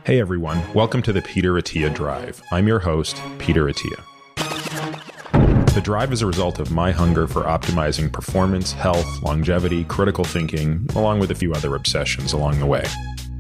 Hey everyone, welcome to the Peter Attia Drive. I'm your host, Peter Attia. The drive is a result of my hunger for optimizing performance, health, longevity, critical thinking, along with a few other obsessions along the way.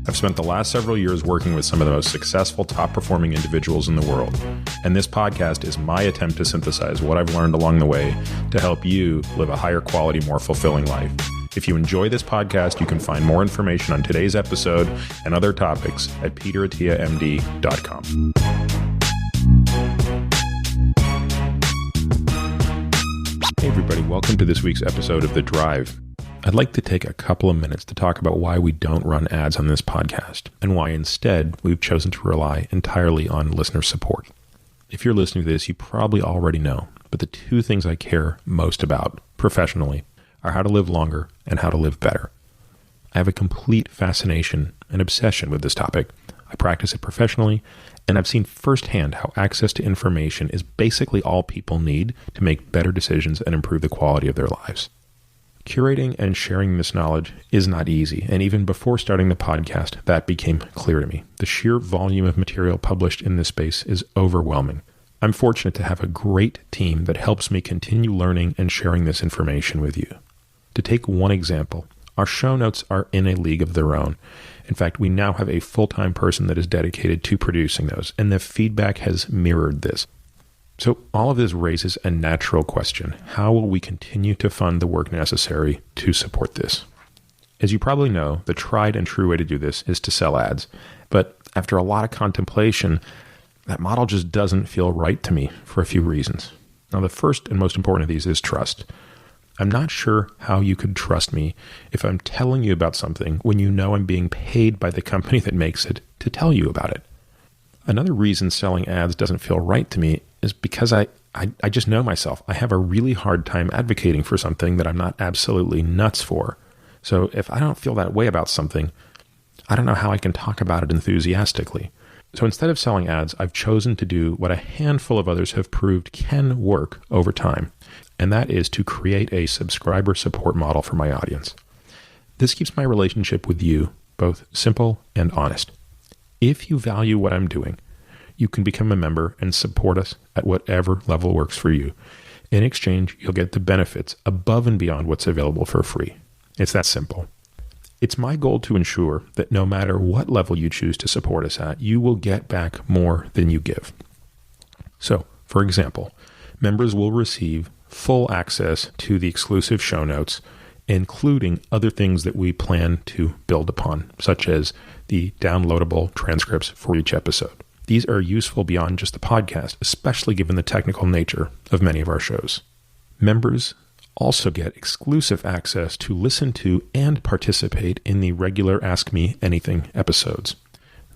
I've spent the last several years working with some of the most successful, top-performing individuals in the world, and this podcast is my attempt to synthesize what I've learned along the way to help you live a higher quality, more fulfilling life. If you enjoy this podcast, you can find more information on today's episode and other topics at peterattiamd.com. Hey everybody, welcome to this week's episode of The Drive. I'd like to take a couple of minutes to talk about why we don't run ads on this podcast and why instead we've chosen to rely entirely on listener support. If you're listening to this, you probably already know, but the two things I care most about professionally are how to live longer and how to live better. I have a complete fascination and obsession with this topic. I practice it professionally, and I've seen firsthand how access to information is basically all people need to make better decisions and improve the quality of their lives. Curating and sharing this knowledge is not easy, and even before starting the podcast, that became clear to me. The sheer volume of material published in this space is overwhelming. I'm fortunate to have a great team that helps me continue learning and sharing this information with you. To take one example, our show notes are in a league of their own. In fact, we now have a full-time person that is dedicated to producing those, and the feedback has mirrored this. So all of this raises a natural question. How will we continue to fund the work necessary to support this? As you probably know, the tried and true way to do this is to sell ads. But after a lot of contemplation, that model just doesn't feel right to me for a few reasons. Now, the first and most important of these is trust. I'm not sure how you could trust me if I'm telling you about something when you know I'm being paid by the company that makes it to tell you about it. Another reason selling ads doesn't feel right to me is because I just know myself. I have a really hard time advocating for something that I'm not absolutely nuts for. So if I don't feel that way about something, I don't know how I can talk about it enthusiastically. So instead of selling ads, I've chosen to do what a handful of others have proved can work over time, and that is to create a subscriber support model for my audience. This keeps my relationship with you both simple and honest. If you value what I'm doing, you can become a member and support us at whatever level works for you. In exchange, you'll get the benefits above and beyond what's available for free. It's that simple. It's my goal to ensure that no matter what level you choose to support us at, you will get back more than you give. So, for example, members will receive full access to the exclusive show notes, including other things that we plan to build upon, such as the downloadable transcripts for each episode. These are useful beyond just the podcast, especially given the technical nature of many of our shows. Members also get exclusive access to listen to and participate in the regular Ask Me Anything episodes.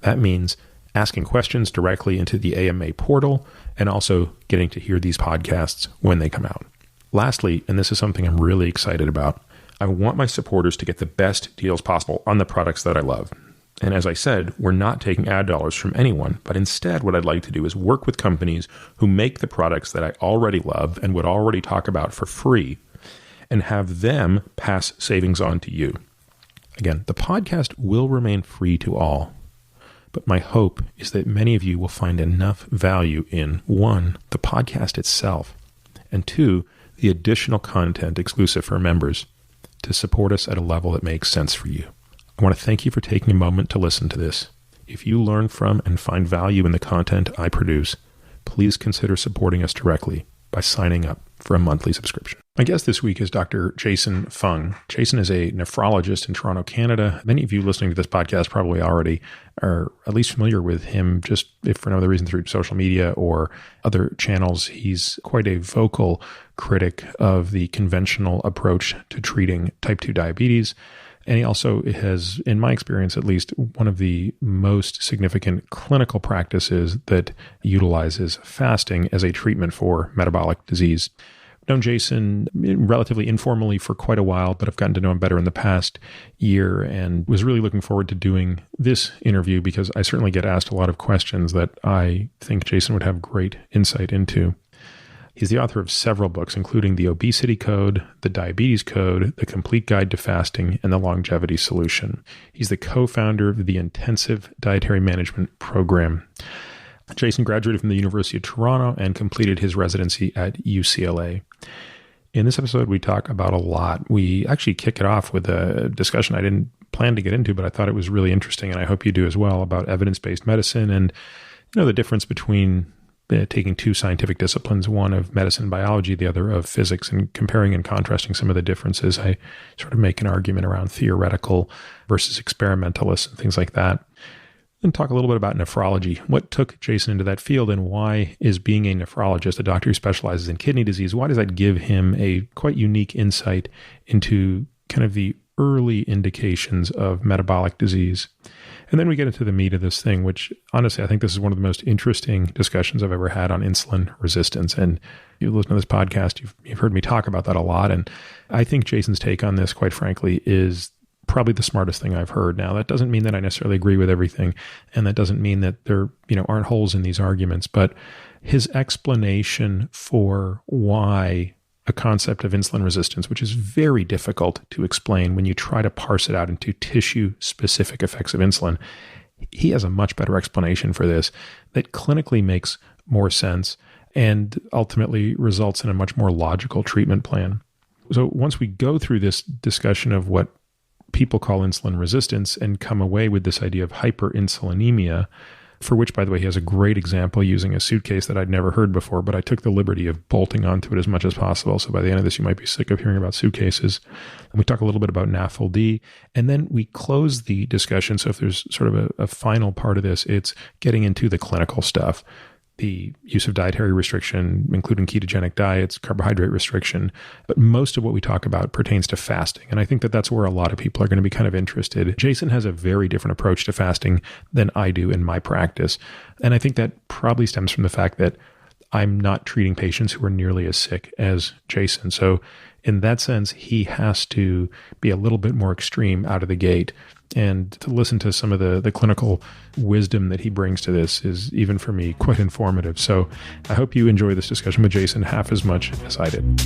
That means asking questions directly into the AMA portal and also getting to hear these podcasts when they come out. Lastly, and this is something I'm really excited about, I want my supporters to get the best deals possible on the products that I love. And as I said, we're not taking ad dollars from anyone, but instead what I'd like to do is work with companies who make the products that I already love and would already talk about for free and have them pass savings on to you. Again, the podcast will remain free to all, but my hope is that many of you will find enough value in, one, the podcast itself, and two, the additional content exclusive for members to support us at a level that makes sense for you. I want to thank you for taking a moment to listen to this. If you learn from and find value in the content I produce, please consider supporting us directly by signing up for a monthly subscription. My guest this week is Dr. Jason Fung. Jason is a nephrologist in Toronto, Canada. Many of you listening to this podcast probably already are at least familiar with him, just if for no other reason through social media or other channels. He's quite a vocal critic of the conventional approach to treating type 2 diabetes. And he also has, in my experience at least, one of the most significant clinical practices that utilizes fasting as a treatment for metabolic disease. I've known Jason relatively informally for quite a while, but I've gotten to know him better in the past year and was really looking forward to doing this interview because I certainly get asked a lot of questions that I think Jason would have great insight into. He's the author of several books, including The Obesity Code, The Diabetes Code, The Complete Guide to Fasting, and The Longevity Solution. He's the co-founder of the Intensive Dietary Management Program. Jason graduated from the University of Toronto and completed his residency at UCLA. In this episode, we talk about a lot. We actually kick it off with a discussion I didn't plan to get into, but I thought it was really interesting, and I hope you do as well, about evidence-based medicine and the difference between taking two scientific disciplines, one of medicine and biology, the other of physics, and comparing and contrasting some of the differences. I sort of make an argument around theoretical versus experimentalists and things like that. And talk a little bit about nephrology. What took Jason into that field, and why is being a nephrologist, a doctor who specializes in kidney disease, why does that give him a quite unique insight into kind of the early indications of metabolic disease? And then we get into the meat of this thing, which honestly, I think this is one of the most interesting discussions I've ever had on insulin resistance. And you listen to this podcast, you've heard me talk about that a lot. And I think Jason's take on this, quite frankly, is probably the smartest thing I've heard. Now, that doesn't mean that I necessarily agree with everything, and that doesn't mean that there, aren't holes in these arguments, but his explanation for why a concept of insulin resistance, which is very difficult to explain when you try to parse it out into tissue-specific effects of insulin, he has a much better explanation for this that clinically makes more sense and ultimately results in a much more logical treatment plan. So once we go through this discussion of what people call insulin resistance and come away with this idea of hyperinsulinemia, for which, by the way, he has a great example using a suitcase that I'd never heard before, but I took the liberty of bolting onto it as much as possible. So by the end of this, you might be sick of hearing about suitcases. And we talk a little bit about NAFLD, and then we close the discussion. So if there's sort of a final part of this, it's getting into the clinical stuff. The use of dietary restriction, including ketogenic diets, carbohydrate restriction. But most of what we talk about pertains to fasting. And I think that that's where a lot of people are going to be kind of interested. Jason has a very different approach to fasting than I do in my practice. And I think that probably stems from the fact that I'm not treating patients who are nearly as sick as Jason. So in that sense, he has to be a little bit more extreme out of the gate. And to listen to some of the clinical wisdom that he brings to this is, even for me, quite informative. So I hope you enjoy this discussion with Jason half as much as I did.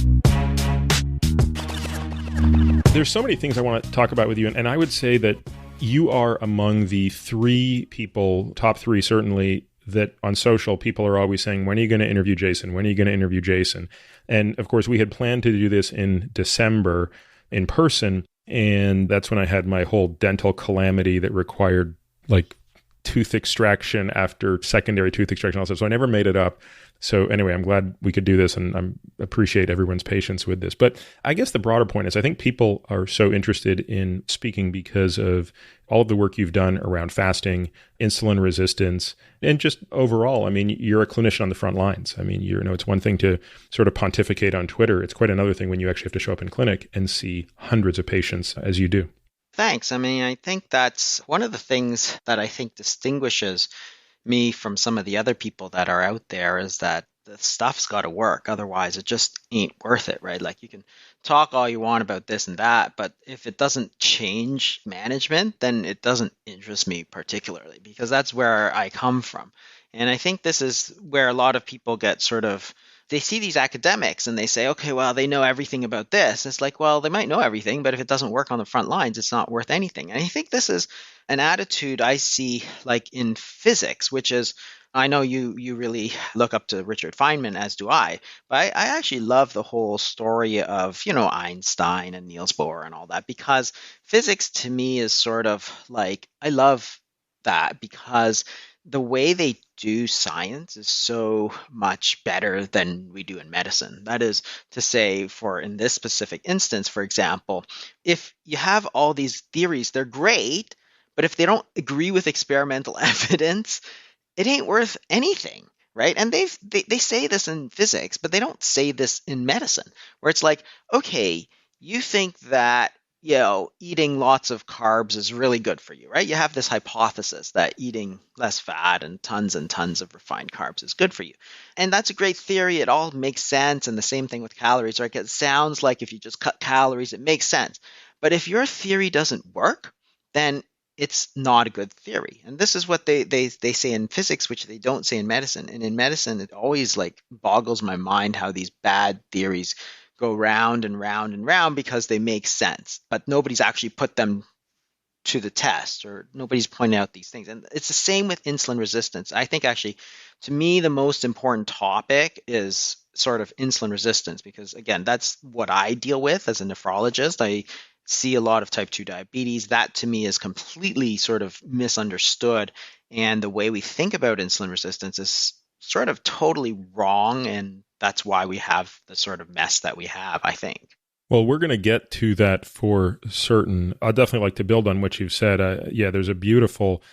There's so many things I want to talk about with you. And I would say that you are among the three people, top three certainly, that on social, people are always saying, when are you going to interview Jason? When are you going to interview Jason? And of course, we had planned to do this in December in person. And that's when I had my whole dental calamity that required like tooth extraction after secondary tooth extraction also. So I never made it up. So anyway, I'm glad we could do this, and I appreciate everyone's patience with this. But I guess the broader point is I think people are so interested in speaking because of all of the work you've done around fasting, insulin resistance, and just overall. I mean, you're a clinician on the front lines. I mean, it's one thing to sort of pontificate on Twitter. It's quite another thing when you actually have to show up in clinic and see hundreds of patients as you do. Thanks. I mean, I think that's one of the things that I think distinguishes me from some of the other people that are out there, is that the stuff's got to work. Otherwise, it just ain't worth it, right? Like, you can talk all you want about this and that, but if it doesn't change management, then it doesn't interest me particularly, because that's where I come from. And I think this is where a lot of people get they see these academics and they say, okay, well, they know everything about this. It's like, well, they might know everything, but if it doesn't work on the front lines, it's not worth anything. And I think this is an attitude I see like in physics, which is, I know you really look up to Richard Feynman, as do I, but I actually love the whole story of, Einstein and Niels Bohr and all that, because physics to me is sort of like, I love that because the way they do science is so much better than we do in medicine. That is to say, in this specific instance, for example, if you have all these theories, they're great, but if they don't agree with experimental evidence, it ain't worth anything, right? And they say this in physics, but they don't say this in medicine, where it's like, okay, you think that eating lots of carbs is really good for you, right? You have this hypothesis that eating less fat and tons of refined carbs is good for you. And that's a great theory. It all makes sense. And the same thing with calories, right? It sounds like if you just cut calories, it makes sense. But if your theory doesn't work, then it's not a good theory. And this is what they say in physics, which they don't say in medicine. And in medicine, it always like boggles my mind how these bad theories go round and round and round because they make sense, but nobody's actually put them to the test, or nobody's pointing out these things. And it's the same with insulin resistance. I think actually, to me, the most important topic is sort of insulin resistance, because again, that's what I deal with as a nephrologist. I see a lot of type 2 diabetes. That to me is completely sort of misunderstood. And the way we think about insulin resistance is sort of totally wrong. And that's why we have the sort of mess that we have, I think. Well, we're going to get to that for certain. I'd definitely like to build on what you've said. Yeah, there's a beautiful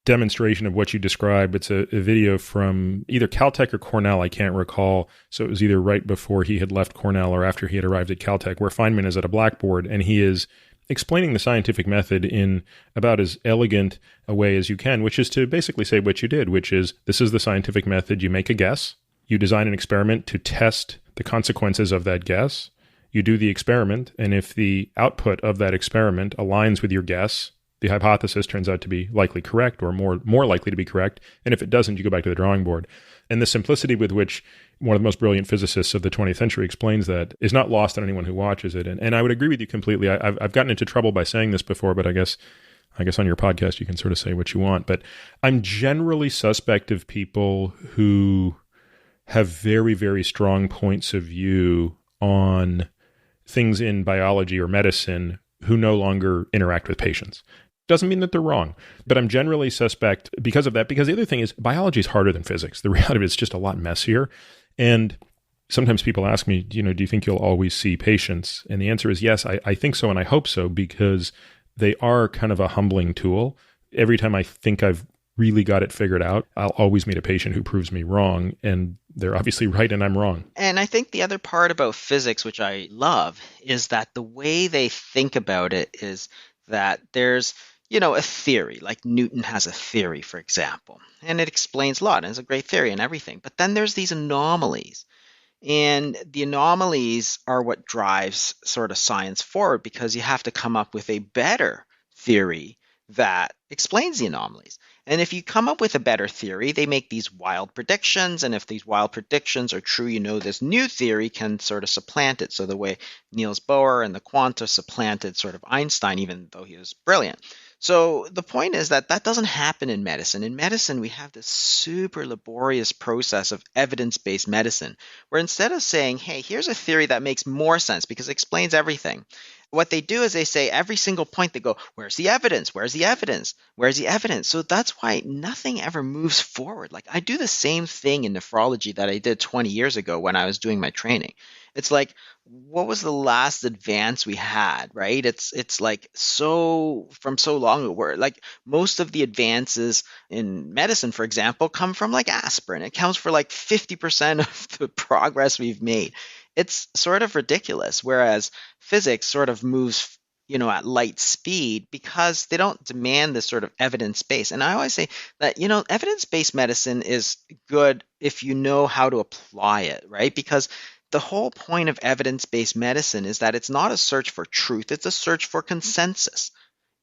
demonstration of what you described. It's a video from either Caltech or Cornell, I can't recall. So it was either right before he had left Cornell or after he had arrived at Caltech, where Feynman is at a blackboard and he is explaining the scientific method in about as elegant a way as you can, which is to basically say what you did, which is this is the scientific method. You make a guess. You design an experiment to test the consequences of that guess. You do the experiment, and if the output of that experiment aligns with your guess, the hypothesis turns out to be likely correct or more likely to be correct. And if it doesn't, you go back to the drawing board. And the simplicity with which one of the most brilliant physicists of the 20th century explains that is not lost on anyone who watches it. And I would agree with you completely. I've gotten into trouble by saying this before, but I guess on your podcast you can sort of say what you want. But I'm generally suspect of people who have very, very strong points of view on things in biology or medicine who no longer interact with patients. Doesn't mean that they're wrong, but I'm generally suspect because of that, because the other thing is biology is harder than physics. The reality of it is just a lot messier. And sometimes people ask me, do you think you'll always see patients? And the answer is yes, I think so. And I hope so, because they are kind of a humbling tool. Every time I think I've really got it figured out, I'll always meet a patient who proves me wrong. And they're obviously right and I'm wrong. And I think the other part about physics, which I love, is that the way they think about it is that there's, a theory, like Newton has a theory, for example, and it explains a lot and it's a great theory and everything. But then there's these anomalies. And the anomalies are what drives sort of science forward, because you have to come up with a better theory that explains the anomalies. And if you come up with a better theory, they make these wild predictions. And if these wild predictions are true, this new theory can sort of supplant it. So the way Niels Bohr and the quanta supplanted sort of Einstein, even though he was brilliant. So the point is that doesn't happen in medicine. In medicine, we have this super laborious process of evidence-based medicine, where instead of saying, hey, here's a theory that makes more sense because it explains everything, what they do is they say every single point, they go, where's the evidence? Where's the evidence? Where's the evidence? So that's why nothing ever moves forward. Like I do the same thing in nephrology that I did 20 years ago when I was doing my training. It's like, what was the last advance we had, right? It's like from so long ago, where like most of the advances in medicine, for example, come from like aspirin. It counts for like 50% of the progress we've made. It's sort of ridiculous. Whereas physics sort of moves, at light speed because they don't demand this sort of evidence base. And I always say that, evidence-based medicine is good if you know how to apply it, right? Because the whole point of evidence-based medicine is that it's not a search for truth, it's a search for consensus.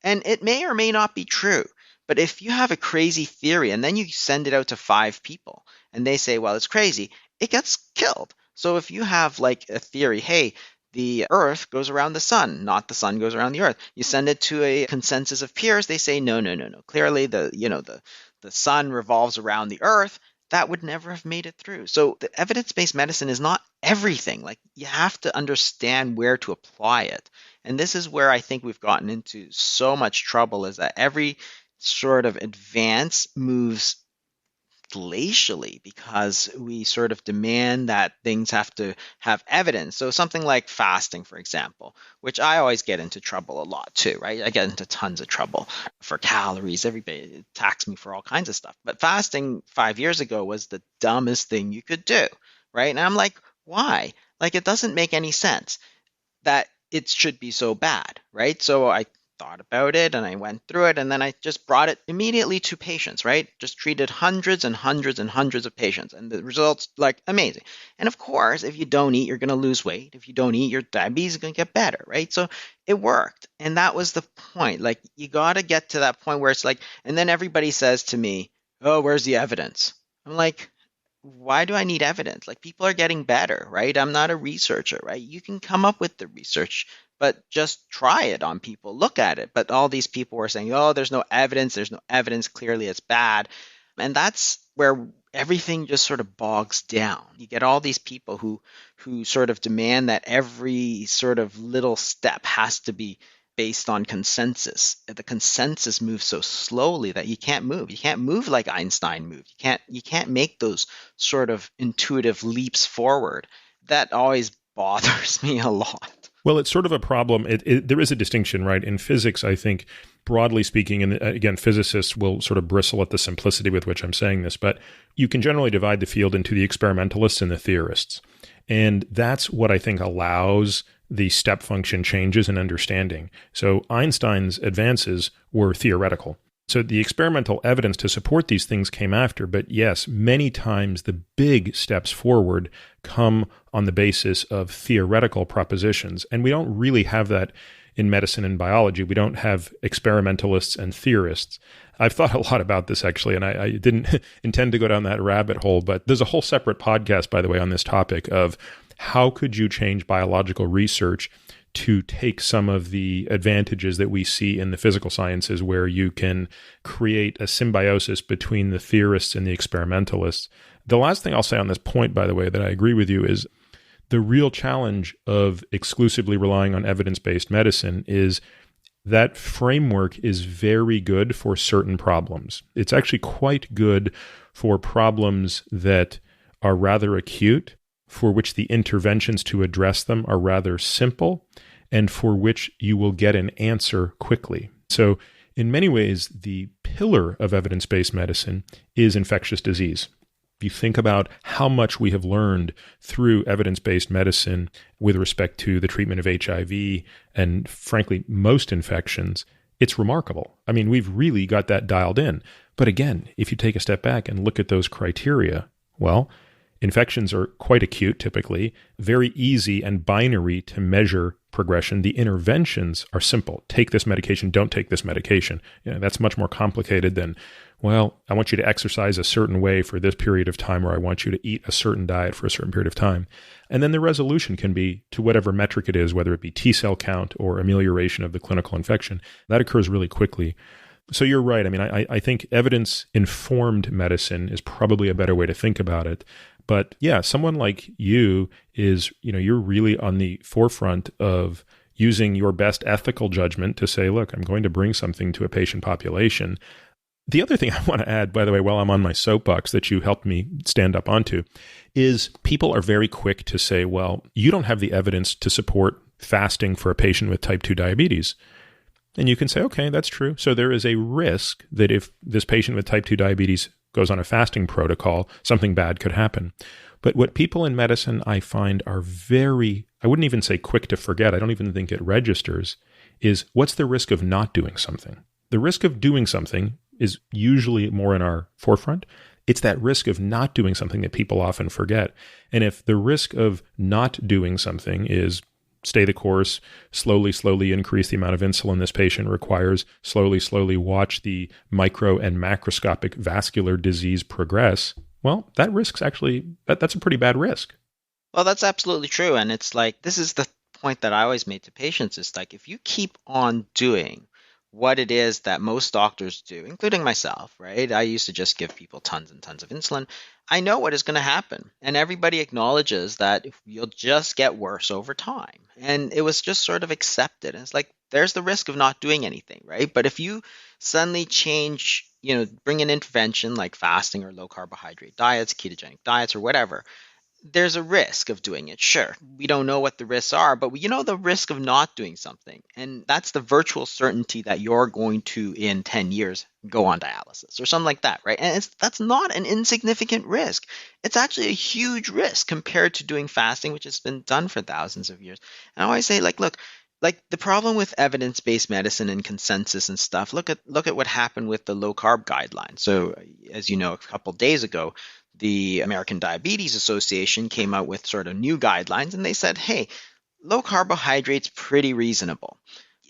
And it may or may not be true. But if you have a crazy theory and then you send it out to 5 people and they say, well, it's crazy, it gets killed. So if you have like a theory, hey, the earth goes around the sun, not the sun goes around the earth. You send it to a consensus of peers, they say, no. Clearly the sun revolves around the earth. That would never have made it through. So the evidence-based medicine is not everything. Like you have to understand where to apply it. And this is where I think we've gotten into so much trouble, is that every sort of advance moves glacially because we sort of demand that things have to have evidence. So something like fasting, for example, which I always get into trouble a lot too, right? I get into tons of trouble for calories. Everybody attacks me for all kinds of stuff. But fasting 5 years ago was the dumbest thing you could do, right? And I'm like, why? Like it doesn't make any sense that it should be so bad, right? So I thought about it and I went through it, and then I just brought it immediately to patients, right? Just treated hundreds and hundreds and hundreds of patients, and the results, like, amazing. And of course, if you don't eat, you're going to lose weight. If you don't eat, your diabetes is going to get better, right? So it worked. And that was the point. Like, you got to get to that point where it's like, and then everybody says to me, oh, where's the evidence? I'm like, why do I need evidence? Like, people are getting better, right? I'm not a researcher, right? You can come up with the research, but just try it on people, look at it. But all these people were saying, oh, there's no evidence, clearly it's bad. And that's where everything just sort of bogs down. You get all these people who sort of demand that every sort of little step has to be based on consensus. The consensus moves so slowly that you can't move. You can't move like Einstein moved. You can't make those sort of intuitive leaps forward. That always bothers me a lot. Well, it's sort of a problem. There is a distinction, right? In physics, I think, broadly speaking, and again, physicists will sort of bristle at the simplicity with which I'm saying this, but you can generally divide the field into the experimentalists and the theorists. And that's what I think allows the step function changes in understanding. So Einstein's advances were theoretical. So the experimental evidence to support these things came after, but yes, many times the big steps forward come on the basis of theoretical propositions. And we don't really have that in medicine and biology. We don't have experimentalists and theorists. I've thought a lot about this, actually, and I didn't intend to go down that rabbit hole, but there's a whole separate podcast, by the way, on this topic of how could you change biological research to take some of the advantages that we see in the physical sciences, where you can create a symbiosis between the theorists and the experimentalists. The last thing I'll say on this point, by the way, that I agree with you is the real challenge of exclusively relying on evidence-based medicine is that framework is very good for certain problems. It's actually quite good for problems that are rather acute, for which the interventions to address them are rather simple, and for which you will get an answer quickly. So in many ways, the pillar of evidence-based medicine is infectious disease. If you think about how much we have learned through evidence-based medicine with respect to the treatment of HIV and, frankly, most infections, it's remarkable. I mean, we've really got that dialed in. But again, if you take a step back and look at those criteria, well, infections are quite acute typically, very easy and binary to measure progression. The interventions are simple. Take this medication, don't take this medication. That's much more complicated than, well, I want you to exercise a certain way for this period of time, or I want you to eat a certain diet for a certain period of time. And then the resolution can be to whatever metric it is, whether it be T cell count or amelioration of the clinical infection. That occurs really quickly. So you're right. I mean, I think evidence-informed medicine is probably a better way to think about it. But yeah, someone like you is, you're really on the forefront of using your best ethical judgment to say, look, I'm going to bring something to a patient population. The other thing I want to add, by the way, while I'm on my soapbox that you helped me stand up onto, is people are very quick to say, well, you don't have the evidence to support fasting for a patient with type 2 diabetes. And you can say, okay, that's true. So there is a risk that if this patient with type 2 diabetes goes on a fasting protocol, something bad could happen. But what people in medicine I find are very, I wouldn't even say quick to forget, I don't even think it registers, is what's the risk of not doing something? The risk of doing something is usually more in our forefront. It's that risk of not doing something that people often forget. And if the risk of not doing something is stay the course, slowly increase the amount of insulin this patient requires, slowly watch the micro and macroscopic vascular disease progress, well, that risk's actually, that's a pretty bad risk. Well, that's absolutely true. And it's like, this is the point that I always made to patients. Is like, if you keep on doing what it is that most doctors do, including myself, right? I used to just give people tons and tons of insulin. I know what is going to happen. And everybody acknowledges that you'll just get worse over time. And it was just sort of accepted. And it's like, there's the risk of not doing anything, right? But if you suddenly change, bring an intervention like fasting or low carbohydrate diets, ketogenic diets, or whatever, there's a risk of doing it. Sure, we don't know what the risks are, but we know the risk of not doing something. And that's the virtual certainty that you're going to, in 10 years, go on dialysis or something like that, right? And that's not an insignificant risk. It's actually a huge risk compared to doing fasting, which has been done for thousands of years. And I always say, like, look, Like the problem with evidence-based medicine and consensus and stuff, look at what happened with the low-carb guidelines. So as you know, a couple days ago, the American Diabetes Association came out with sort of new guidelines, and they said, hey, low carbohydrates pretty reasonable.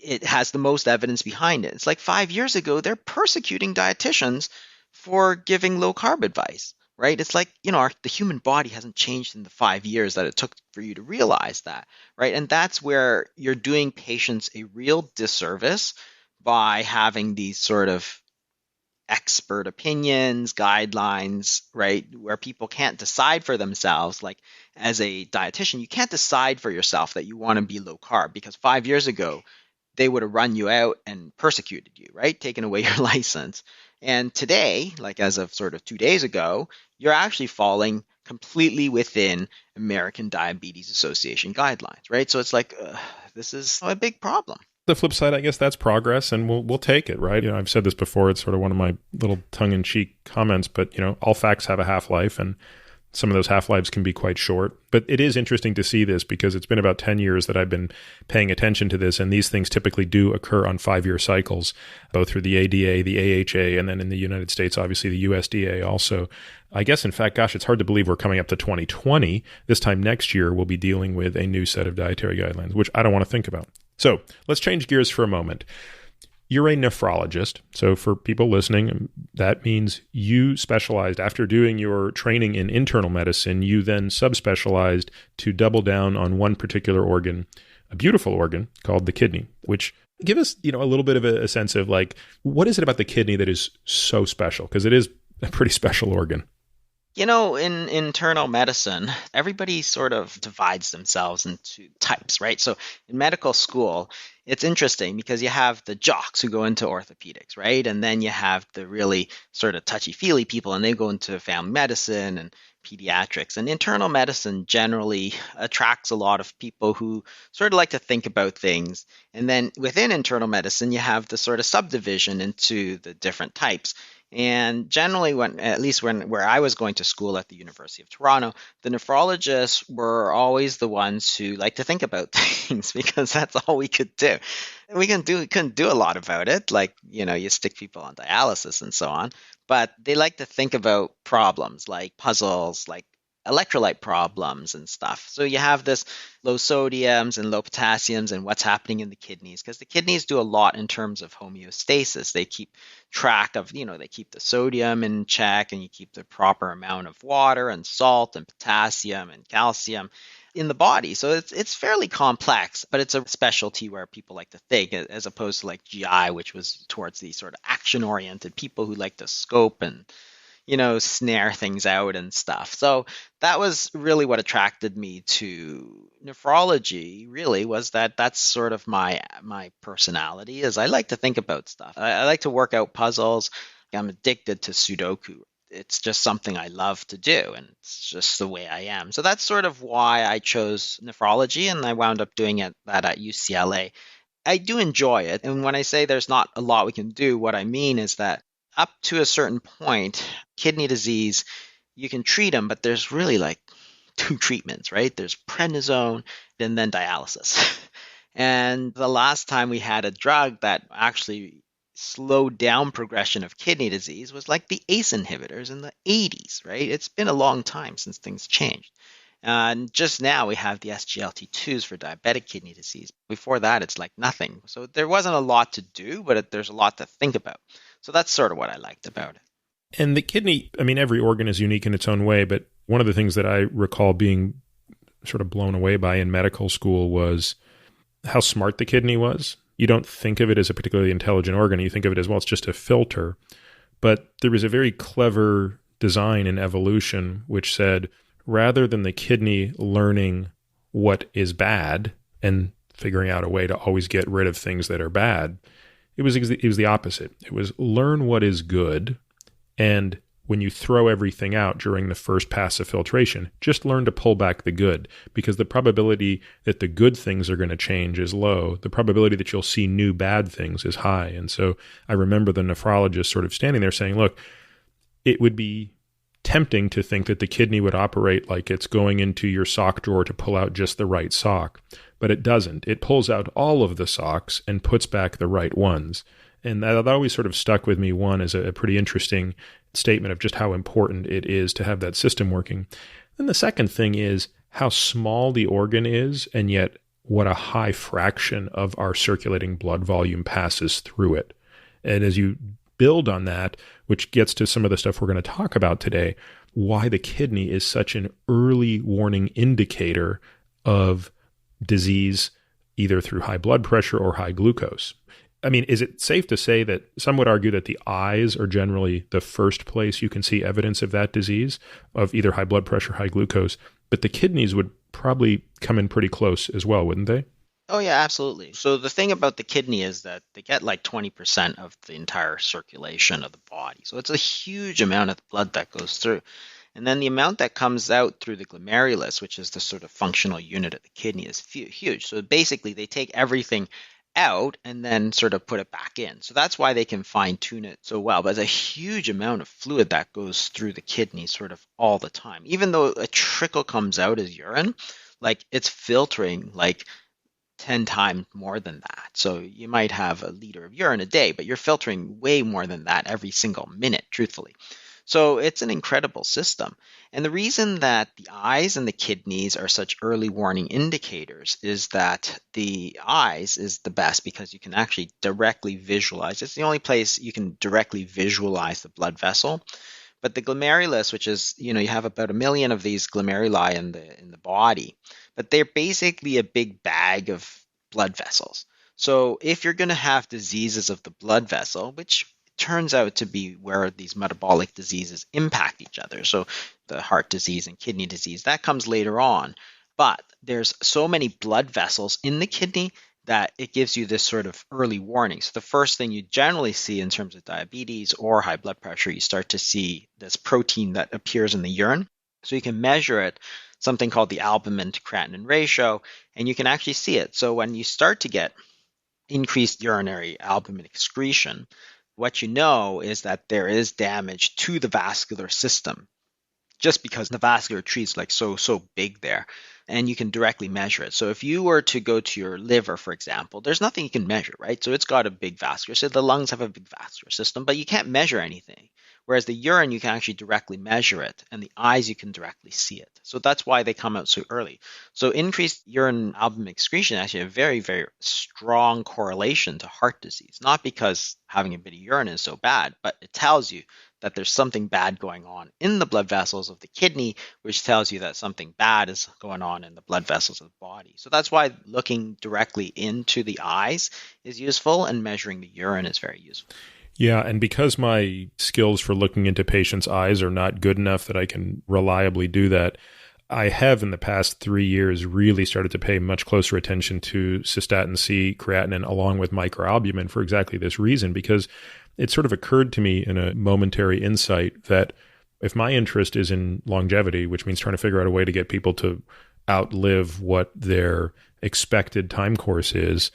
It has the most evidence behind it. It's like 5 years ago, they're persecuting dietitians for giving low carb advice, right? It's like, the human body hasn't changed in the 5 years that it took for you to realize that, right? And that's where you're doing patients a real disservice by having these sort of expert opinions, guidelines, right? Where people can't decide for themselves. Like as a dietitian, you can't decide for yourself that you want to be low carb because 5 years ago, they would have run you out and persecuted you, right? Taken away your license. And today, like as of sort of 2 days ago, you're actually falling completely within American Diabetes Association guidelines, right? So it's like, this is a big problem. The flip side, I guess that's progress, and we'll take it, right? I've said this before. It's sort of one of my little tongue-in-cheek comments, but all facts have a half-life, and some of those half-lives can be quite short. But it is interesting to see this because it's been about 10 years that I've been paying attention to this, and these things typically do occur on 5-year cycles, both through the ADA, the AHA, and then in the United States, obviously the USDA also. I guess, in fact, gosh, it's hard to believe we're coming up to 2020. This time next year, we'll be dealing with a new set of dietary guidelines, which I don't want to think about. So let's change gears for a moment. You're a nephrologist. So for people listening, that means you specialized after doing your training in internal medicine, you then subspecialized to double down on one particular organ, a beautiful organ called the kidney, which give us, a little bit of a sense of like, what is it about the kidney that is so special? Because it is a pretty special organ. In internal medicine, everybody sort of divides themselves into types, right? So in medical school, it's interesting because you have the jocks who go into orthopedics, right? And then you have the really sort of touchy-feely people, and they go into family medicine and pediatrics. And internal medicine generally attracts a lot of people who sort of like to think about things. And then within internal medicine, you have the sort of subdivision into the different types. And generally, where I was going to school at the University of Toronto, the nephrologists were always the ones who like to think about things because that's all we could do. And we couldn't do a lot about it, like, you stick people on dialysis and so on. But they like to think about problems like puzzles, like electrolyte problems and stuff. So you have this low sodiums and low potassiums and what's happening in the kidneys, because the kidneys do a lot in terms of homeostasis. They keep track of, they keep the sodium in check, and you keep the proper amount of water and salt and potassium and calcium in the body. So it's fairly complex, but it's a specialty where people like to think, as opposed to like GI, which was towards the sort of action-oriented people who like to scope and snare things out and stuff. So that was really what attracted me to nephrology, really, was that's sort of my personality, is I like to think about stuff. I like to work out puzzles. I'm addicted to Sudoku. It's just something I love to do, and it's just the way I am. So that's sort of why I chose nephrology, and I wound up doing that at UCLA. I do enjoy it, and when I say there's not a lot we can do, what I mean is that up to a certain point, kidney disease, you can treat them, but there's really like two treatments, right? There's prednisone and then dialysis. And the last time we had a drug that actually slowed down progression of kidney disease was like the ACE inhibitors in the 80s, right? It's been a long time since things changed. And just now we have the SGLT2s for diabetic kidney disease. Before that, it's like nothing. So there wasn't a lot to do, but there's a lot to think about. So that's sort of what I liked about it. And the kidney, every organ is unique in its own way, but one of the things that I recall being sort of blown away by in medical school was how smart the kidney was. You don't think of it as a particularly intelligent organ. You think of it as, well, it's just a filter. But there was a very clever design in evolution which said, rather than the kidney learning what is bad and figuring out a way to always get rid of things that are bad, it was the opposite. It was learn what is good, and when you throw everything out during the first pass of filtration, just learn to pull back the good, because the probability that the good things are going to change is low. The probability that you'll see new bad things is high. And so I remember the nephrologist sort of standing there saying, look, it would be tempting to think that the kidney would operate like it's going into your sock drawer to pull out just the right sock, but it doesn't. It pulls out all of the socks and puts back the right ones. And that always sort of stuck with me, one, as a pretty interesting statement of just how important it is to have that system working. Then the second thing is how small the organ is, and yet what a high fraction of our circulating blood volume passes through it. And as you build on that, which gets to some of the stuff we're going to talk about today, why the kidney is such an early warning indicator of disease, either through high blood pressure or high glucose. I mean, is it safe to say that some would argue that the eyes are generally the first place you can see evidence of that disease, of either high blood pressure, high glucose, but the kidneys would probably come in pretty close as well, wouldn't they? Oh, yeah, absolutely. So the thing about the kidney is that they get like 20% of the entire circulation of the body. So it's a huge amount of blood that goes through. And then the amount that comes out through the glomerulus, which is the sort of functional unit of the kidney, is huge. So basically, they take everything out and then sort of put it back in. So that's why they can fine tune it so well. But there's a huge amount of fluid that goes through the kidney sort of all the time. Even though a trickle comes out as urine, like it's filtering like 10 times more than that. So you might have a liter of urine a day, but you're filtering way more than that every single minute, truthfully. So it's an incredible system. And the reason that the eyes and the kidneys are such early warning indicators is that the eyes is the best because you can actually directly visualize. It's the only place you can directly visualize the blood vessel. But the glomerulus, which is, you have about 1 million of these glomeruli in the body, but they're basically a big bag of blood vessels. So if you're going to have diseases of the blood vessel, which turns out to be where these metabolic diseases impact each other, so the heart disease and kidney disease, that comes later on. But there's so many blood vessels in the kidney that it gives you this sort of early warning. So the first thing you generally see in terms of diabetes or high blood pressure, you start to see this protein that appears in the urine. So you can measure it, something called the albumin to creatinine ratio, and you can actually see it. So when you start to get increased urinary albumin excretion, what you know is that there is damage to the vascular system, just because the vascular tree is like so big there, and you can directly measure it. So if you were to go to your liver, for example, there's nothing you can measure, right? So it's got a big vascular system. The lungs have a big vascular system, but you can't measure anything. Whereas the urine, you can actually directly measure it, and the eyes, you can directly see it. So that's why they come out so early. So increased urine albumin excretion actually a very, very strong correlation to heart disease, not because having a bit of urine is so bad, but it tells you that there's something bad going on in the blood vessels of the kidney, which tells you that something bad is going on in the blood vessels of the body. So that's why looking directly into the eyes is useful, and measuring the urine is very useful. Yeah, and because my skills for looking into patients' eyes are not good enough that I can reliably do that, I have in the past 3 years really started to pay much closer attention to cystatin C, creatinine, along with microalbumin for exactly this reason, because it sort of occurred to me in a momentary insight that if my interest is in longevity, which means trying to figure out a way to get people to outlive what their expected time course is,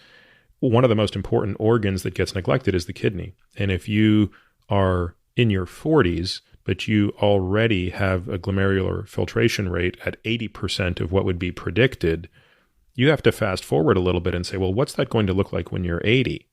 one of the most important organs that gets neglected is the kidney. And if you are in your 40s, but you already have a glomerular filtration rate at 80% of what would be predicted, you have to fast forward a little bit and say, well, what's that going to look like when you're 80?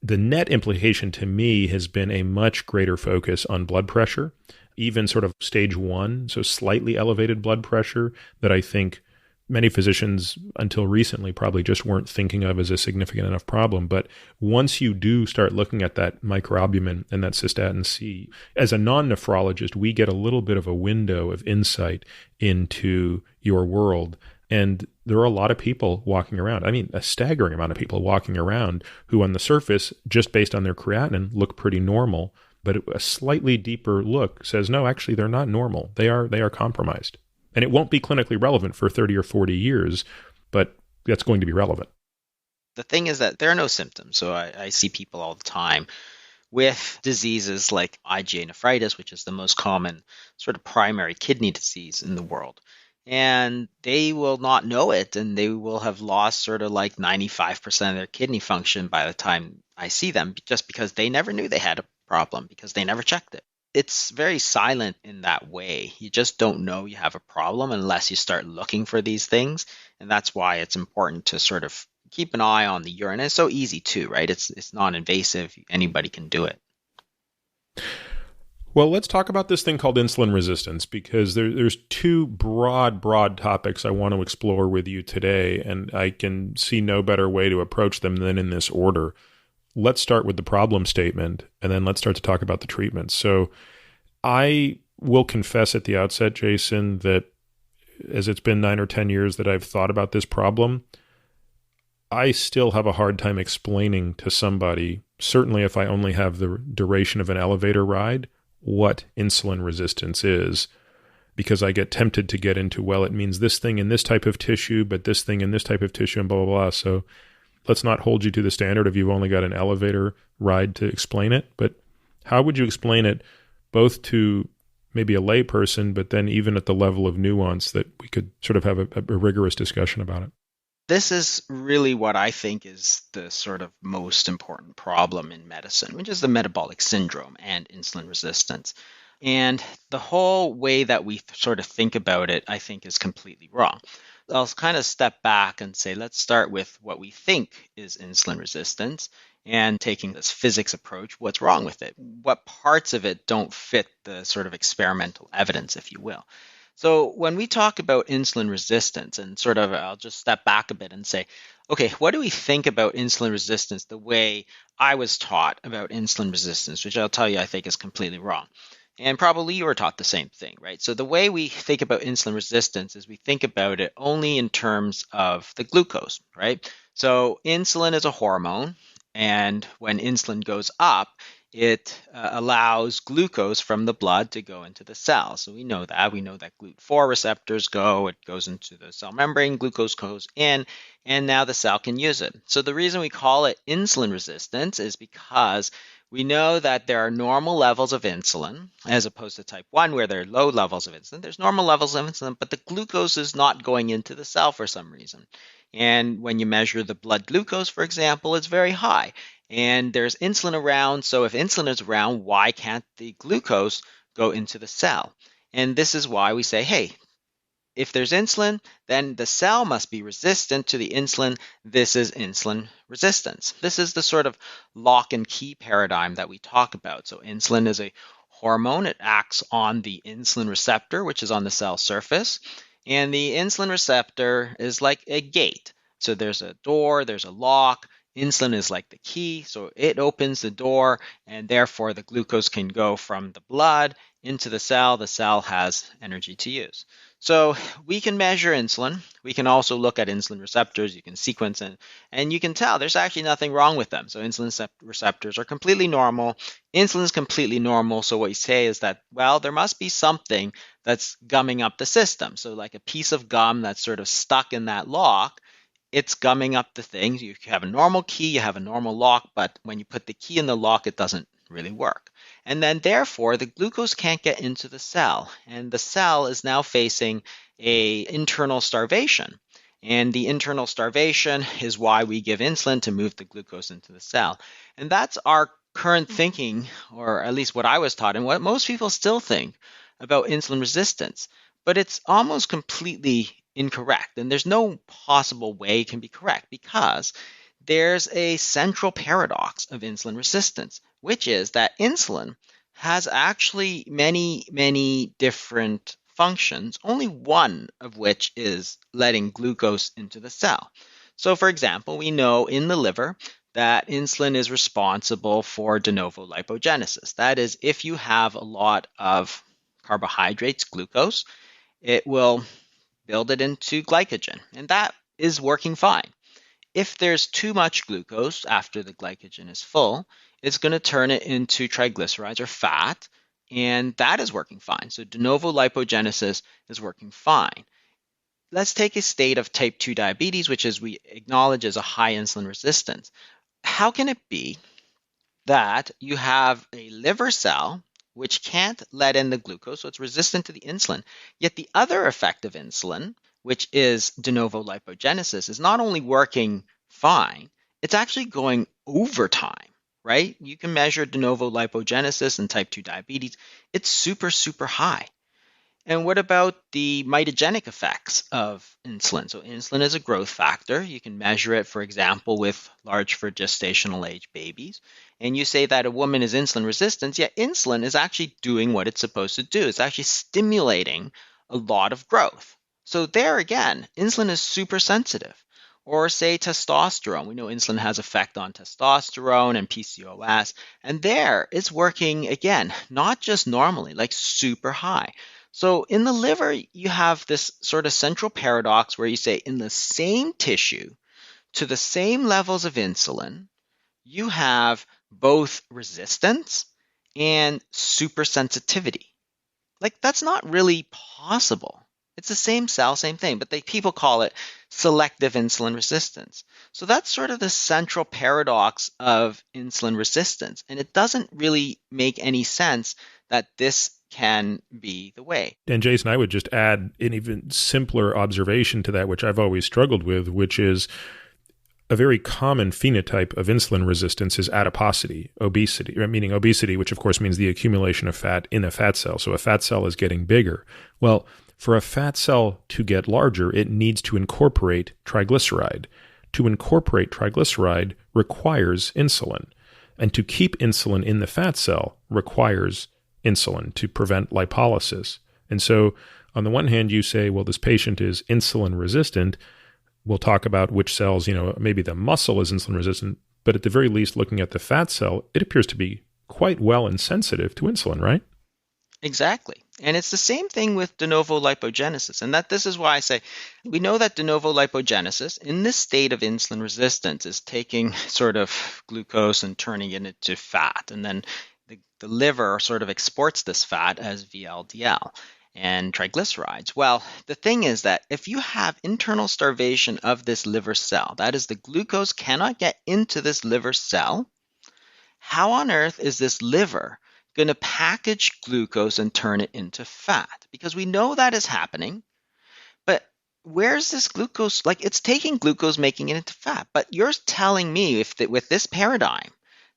The net implication to me has been a much greater focus on blood pressure, even sort of stage 1, so slightly elevated blood pressure that I think many physicians until recently probably just weren't thinking of as a significant enough problem. But once you do start looking at that microalbumin and that cystatin C, as a non-nephrologist, we get a little bit of a window of insight into your world. And there are a lot of people walking around. I mean, a staggering amount of people walking around who on the surface, just based on their creatinine, look pretty normal. But a slightly deeper look says, no, actually, they're not normal. They are compromised. And it won't be clinically relevant for 30 or 40 years, but that's going to be relevant. The thing is that there are no symptoms. So I see people all the time with diseases like IgA nephritis, which is the most common sort of primary kidney disease in the world. And they will not know it, and they will have lost sort of like 95% of their kidney function by the time I see them, just because they never knew they had a problem, because they never checked it. it's very silent in that way. You just don't know you have a problem unless you start looking for these things. And that's why it's important to sort of keep an eye on the urine. And it's so easy too, right? It's non-invasive. Anybody can do it. Well, let's talk about this thing called insulin resistance, because there's two broad topics I want to explore with you today, and I can see no better way to approach them than in this order. Let's start with the problem statement, and then let's start to talk about the treatments. So I will confess at the outset, Jason, that as it's been 9 or 10 years that I've thought about this problem, I still have a hard time explaining to somebody, certainly if I only have the duration of an elevator ride, what insulin resistance is, because I get tempted to get into, well, it means this thing in this type of tissue, but this thing in this type of tissue, and blah, blah, blah. So let's not hold you to the standard if you've only got an elevator ride to explain it. But how would you explain it both to maybe a lay person, but then even at the level of nuance that we could sort of have a rigorous discussion about it? This is really what I think is the sort of most important problem in medicine, which is the metabolic syndrome and insulin resistance. And the whole way that we sort of think about it, I think, is completely wrong. I'll kind of step back and say, let's start with what we think is insulin resistance and taking this physics approach, what's wrong with it? What parts of it don't fit the sort of experimental evidence, if you will? So when we talk about insulin resistance and sort of, I'll just step back a bit and say, okay, what do we think about insulin resistance the way I was taught about insulin resistance, which I'll tell you I think is completely wrong. And probably you were taught the same thing, right? So the way we think about insulin resistance is we think about it only in terms of the glucose, right? So insulin is a hormone, and when insulin goes up, it allows glucose from the blood to go into the cell. So we know that. We know that GLUT4 receptors it goes into the cell membrane, glucose goes in, and now the cell can use it. So the reason we call it insulin resistance is because we know that there are normal levels of insulin, as opposed to type 1, where there are low levels of insulin. There's normal levels of insulin, but the glucose is not going into the cell for some reason. And when you measure the blood glucose, for example, it's very high. And there's insulin around, so if insulin is around, why can't the glucose go into the cell? And this is why we say, hey, if there's insulin, then the cell must be resistant to the insulin. This is insulin resistance. This is the sort of lock and key paradigm that we talk about. So insulin is a hormone. It acts on the insulin receptor, which is on the cell surface. And the insulin receptor is like a gate. So there's a door, there's a lock. Insulin is like the key, so it opens the door, and therefore the glucose can go from the blood into the cell. The cell has energy to use. So we can measure insulin. We can also look at insulin receptors. You can sequence it, and you can tell there's actually nothing wrong with them. So insulin receptors are completely normal. Insulin is completely normal. So what you say is that, well, there must be something that's gumming up the system. So like a piece of gum that's sort of stuck in that lock, it's gumming up the things. You have a normal key, you have a normal lock, but when you put the key in the lock, it doesn't really work. And then therefore, the glucose can't get into the cell, and the cell is now facing an internal starvation. And the internal starvation is why we give insulin to move the glucose into the cell. And that's our current thinking, or at least what I was taught, and what most people still think about insulin resistance. But it's almost completely incorrect, and there's no possible way it can be correct, because there's a central paradox of insulin resistance, which is that insulin has actually many different functions, only one of which is letting glucose into the cell. So for example, we know in the liver that insulin is responsible for de novo lipogenesis. That is, if you have a lot of carbohydrates, glucose, it will build it into glycogen, and that is working fine. If there's too much glucose after the glycogen is full, it's going to turn it into triglycerides or fat, and that is working fine. So de novo lipogenesis is working fine. Let's take a state of type 2 diabetes, which is we acknowledge as a high insulin resistance. How can it be that you have a liver cell which can't let in the glucose, so it's resistant to the insulin, yet the other effect of insulin, which is de novo lipogenesis, is not only working fine, it's actually going overtime. right? You can measure de novo lipogenesis in type 2 diabetes. It's super, super high. And what about the mitogenic effects of insulin? So insulin is a growth factor. You can measure it, for example, with large for gestational age babies. And you say that a woman is insulin resistant, yet insulin is actually doing what it's supposed to do. It's actually stimulating a lot of growth. So there again, insulin is super sensitive. Or say testosterone. We know insulin has effect on testosterone and PCOS. And there it's working again, not just normally, like super high. So in the liver, you have this sort of central paradox where you say in the same tissue, to the same levels of insulin, you have both resistance and supersensitivity. Like that's not really possible. It's the same cell, same thing, but people call it selective insulin resistance. So that's sort of the central paradox of insulin resistance. And it doesn't really make any sense that this can be the way. And Jason, I would just add an even simpler observation to that, which I've always struggled with, which is a very common phenotype of insulin resistance is adiposity, obesity, meaning obesity, which of course means the accumulation of fat in a fat cell. So a fat cell is getting bigger. Well, for a fat cell to get larger, it needs to incorporate triglyceride. To incorporate triglyceride requires insulin. And to keep insulin in the fat cell requires insulin to prevent lipolysis. And so on the one hand, you say, well, this patient is insulin resistant. We'll talk about which cells, maybe the muscle is insulin resistant, but at the very least, looking at the fat cell, it appears to be quite well insensitive to insulin, right? Exactly. And it's the same thing with de novo lipogenesis. And this is why I say we know that de novo lipogenesis in this state of insulin resistance is taking sort of glucose and turning it into fat. And then the liver sort of exports this fat as VLDL and triglycerides. Well, the thing is that if you have internal starvation of this liver cell, that is, the glucose cannot get into this liver cell, how on earth is this liver going to package glucose and turn it into fat? Because we know that is happening, but where's this glucose? Like it's taking glucose, making it into fat. But you're telling me with this paradigm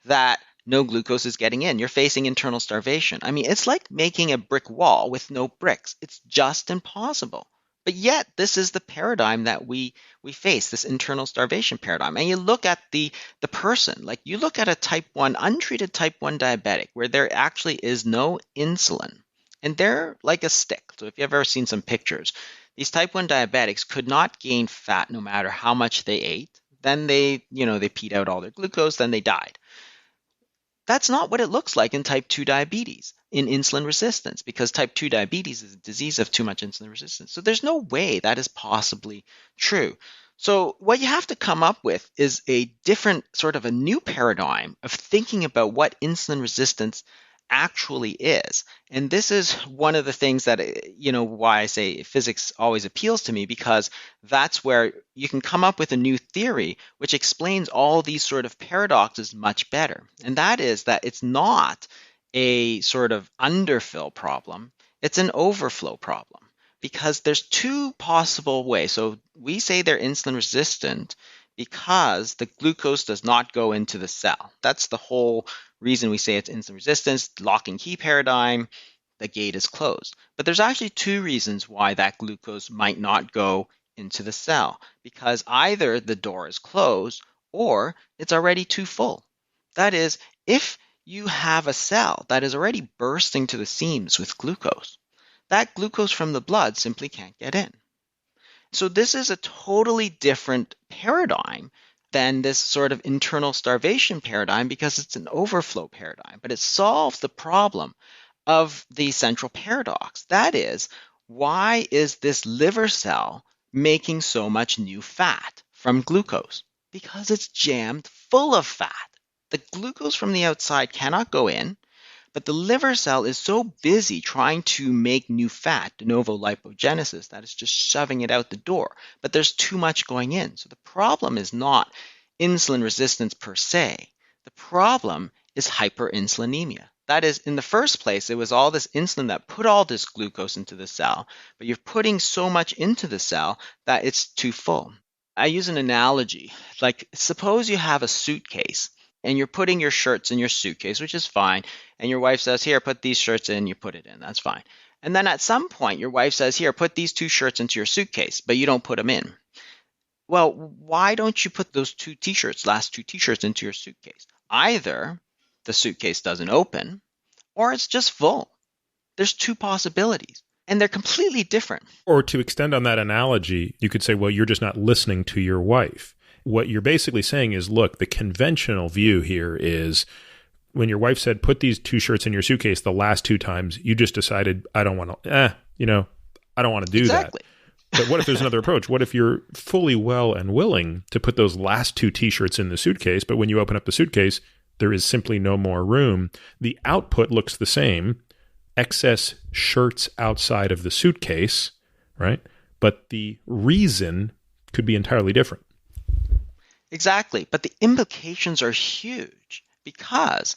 that no glucose is getting in. You're facing internal starvation. I mean, it's like making a brick wall with no bricks. It's just impossible. But yet, this is the paradigm that we face, this internal starvation paradigm. And you look at the person, like you look at a type 1, untreated type 1 diabetic, where there actually is no insulin. And they're like a stick. So if you've ever seen some pictures, these type 1 diabetics could not gain fat no matter how much they ate. Then they peed out all their glucose, then they died. That's not what it looks like in type 2 diabetes, in insulin resistance, because type 2 diabetes is a disease of too much insulin resistance. So there's no way that is possibly true. So what you have to come up with is a different sort of a new paradigm of thinking about what insulin resistance actually is. And this is one of the things that, why I say physics always appeals to me, because that's where you can come up with a new theory which explains all these sort of paradoxes much better. And that is that it's not a sort of underfill problem, it's an overflow problem. Because there's two possible ways. So we say they're insulin resistant because the glucose does not go into the cell. That's the whole reason we say it's insulin resistance, lock and key paradigm, the gate is closed. But there's actually two reasons why that glucose might not go into the cell, because either the door is closed or it's already too full. That is, if you have a cell that is already bursting to the seams with glucose, that glucose from the blood simply can't get in. So this is a totally different paradigm than this sort of internal starvation paradigm, because it's an overflow paradigm, but it solves the problem of the central paradox. That is, why is this liver cell making so much new fat from glucose? Because it's jammed full of fat. The glucose from the outside cannot go in, but the liver cell is so busy trying to make new fat, de novo lipogenesis, that it's just shoving it out the door. But there's too much going in. So the problem is not insulin resistance per se. The problem is hyperinsulinemia. That is, in the first place, it was all this insulin that put all this glucose into the cell, but you're putting so much into the cell that it's too full. I use an analogy. Like, suppose you have a suitcase and you're putting your shirts in your suitcase, which is fine. And your wife says, here, put these shirts in, you put it in. That's fine. And then at some point, your wife says, here, put these 2 shirts into your suitcase, but you don't put them in. Well, why don't you put those 2 t-shirts, last 2 t-shirts into your suitcase? Either the suitcase doesn't open or it's just full. There's 2 possibilities, and they're completely different. Or to extend on that analogy, you could say, well, you're just not listening to your wife. What you're basically saying is, look, the conventional view here is when your wife said, put these 2 shirts in your suitcase the last 2 times, you just decided, I don't want to, I don't want to do exactly. that. But what if there's another approach? What if you're fully well and willing to put those last 2 t-shirts in the suitcase, but when you open up the suitcase, there is simply no more room. The output looks the same, excess shirts outside of the suitcase, right? But the reason could be entirely different. Exactly. But the implications are huge, because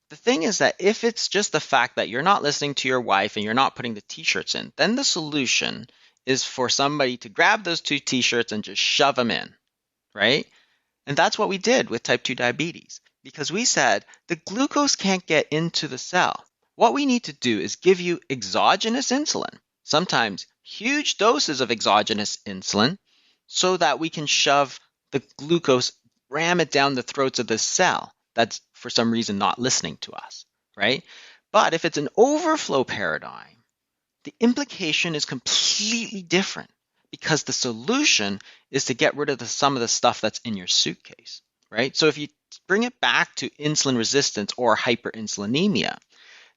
the thing is that if it's just the fact that you're not listening to your wife and you're not putting the t-shirts in, then the solution is for somebody to grab those 2 t-shirts and just shove them in, right? And that's what we did with type 2 diabetes, because we said the glucose can't get into the cell. What we need to do is give you exogenous insulin, sometimes huge doses of exogenous insulin, so that we can shove the glucose, ram it down the throats of the cell that's for some reason not listening to us, right? But if it's an overflow paradigm, the implication is completely different, because the solution is to get rid of some of the stuff that's in your suitcase, right? So if you bring it back to insulin resistance or hyperinsulinemia,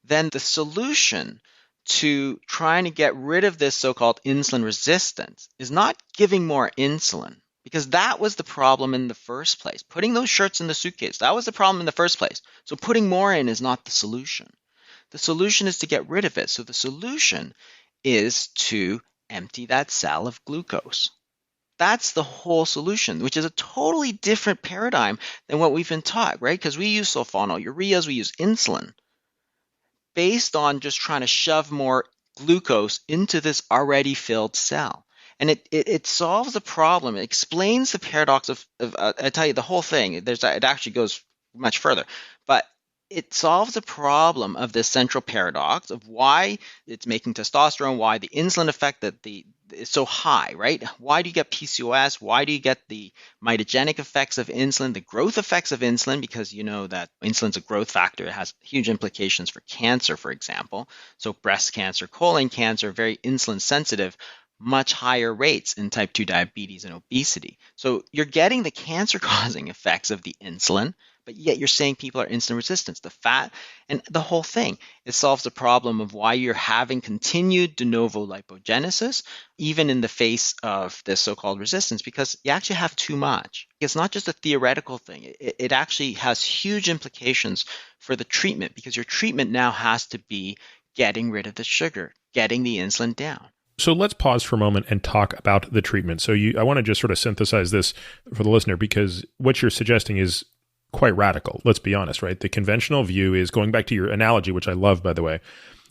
then the solution to trying to get rid of this so-called insulin resistance is not giving more insulin, because that was the problem in the first place. Putting those shirts in the suitcase, that was the problem in the first place. So putting more in is not the solution. The solution is to get rid of it. So the solution is to empty that cell of glucose. That's the whole solution, which is a totally different paradigm than what we've been taught, right? Because we use sulfonylureas, we use insulin, based on just trying to shove more glucose into this already filled cell. And it solves the problem. It explains the paradox of I tell you, the whole thing. It actually goes much further. But it solves the problem of this central paradox of why it's making testosterone, why the insulin effect is so high, right? Why do you get PCOS? Why do you get the mitogenic effects of insulin, the growth effects of insulin? Because you know that insulin's a growth factor. It has huge implications for cancer, for example. So breast cancer, colon cancer, very insulin sensitive, much higher rates in type 2 diabetes and obesity. So you're getting the cancer-causing effects of the insulin, but yet you're saying people are insulin resistant. The fat and the whole thing, it solves the problem of why you're having continued de novo lipogenesis, even in the face of this so-called resistance, because you actually have too much. It's not just a theoretical thing. It actually has huge implications for the treatment, because your treatment now has to be getting rid of the sugar, getting the insulin down. So let's pause for a moment and talk about the treatment. So I want to just sort of synthesize this for the listener, because what you're suggesting is quite radical. Let's be honest, right? The conventional view is, going back to your analogy, which I love, by the way,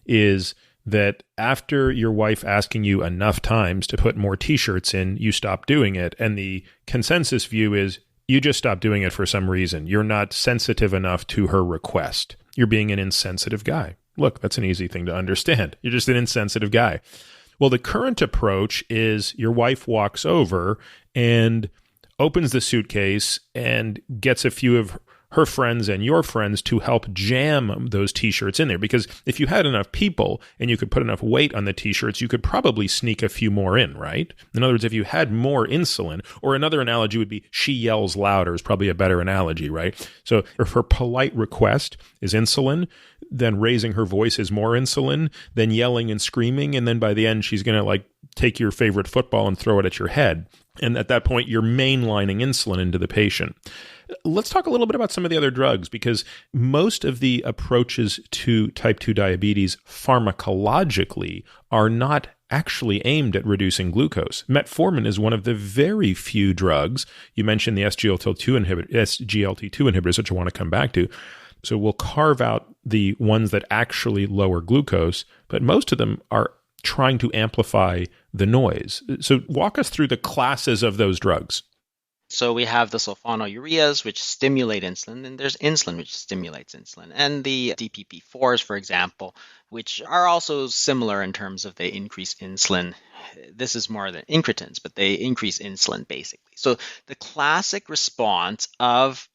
is that after your wife asking you enough times to put more t-shirts in, you stop doing it. And the consensus view is you just stop doing it for some reason. You're not sensitive enough to her request. You're being an insensitive guy. Look, that's an easy thing to understand. You're just an insensitive guy. Well, the current approach is your wife walks over and opens the suitcase and gets a few of her friends and your friends to help jam those t-shirts in there. Because if you had enough people and you could put enough weight on the t-shirts, you could probably sneak a few more in, right? In other words, if you had more insulin, or another analogy would be she yells louder is probably a better analogy, right? So if her polite request is insulin, then raising her voice is more insulin, then yelling and screaming, and then by the end, she's going to take your favorite football and throw it at your head. And at that point, you're mainlining insulin into the patient. Let's talk a little bit about some of the other drugs, because most of the approaches to type 2 diabetes pharmacologically are not actually aimed at reducing glucose. Metformin is one of the very few drugs. You mentioned the SGLT2 inhibitors, which I want to come back to. So we'll carve out the ones that actually lower glucose, but most of them are trying to amplify the noise. So walk us through the classes of those drugs. So we have the sulfonylureas, which stimulate insulin, and there's insulin, which stimulates insulin, and the DPP4s, for example, which are also similar in terms of they increase insulin. This is more than incretins, but they increase insulin basically. So the classic response of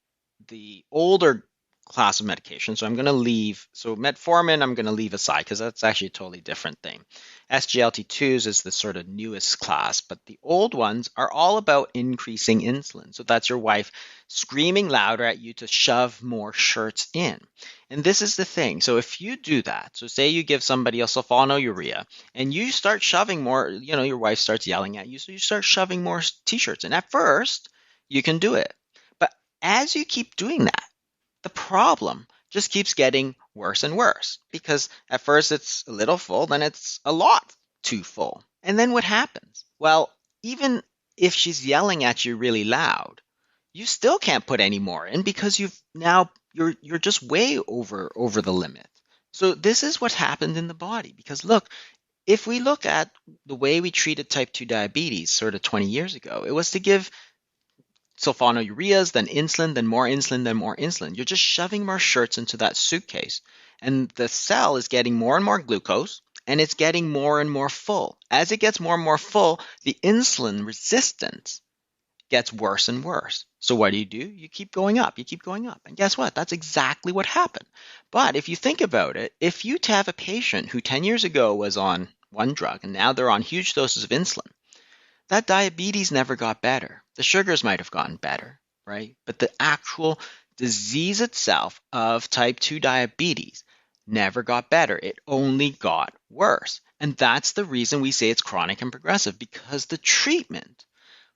the older class of medication. So I'm going to leave, so metformin, I'm going to leave aside because that's actually a totally different thing. SGLT2s is the sort of newest class, but the old ones are all about increasing insulin. So that's your wife screaming louder at you to shove more shirts in. And this is the thing. So if you do that, so say you give somebody a sulfonylurea and you start shoving more, your wife starts yelling at you, so you start shoving more t-shirts. And at first, you can do it. But as you keep doing that, the problem just keeps getting worse and worse because at first it's a little full, then it's a lot too full. And then what happens? Well, even if she's yelling at you really loud, you still can't put any more in because you're just way over the limit. So this is what happened in the body because look, if we look at the way we treated type 2 diabetes sort of 20 years ago, it was to give sulfonylureas, then insulin, then more insulin, then more insulin. You're just shoving more shirts into that suitcase. And the cell is getting more and more glucose, and it's getting more and more full. As it gets more and more full, the insulin resistance gets worse and worse. So what do? You keep going up, you keep going up. And guess what? That's exactly what happened. But if you think about it, if you have a patient who 10 years ago was on one drug and now they're on huge doses of insulin, that diabetes never got better. The sugars might have gotten better, right? But the actual disease itself of type 2 diabetes never got better. It only got worse. And that's the reason we say it's chronic and progressive, because the treatment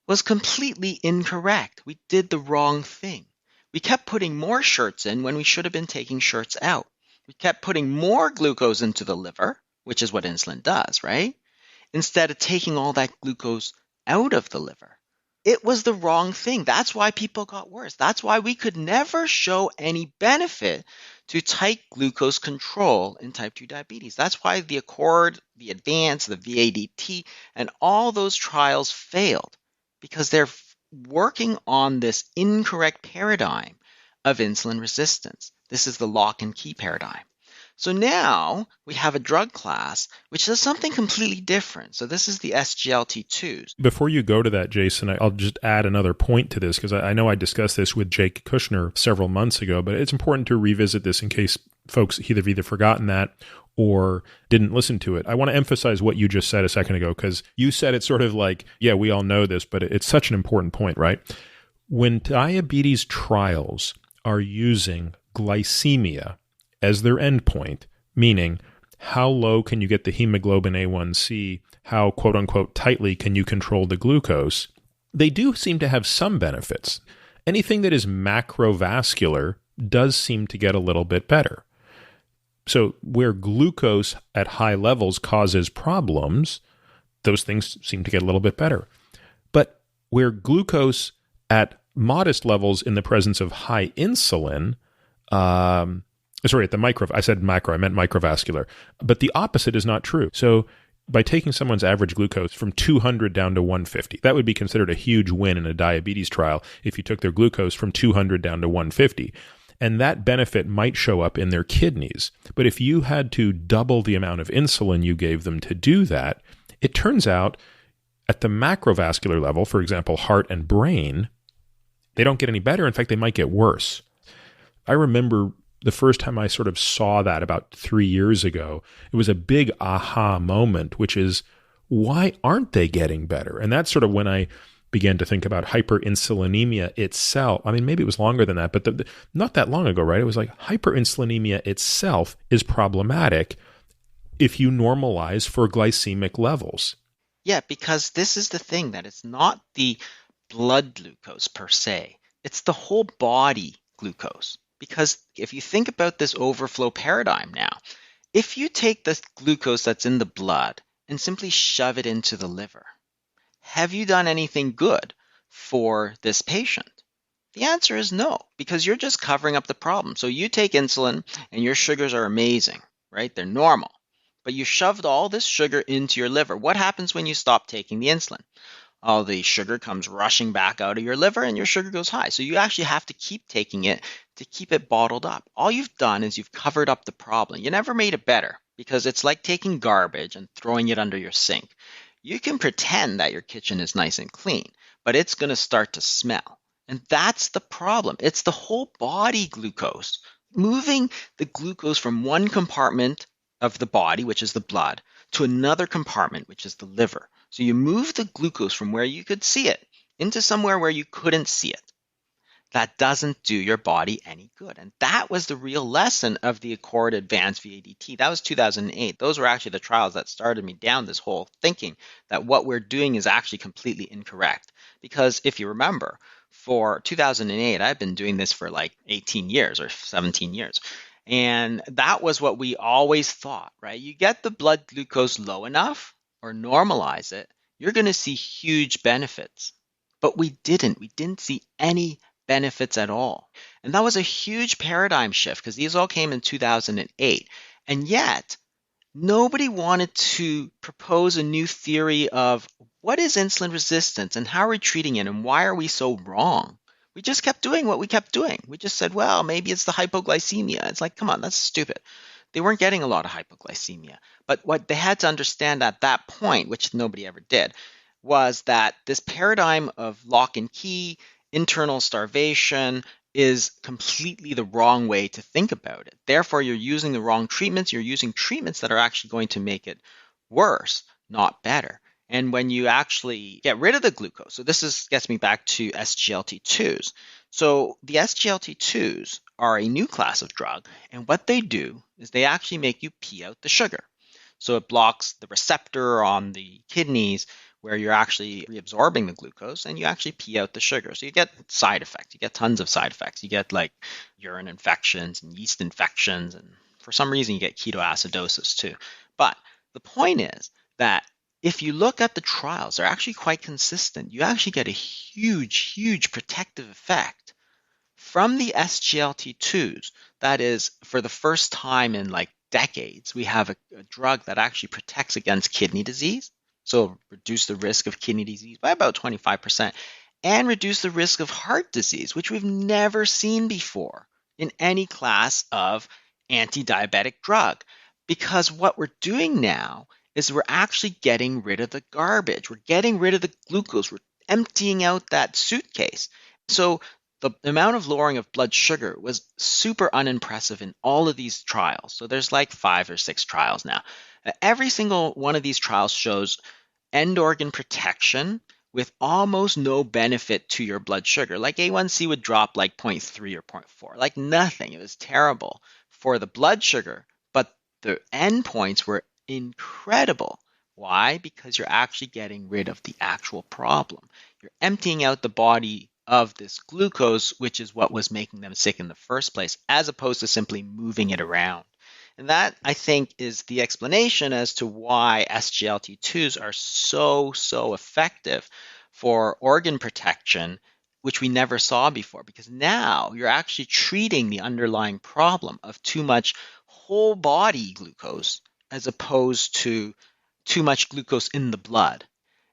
was completely incorrect. We did the wrong thing. We kept putting more shirts in when we should have been taking shirts out. We kept putting more glucose into the liver, which is what insulin does, right? Instead of taking all that glucose out of the liver. It was the wrong thing. That's why people got worse. That's why we could never show any benefit to tight glucose control in type 2 diabetes. That's why the Accord, the Advance, the VADT, and all those trials failed, because they're working on this incorrect paradigm of insulin resistance. This is the lock and key paradigm. So now we have a drug class which does something completely different. So this is the SGLT2s. Before you go to that, Jason, I'll just add another point to this, because I know I discussed this with Jake Kushner several months ago, but it's important to revisit this in case folks have either forgotten that or didn't listen to it. I want to emphasize what you just said a second ago, because you said it's sort of like, yeah, we all know this, but it's such an important point, right? When diabetes trials are using glycemia as their endpoint, meaning how low can you get the hemoglobin A1C, how quote unquote tightly can you control the glucose, they do seem to have some benefits. Anything that is macrovascular does seem to get a little bit better. So where glucose at high levels causes problems, those things seem to get a little bit better. But where glucose at modest levels in the presence of high insulin, at the micro, I said macro, I meant microvascular. But the opposite is not true. So by taking someone's average glucose from 200 down to 150, that would be considered a huge win in a diabetes trial if you took their glucose from 200 down to 150. And that benefit might show up in their kidneys. But if you had to double the amount of insulin you gave them to do that, it turns out at the macrovascular level, for example, heart and brain, they don't get any better. In fact, they might get worse. I remember the first time I sort of saw that about 3 years ago, it was a big aha moment, which is, why aren't they getting better? And that's sort of when I began to think about hyperinsulinemia itself. I mean, maybe it was longer than that, but not that long ago, right? It was like hyperinsulinemia itself is problematic if you normalize for glycemic levels. Yeah, because this is the thing, that it's not the blood glucose per se. It's the whole body glucose. Because if you think about this overflow paradigm now, if you take the glucose that's in the blood and simply shove it into the liver, have you done anything good for this patient? The answer is no, because you're just covering up the problem. So you take insulin and your sugars are amazing, right? They're normal. But you shoved all this sugar into your liver. What happens when you stop taking the insulin? all the sugar comes rushing back out of your liver and your sugar goes high. So you actually have to keep taking it to keep it bottled up. All you've done is you've covered up the problem. You never made it better because it's like taking garbage and throwing it under your sink. You can pretend that your kitchen is nice and clean, but it's going to start to smell. And that's the problem. It's the whole body glucose. Moving the glucose from one compartment of the body, which is the blood, to another compartment, which is the liver. So you move the glucose from where you could see it into somewhere where you couldn't see it. That doesn't do your body any good. And that was the real lesson of the Accord Advanced VADT. That was 2008. Those were actually the trials that started me down this whole thinking that what we're doing is actually completely incorrect. Because if you remember, for 2008, I've been doing this for like 18 years or 17 years. And that was what we always thought, right? You get the blood glucose low enough or normalize it, you're going to see huge benefits. But we didn't. We didn't see any benefits at all. And that was a huge paradigm shift because these all came in 2008. And yet, nobody wanted to propose a new theory of what is insulin resistance and how are we treating it and why are we so wrong? We just kept doing what we kept doing. We just said, well, maybe it's the hypoglycemia. It's like, come on, that's stupid. They weren't getting a lot of hypoglycemia. But what they had to understand at that point, which nobody ever did, was that this paradigm of lock and key, internal starvation, is completely the wrong way to think about it. Therefore, you're using the wrong treatments. You're using treatments that are actually going to make it worse, not better. And when you actually get rid of the glucose, so gets me back to SGLT2s. So the SGLT2s are a new class of drug, and what they do is they actually make you pee out the sugar. So it blocks the receptor on the kidneys where you're actually reabsorbing the glucose and you actually pee out the sugar. So you get side effects. You get tons of side effects. You get like urine infections and yeast infections, and for some reason you get ketoacidosis too. But the point is that if you look at the trials, they're actually quite consistent. You actually get a huge, huge protective effect from the SGLT2s. That is, for the first time in like decades, we have a drug that actually protects against kidney disease. So reduce the risk of kidney disease by about 25% and reduce the risk of heart disease, which we've never seen before in any class of anti-diabetic drug. Because what we're doing now is we're actually getting rid of the garbage. We're getting rid of the glucose. We're emptying out that suitcase. So the amount of lowering of blood sugar was super unimpressive in all of these trials. So there's like 5 or 6 trials now. Every single one of these trials shows end organ protection with almost no benefit to your blood sugar. Like A1C would drop like 0.3 or 0.4, like nothing. It was terrible for the blood sugar, but the endpoints were incredible. Why? Because you're actually getting rid of the actual problem. You're emptying out the body of this glucose, which is what was making them sick in the first place, as opposed to simply moving it around. And that, I think, is the explanation as to why SGLT2s are so effective for organ protection, which we never saw before, because now you're actually treating the underlying problem of too much whole body glucose as opposed to too much glucose in the blood.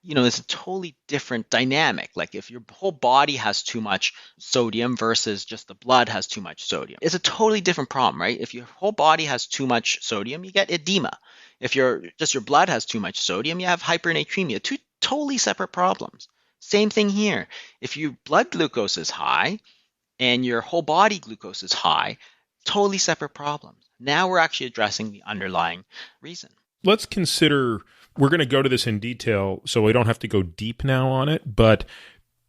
You know, it's a totally different dynamic. Like if your whole body has too much sodium versus just the blood has too much sodium, it's a totally different problem, right? If your whole body has too much sodium, you get edema. If your blood has too much sodium, you have hypernatremia. Two totally separate problems. Same thing here. If your blood glucose is high and your whole body glucose is high, totally separate problems. Now we're actually addressing the underlying reason. Let's consider, we're going to go to this in detail, so we don't have to go deep now on it, but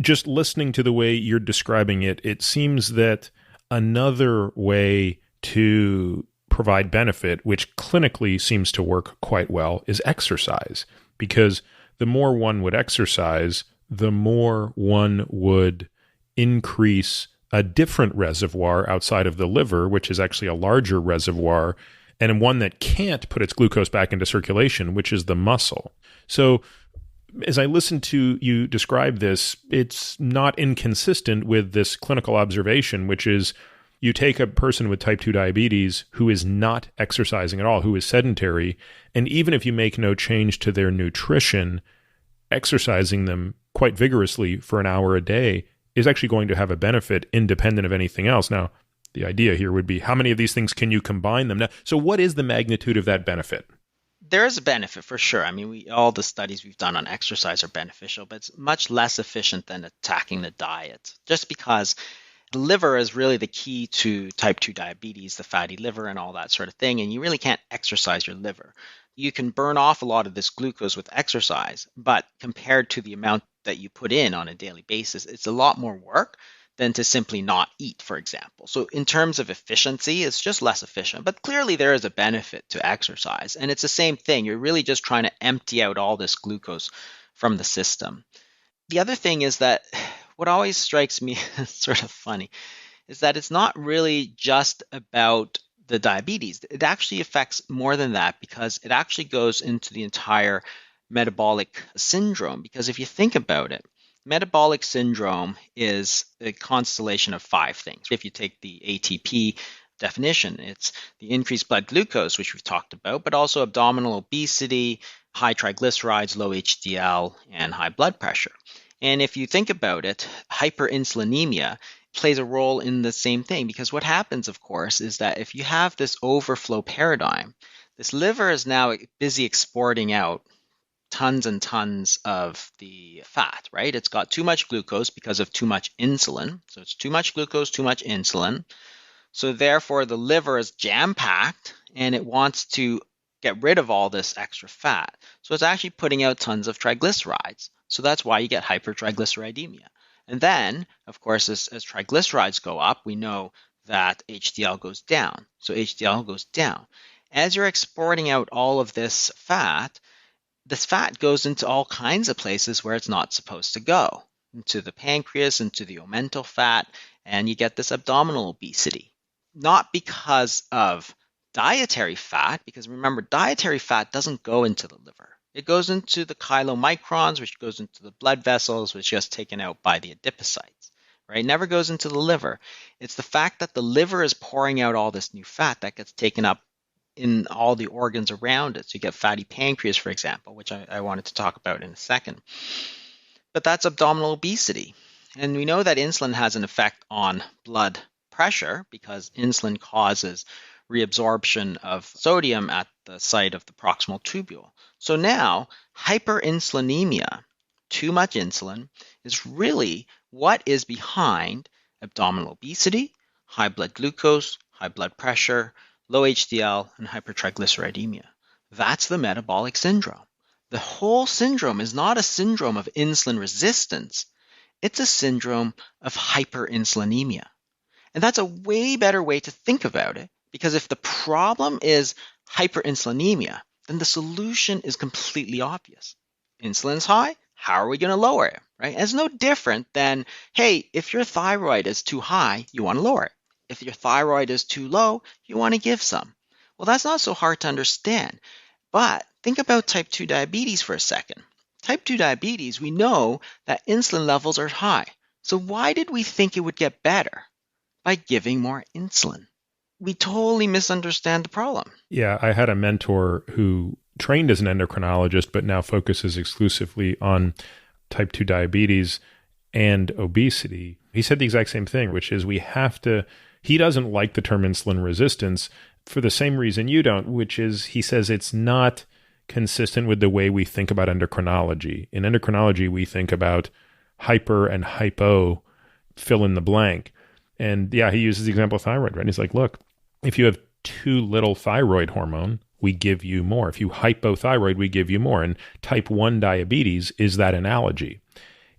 just listening to the way you're describing it, it seems that another way to provide benefit, which clinically seems to work quite well, is exercise. Because the more one would exercise, the more one would increase a different reservoir outside of the liver, which is actually a larger reservoir, and one that can't put its glucose back into circulation, which is the muscle. So as I listen to you describe this, it's not inconsistent with this clinical observation, which is you take a person with type 2 diabetes who is not exercising at all, who is sedentary, and even if you make no change to their nutrition, exercising them quite vigorously for an hour a day is actually going to have a benefit independent of anything else. Now, the idea here would be how many of these things can you combine them? Now, so what is the magnitude of that benefit? There is a benefit for sure. I mean, all the studies we've done on exercise are beneficial, but it's much less efficient than attacking the diet, just because the liver is really the key to type 2 diabetes, the fatty liver and all that sort of thing, and you really can't exercise your liver. You can burn off a lot of this glucose with exercise, but compared to the amount that you put in on a daily basis, it's a lot more work than to simply not eat, for example. So in terms of efficiency, it's just less efficient. But clearly there is a benefit to exercise. And it's the same thing. You're really just trying to empty out all this glucose from the system. The other thing is that what always strikes me as sort of funny is that it's not really just about the diabetes. It actually affects more than that, because it actually goes into the entire metabolic syndrome. Because if you think about it, metabolic syndrome is a constellation of 5 things. If you take the ATP definition, it's the increased blood glucose, which we've talked about, but also abdominal obesity, high triglycerides, low HDL, and high blood pressure. And if you think about it, hyperinsulinemia plays a role in the same thing, because what happens, of course, is that if you have this overflow paradigm, this liver is now busy exporting out tons and tons of the fat, right? It's got too much glucose because of too much insulin. So it's too much glucose, too much insulin. So therefore, the liver is jam-packed and it wants to get rid of all this extra fat. So it's actually putting out tons of triglycerides. So that's why you get hypertriglyceridemia. And then, of course, as triglycerides go up, we know that HDL goes down. So HDL goes down. As you're exporting out all of this fat goes into all kinds of places where it's not supposed to go, into the pancreas, into the omental fat, and you get this abdominal obesity. Not because of dietary fat, because remember, dietary fat doesn't go into the liver. It goes into the chylomicrons, which goes into the blood vessels, which gets taken out by the adipocytes, right? It never goes into the liver. It's the fact that the liver is pouring out all this new fat that gets taken up in all the organs around it. So you get fatty pancreas, for example, which I wanted to talk about in a second. But that's abdominal obesity. And we know that insulin has an effect on blood pressure, because insulin causes reabsorption of sodium at the site of the proximal tubule. So now, hyperinsulinemia, too much insulin, is really what is behind abdominal obesity, high blood glucose, high blood pressure, low HDL, and hypertriglyceridemia. That's the metabolic syndrome. The whole syndrome is not a syndrome of insulin resistance. It's a syndrome of hyperinsulinemia. And that's a way better way to think about it, because if the problem is hyperinsulinemia, then the solution is completely obvious. Insulin's high, how are we going to lower it, right? And it's no different than, hey, if your thyroid is too high, you want to lower it. If your thyroid is too low, you want to give some. Well, that's not so hard to understand. But think about type 2 diabetes for a second. Type 2 diabetes, we know that insulin levels are high. So why did we think it would get better? By giving more insulin. We totally misunderstand the problem. Yeah, I had a mentor who trained as an endocrinologist, but now focuses exclusively on type 2 diabetes and obesity. He said the exact same thing, which is he doesn't like the term insulin resistance for the same reason you don't, which is he says it's not consistent with the way we think about endocrinology. In endocrinology, we think about hyper and hypo, fill in the blank. And yeah, he uses the example of thyroid, right? He's like, look, if you have too little thyroid hormone, we give you more. If you hypothyroid, we give you more. And type 1 diabetes is that analogy.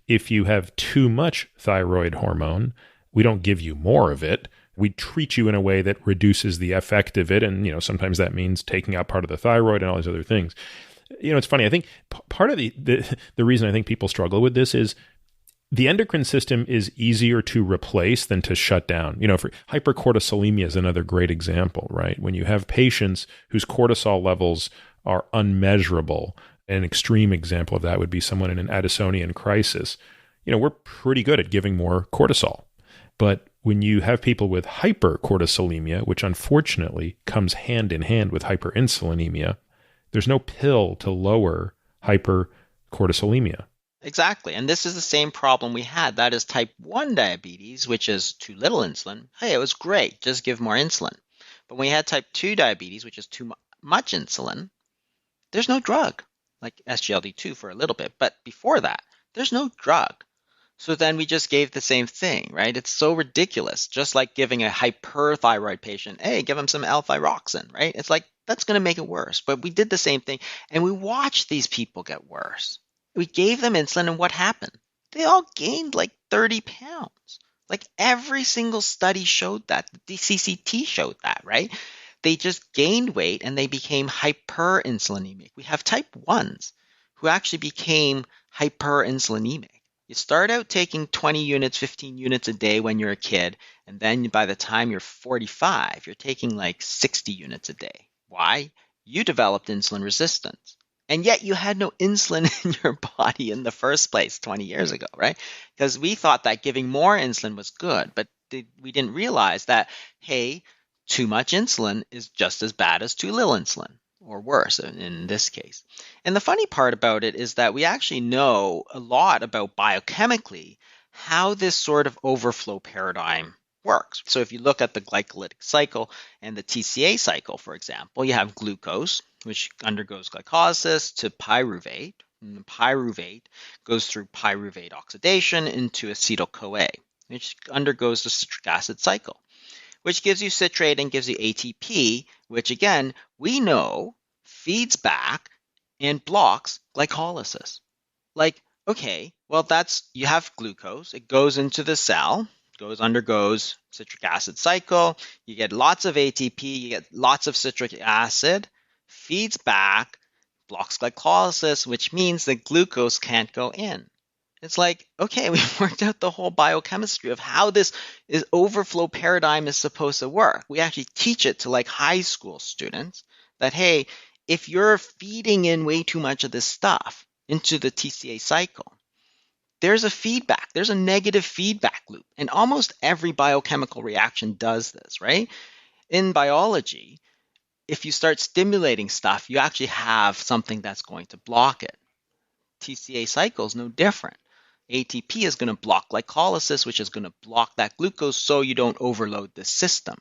If you have too much thyroid hormone, we don't give you more of it. We treat you in a way that reduces the effect of it. And, sometimes that means taking out part of the thyroid and all these other things. It's funny. I think part of the reason I think people struggle with this is the endocrine system is easier to replace than to shut down. For hypercortisolemia is another great example, right? When you have patients whose cortisol levels are unmeasurable, an extreme example of that would be someone in an Addisonian crisis. We're pretty good at giving more cortisol. But when you have people with hypercortisolemia, which unfortunately comes hand in hand with hyperinsulinemia, there's no pill to lower hypercortisolemia. Exactly. And this is the same problem we had. That is type 1 diabetes, which is too little insulin. Hey, it was great. Just give more insulin. But when we had type 2 diabetes, which is too much insulin, there's no drug, like SGLT2 for a little bit. But before that, there's no drug. So then we just gave the same thing, right? It's so ridiculous. Just like giving a hyperthyroid patient, hey, give them some L-thyroxine, right? It's like, that's going to make it worse. But we did the same thing, and we watched these people get worse. We gave them insulin, and what happened? They all gained like 30 pounds. Like every single study showed that. The DCCT showed that, right? They just gained weight and they became hyperinsulinemic. We have type 1s who actually became hyperinsulinemic. You start out taking 20 units, 15 units a day when you're a kid, and then by the time you're 45, you're taking like 60 units a day. Why? You developed insulin resistance. And yet you had no insulin in your body in the first place 20 years ago, right? Because we thought that giving more insulin was good, but we didn't realize that, hey, too much insulin is just as bad as too little insulin, or worse in this case. And the funny part about it is that we actually know a lot about biochemically how this sort of overflow paradigm works. So if you look at the glycolytic cycle and the TCA cycle, for example, you have glucose, which undergoes glycolysis to pyruvate. And the pyruvate goes through pyruvate oxidation into acetyl-CoA, which undergoes the citric acid cycle, which gives you citrate and gives you ATP, which again, we know feeds back and blocks glycolysis. Like, okay, well, you have glucose, it goes into the cell, undergoes citric acid cycle, you get lots of ATP, you get lots of citric acid, feeds back, blocks glycolysis, which means that glucose can't go in. It's like, okay, we've worked out the whole biochemistry of how this overflow paradigm is supposed to work. We actually teach it to like high school students that, hey, if you're feeding in way too much of this stuff into the TCA cycle, there's a feedback. There's a negative feedback loop. And almost every biochemical reaction does this, right? In biology, if you start stimulating stuff, you actually have something that's going to block it. TCA cycle is no different. ATP is going to block glycolysis, which is going to block that glucose so you don't overload the system.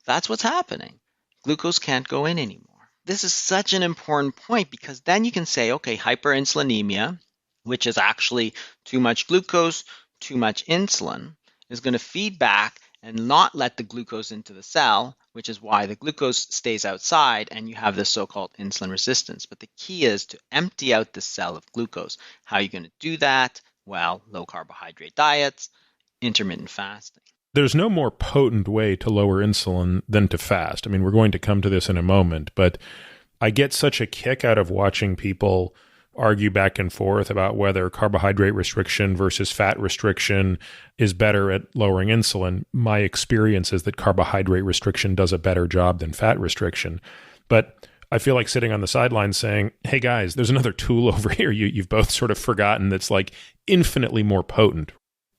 That's what's happening. Glucose can't go in anymore. This is such an important point because then you can say, okay, hyperinsulinemia, which is actually too much glucose, too much insulin, is going to feed back and not let the glucose into the cell, which is why the glucose stays outside and you have this so-called insulin resistance. But the key is to empty out the cell of glucose. How are you going to do that? Well, low carbohydrate diets, intermittent fasting. There's no more potent way to lower insulin than to fast. I mean, we're going to come to this in a moment, but I get such a kick out of watching people argue back and forth about whether carbohydrate restriction versus fat restriction is better at lowering insulin. My experience is that carbohydrate restriction does a better job than fat restriction. But I feel like sitting on the sidelines saying, hey guys, there's another tool over here you've both sort of forgotten that's like infinitely more potent.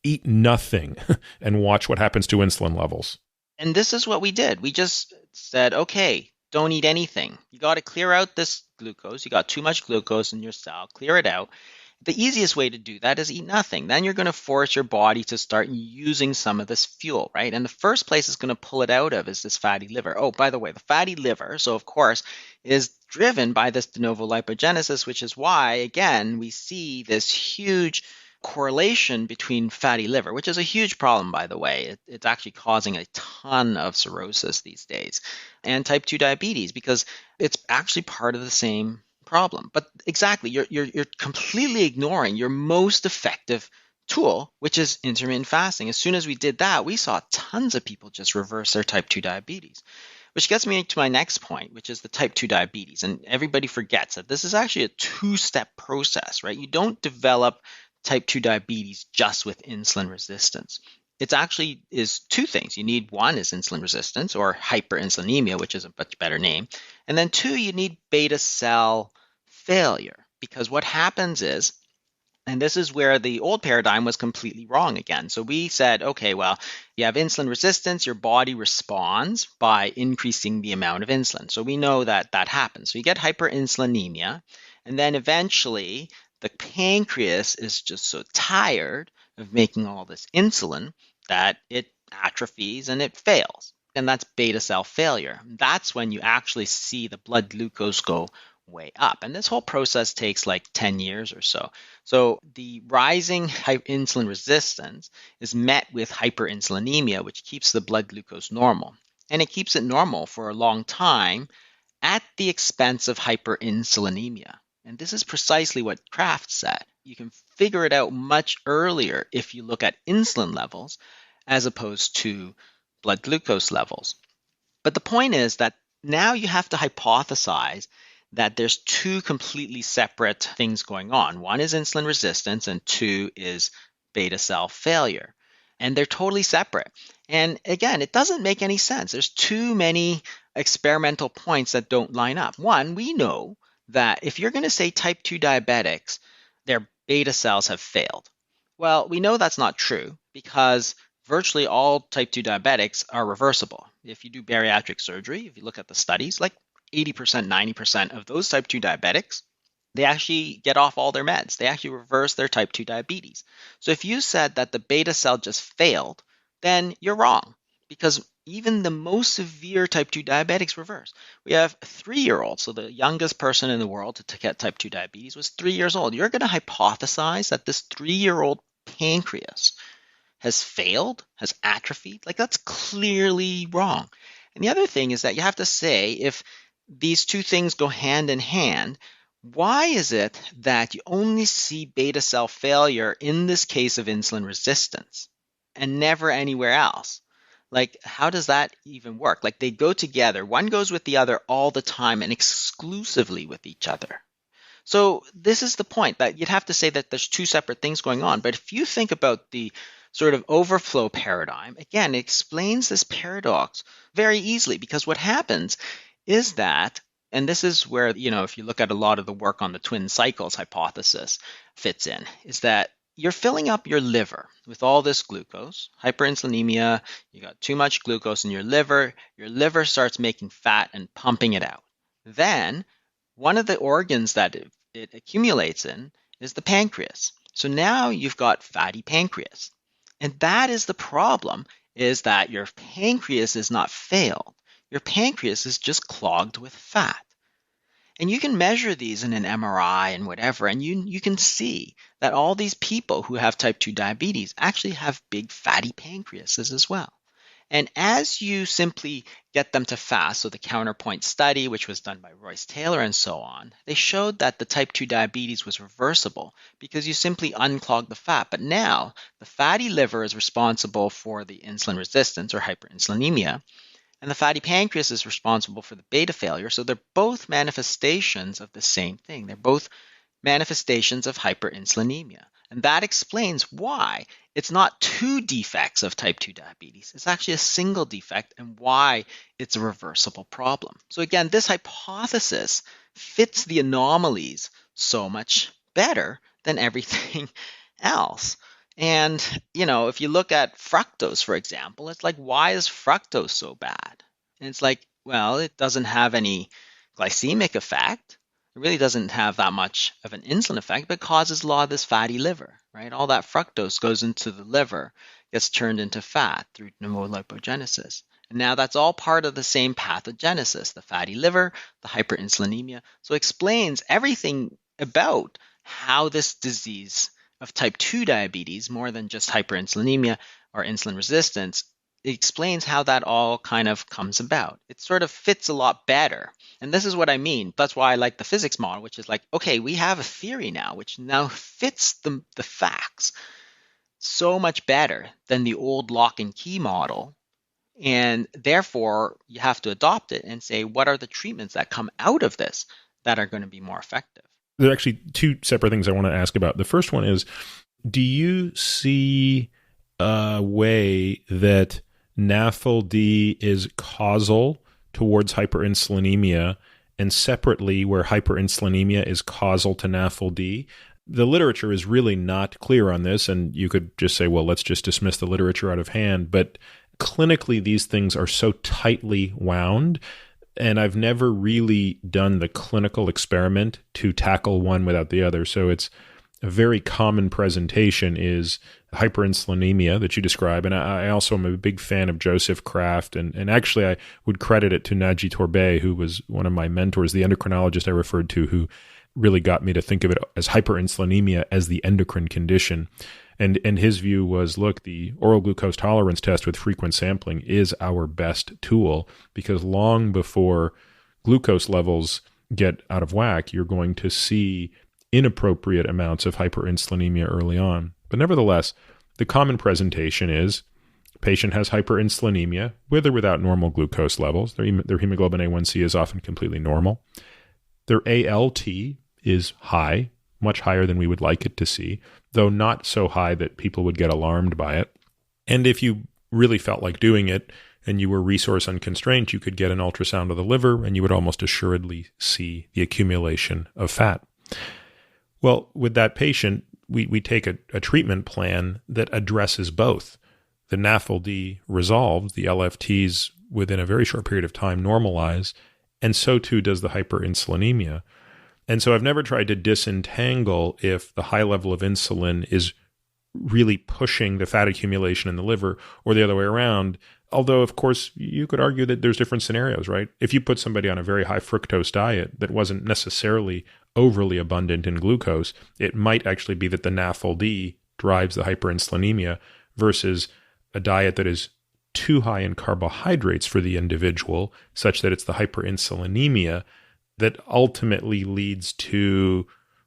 Eat nothing and watch what happens to insulin levels. And this is what we did. We just said, okay, don't eat anything. You got to clear out this glucose. You got too much glucose in your cell. Clear it out. The easiest way to do that is eat nothing. Then you're going to force your body to start using some of this fuel, right? And the first place it's going to pull it out of is this fatty liver. Oh, by the way, the fatty liver, so of course, is driven by this de novo lipogenesis, which is why, again, we see this huge correlation between fatty liver, which is a huge problem, by the way. It's actually causing a ton of cirrhosis these days, and type 2 diabetes, because it's actually part of the same problem. But exactly, you're completely ignoring your most effective tool, which is intermittent fasting. As soon as we did that, we saw tons of people just reverse their type 2 diabetes. Which gets me to my next point, which is the type 2 diabetes. And everybody forgets that this is actually a two-step process, right? You don't develop type 2 diabetes just with insulin resistance. It actually is two things. You need one is insulin resistance or hyperinsulinemia, which is a much better name. And then two, you need beta cell failure, because what happens is, and this is where the old paradigm was completely wrong again. So we said, okay, well, you have insulin resistance, your body responds by increasing the amount of insulin. So we know that that happens. So you get hyperinsulinemia, and then eventually the pancreas is just so tired of making all this insulin that it atrophies and it fails. And that's beta cell failure. That's when you actually see the blood glucose go way up. And this whole process takes like 10 years or so. So the rising insulin resistance is met with hyperinsulinemia, which keeps the blood glucose normal. And it keeps it normal for a long time at the expense of hyperinsulinemia. And this is precisely what Kraft said. You can figure it out much earlier if you look at insulin levels as opposed to blood glucose levels. But the point is that now you have to hypothesize that there's two completely separate things going on. One is insulin resistance, and two is beta cell failure. And they're totally separate. And again, it doesn't make any sense. There's too many experimental points that don't line up. One, we know that if you're going to say type 2 diabetics, their beta cells have failed. Well, we know that's not true because virtually all type 2 diabetics are reversible. If you do bariatric surgery, if you look at the studies, like 80%, 90% of those type 2 diabetics, they actually get off all their meds. They actually reverse their type 2 diabetes. So if you said that the beta cell just failed, then you're wrong because even the most severe type 2 diabetics reverse. We have 3-year-olds, so the youngest person in the world to get type 2 diabetes was 3 years old. You're going to hypothesize that this 3-year-old pancreas has failed, has atrophied? Like, that's clearly wrong. And the other thing is that you have to say, if these two things go hand in hand, why is it that you only see beta cell failure in this case of insulin resistance and never anywhere else? Like, how does that even work? Like, they go together. One goes with the other all the time and exclusively with each other. So this is the point, that you'd have to say that there's two separate things going on. But if you think about the sort of overflow paradigm, again, it explains this paradox very easily, because what happens is that, and this is where, if you look at a lot of the work on the twin cycles hypothesis fits in, is that you're filling up your liver with all this glucose, hyperinsulinemia, you got too much glucose in your liver starts making fat and pumping it out. Then one of the organs that it accumulates in is the pancreas. So now you've got fatty pancreas. And that is the problem, is that your pancreas is not failed. Your pancreas is just clogged with fat. And you can measure these in an MRI and whatever, and you can see that all these people who have type 2 diabetes actually have big fatty pancreases as well. And as you simply get them to fast, so the Counterpoint study, which was done by Royce Taylor and so on, they showed that the type 2 diabetes was reversible because you simply unclog the fat. But now the fatty liver is responsible for the insulin resistance or hyperinsulinemia, and the fatty pancreas is responsible for the beta failure. So they're both manifestations of the same thing. They're both manifestations of hyperinsulinemia. And that explains why it's not two defects of type 2 diabetes. It's actually a single defect, and why it's a reversible problem. So again, this hypothesis fits the anomalies so much better than everything else. And, if you look at fructose, for example, it's like, why is fructose so bad? And it's like, well, it doesn't have any glycemic effect. It really doesn't have that much of an insulin effect, but causes a lot of this fatty liver, right? All that fructose goes into the liver, gets turned into fat through pneumolipogenesis. And now that's all part of the same pathogenesis, the fatty liver, the hyperinsulinemia. So it explains everything about how this disease of type 2 diabetes, more than just hyperinsulinemia or insulin resistance, it explains how that all kind of comes about. It sort of fits a lot better. And this is what I mean. That's why I like the physics model, which is like, okay, we have a theory now, which now fits the facts so much better than the old lock and key model. And therefore, you have to adopt it and say, what are the treatments that come out of this that are going to be more effective? There are actually two separate things I want to ask about. The first one is, do you see a way that NAFLD is causal towards hyperinsulinemia, and separately where hyperinsulinemia is causal to NAFLD? The literature is really not clear on this, and you could just say, well, let's just dismiss the literature out of hand. But clinically, these things are so tightly wound. And I've never really done the clinical experiment to tackle one without the other. So it's a very common presentation is hyperinsulinemia that you describe. And I also am a big fan of Joseph Kraft. And actually, I would credit it to Naji Torbey, who was one of my mentors, the endocrinologist I referred to, who really got me to think of it as hyperinsulinemia as the endocrine condition. And his view was, look, the oral glucose tolerance test with frequent sampling is our best tool, because long before glucose levels get out of whack, you're going to see inappropriate amounts of hyperinsulinemia early on. But nevertheless, the common presentation is patient has hyperinsulinemia with or without normal glucose levels. Their hemoglobin A1C is often completely normal. Their ALT is high, much higher than we would like it to see, though not so high that people would get alarmed by it. And if you really felt like doing it and you were resource unconstrained, you could get an ultrasound of the liver and you would almost assuredly see the accumulation of fat. Well, with that patient, we take a treatment plan that addresses both. The NAFLD resolves, the LFTs within a very short period of time normalize, and so too does the hyperinsulinemia. And so I've never tried to disentangle if the high level of insulin is really pushing the fat accumulation in the liver or the other way around. Although, of course, you could argue that there's different scenarios, right? If you put somebody on a very high fructose diet that wasn't necessarily overly abundant in glucose, it might actually be that the NAFLD drives the hyperinsulinemia versus a diet that is too high in carbohydrates for the individual, such that it's the hyperinsulinemia that ultimately leads to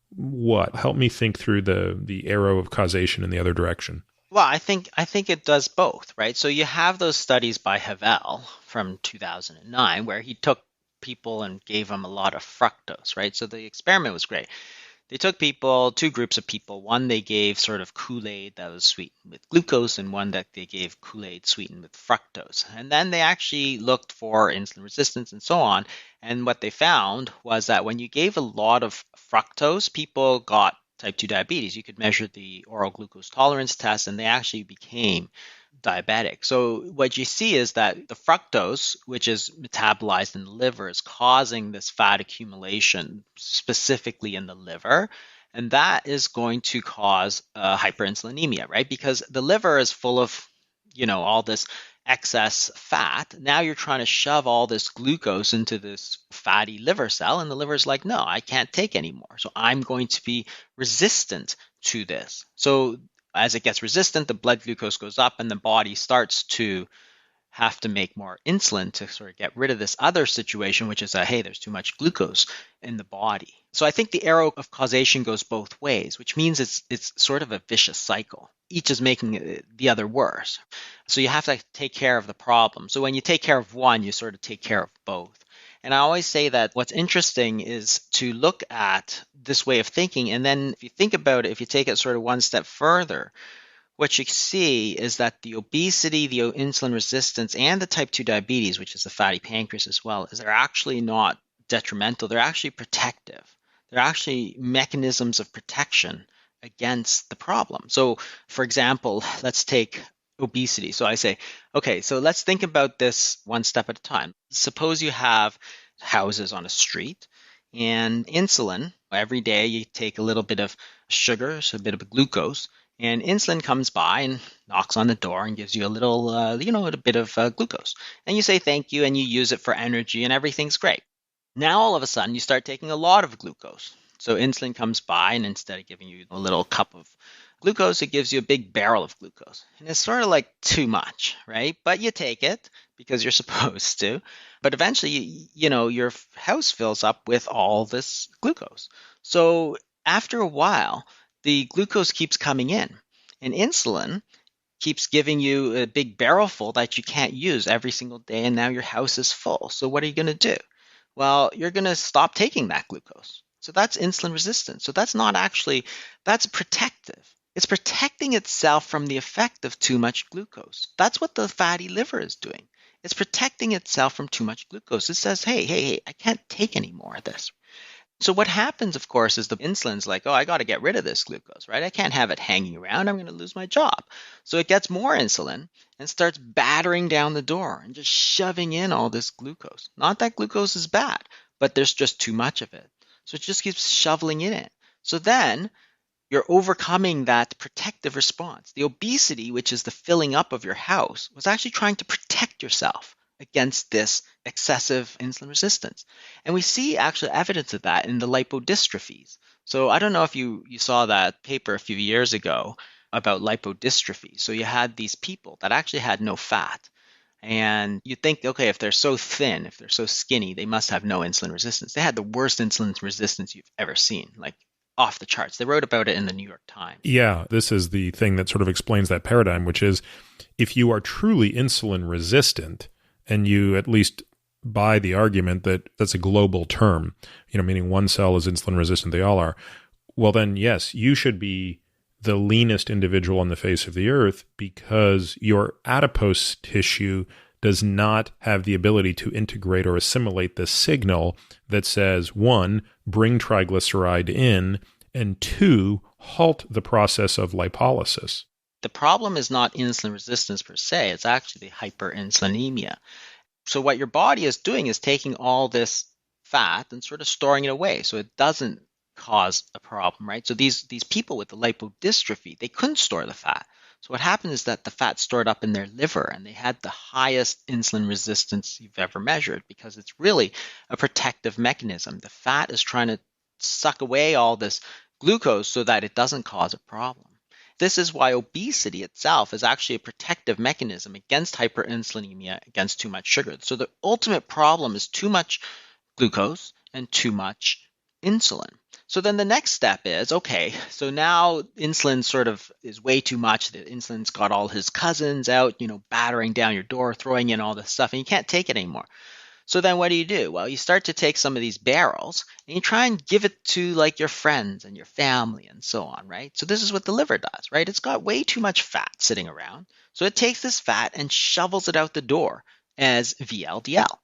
what? Help me think through the arrow of causation in the other direction. Well, I think it does both, right? So you have those studies by Havel from 2009 where he took people and gave them a lot of fructose, right? So the experiment was great. They took two groups of people. One they gave sort of Kool-Aid that was sweetened with glucose, and one that they gave Kool-Aid sweetened with fructose. And then they actually looked for insulin resistance and so on. And what they found was that when you gave a lot of fructose, people got type 2 diabetes. You could measure the oral glucose tolerance test, and they actually became diabetic. So what you see is that the fructose, which is metabolized in the liver, is causing this fat accumulation specifically in the liver. And that is going to cause hyperinsulinemia, right? Because the liver is full of, all this excess fat. Now you're trying to shove all this glucose into this fatty liver cell, and the liver is like, no, I can't take anymore. So I'm going to be resistant to this. So as it gets resistant, the blood glucose goes up and the body starts to have to make more insulin to sort of get rid of this other situation, which is hey, there's too much glucose in the body. So I think the arrow of causation goes both ways, which means it's sort of a vicious cycle. Each is making the other worse. So you have to take care of the problem. So when you take care of one, you sort of take care of both. And I always say that what's interesting is to look at this way of thinking. And then if you think about it, if you take it sort of one step further, what you see is that the obesity, the insulin resistance, and the type 2 diabetes, which is the fatty pancreas as well, is they're actually not detrimental. They're actually protective. They're actually mechanisms of protection against the problem. So, for example, let's take obesity. So I say, okay, so let's think about this one step at a time. Suppose you have houses on a street and insulin. Every day you take a little bit of sugar, so a bit of glucose, and insulin comes by and knocks on the door and gives you a little, a bit of glucose. And you say thank you and you use it for energy and everything's great. Now all of a sudden you start taking a lot of glucose. So insulin comes by and instead of giving you a little cup of glucose, it gives you a big barrel of glucose. And it's sort of like too much, right? But you take it because you're supposed to. But eventually, your house fills up with all this glucose. So after a while, the glucose keeps coming in. And insulin keeps giving you a big barrel full that you can't use every single day. And now your house is full. So what are you going to do? Well, you're going to stop taking that glucose. So that's insulin resistance. So that's protective. It's protecting itself from the effect of too much glucose. That's what the fatty liver is doing. It's protecting itself from too much glucose. It says, hey, I can't take any more of this. So what happens, of course, is the insulin's like, oh, I got to get rid of this glucose, right? I can't have it hanging around. I'm going to lose my job. So it gets more insulin and starts battering down the door and just shoving in all this glucose. Not that glucose is bad, but there's just too much of it. So it just keeps shoveling in it. So then you're overcoming that protective response. The obesity, which is the filling up of your house, was actually trying to protect yourself against this excessive insulin resistance. And we see actual evidence of that in the lipodystrophies. So I don't know if you saw that paper a few years ago about lipodystrophy. So you had these people that actually had no fat. And you think, okay, if they're so thin, if they're so skinny, they must have no insulin resistance. They had the worst insulin resistance you've ever seen, like off the charts. They wrote about it in the New York Times. Yeah, this is the thing that sort of explains that paradigm, which is if you are truly insulin resistant, and you at least buy the argument that that's a global term, meaning one cell is insulin resistant, they all are, well then, yes, you should be the leanest individual on the face of the earth because your adipose tissue does not have the ability to integrate or assimilate the signal that says, one, bring triglyceride in, and two, halt the process of lipolysis. The problem is not insulin resistance per se, it's actually hyperinsulinemia. So what your body is doing is taking all this fat and sort of storing it away so it doesn't cause a problem, right? So these people with the lipodystrophy, they couldn't store the fat. So what happened is that the fat stored up in their liver and they had the highest insulin resistance you've ever measured because it's really a protective mechanism. The fat is trying to suck away all this glucose so that it doesn't cause a problem. This is why obesity itself is actually a protective mechanism against hyperinsulinemia, against too much sugar. So the ultimate problem is too much glucose and too much insulin. So then the next step is, okay, so now insulin sort of is way too much. The insulin's got all his cousins out, battering down your door, throwing in all this stuff, and you can't take it anymore. So then what do? Well, you start to take some of these barrels and you try and give it to like your friends and your family and so on, right? So this is what the liver does, right? It's got way too much fat sitting around. So it takes this fat and shovels it out the door as VLDL.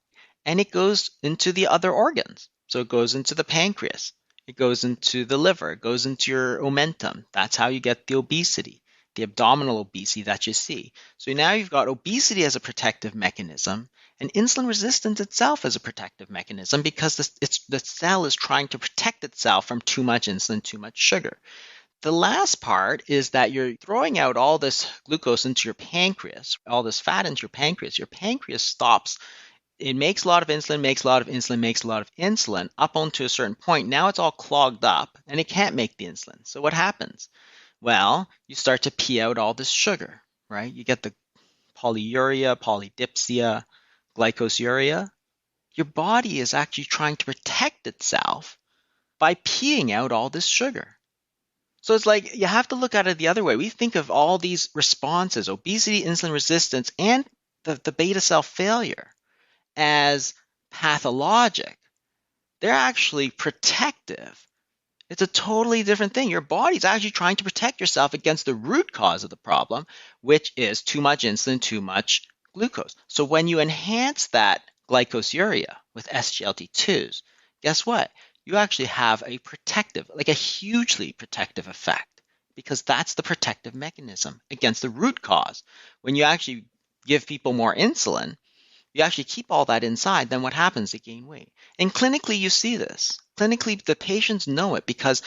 And it goes into the other organs. So it goes into the pancreas. It goes into the liver. It goes into your omentum. That's how you get the obesity, the abdominal obesity that you see. So now you've got obesity as a protective mechanism. And insulin resistance itself is a protective mechanism because the cell is trying to protect itself from too much insulin, too much sugar. The last part is that you're throwing out all this glucose into your pancreas, all this fat into your pancreas. Your pancreas stops. It makes a lot of insulin, makes a lot of insulin, makes a lot of insulin up onto a certain point. Now it's all clogged up and it can't make the insulin. So what happens? Well, you start to pee out all this sugar, right? You get the polyuria, polydipsia, glycosuria. Your body is actually trying to protect itself by peeing out all this sugar. So it's like you have to look at it the other way. We think of all these responses, obesity, insulin resistance, and the beta cell failure as pathologic. They're actually protective. It's a totally different thing. Your body's actually trying to protect yourself against the root cause of the problem, which is too much insulin, too much glucose. So when you enhance that glycosuria with SGLT2s, guess what? You actually have a protective, like a hugely protective effect because that's the protective mechanism against the root cause. When you actually give people more insulin, you actually keep all that inside, then what happens? They gain weight. And clinically, you see this. Clinically, the patients know it because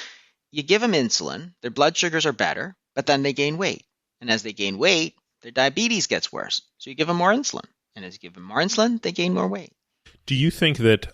you give them insulin, their blood sugars are better, but then they gain weight. And as they gain weight, their diabetes gets worse. So you give them more insulin. And as you give them more insulin, they gain more weight. Do you think that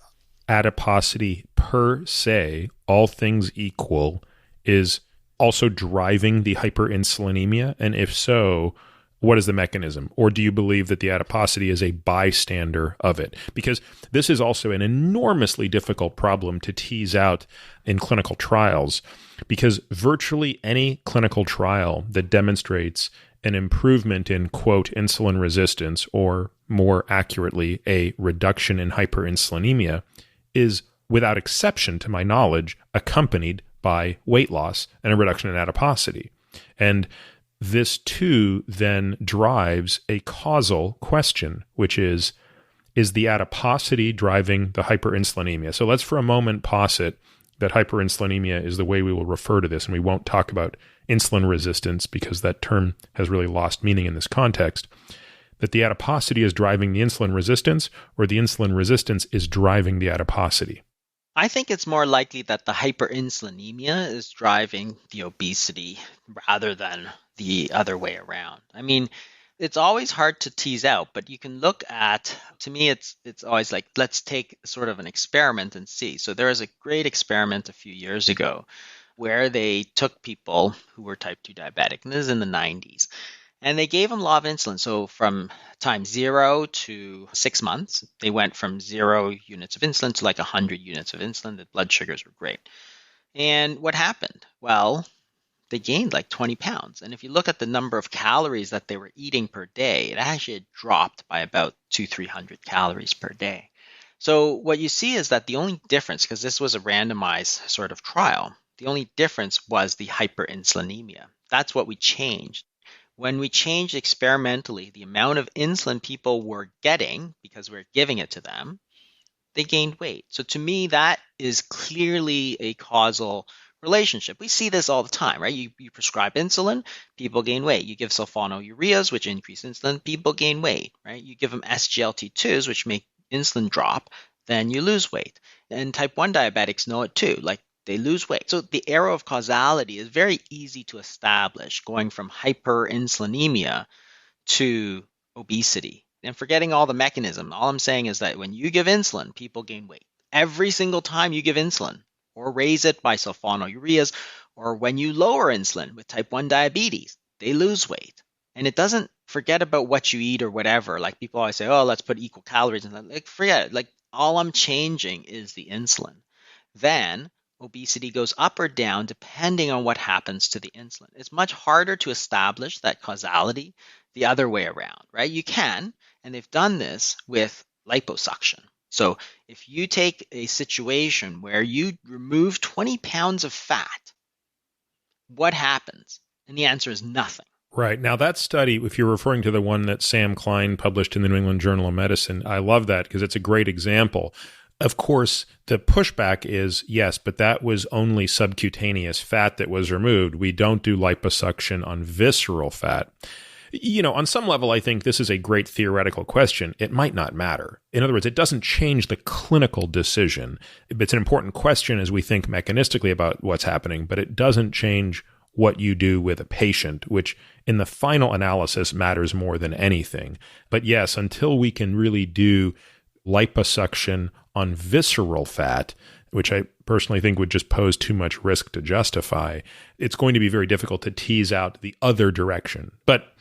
adiposity per se, all things equal, is also driving the hyperinsulinemia? And if so, what is the mechanism? Or do you believe that the adiposity is a bystander of it? Because this is also an enormously difficult problem to tease out in clinical trials, because virtually any clinical trial that demonstrates an improvement in, quote, insulin resistance, or more accurately, a reduction in hyperinsulinemia, is, without exception to my knowledge, accompanied by weight loss and a reduction in adiposity. And this too then drives a causal question, which is the adiposity driving the hyperinsulinemia? So let's for a moment posit that hyperinsulinemia is the way we will refer to this, and we won't talk about insulin resistance because that term has really lost meaning in this context, that the adiposity is driving the insulin resistance or the insulin resistance is driving the adiposity? I think it's more likely that the hyperinsulinemia is driving the obesity rather than the other way around. I mean, it's always hard to tease out, but you can look at, to me, it's always like, let's take sort of an experiment and see. So there was a great experiment a few years ago where they took people who were type 2 diabetic, and this is in the 90s, and they gave them law of insulin. So from time 0 to 6 months, they went from 0 units of insulin to like 100 units of insulin. The blood sugars were great. And what happened? Well, they gained like 20 pounds. And if you look at the number of calories that they were eating per day, it actually had dropped by about 200-300 calories per day. So what you see is that the only difference, because this was a randomized sort of trial, the only difference was the hyperinsulinemia. That's what we changed. When we changed experimentally the amount of insulin people were getting, because we're giving it to them, they gained weight. So to me, that is clearly a causal relationship. We see this all the time, right? You prescribe insulin, people gain weight. You give sulfonylureas, which increase insulin, people gain weight, right? You give them SGLT2s, which make insulin drop, then you lose weight. And type 1 diabetics know it too, like they lose weight. So the arrow of causality is very easy to establish, going from hyperinsulinemia to obesity. And forgetting all the mechanism, all I'm saying is that when you give insulin, people gain weight. Every single time you give insulin, or raise it by sulfonylureas, or when you lower insulin with type 1 diabetes, they lose weight. And it doesn't forget about what you eat or whatever. Like people always say, oh, let's put equal calories. And like, forget it. Like all I'm changing is the insulin. Then obesity goes up or down depending on what happens to the insulin. It's much harder to establish that causality the other way around, right? You can, and they've done this with liposuction. So if you take a situation where you remove 20 pounds of fat, what happens? And the answer is nothing. Right. Now, that study, if you're referring to the one that Sam Klein published in the New England Journal of Medicine, I love that because it's a great example. Of course, the pushback is, yes, but that was only subcutaneous fat that was removed. We don't do liposuction on visceral fat. You know, on some level, I think this is a great theoretical question. It might not matter. In other words, it doesn't change the clinical decision. It's an important question as we think mechanistically about what's happening, but it doesn't change what you do with a patient, which in the final analysis matters more than anything. But yes, until we can really do liposuction on visceral fat, which I personally think would just pose too much risk to justify, it's going to be very difficult to tease out the other direction. But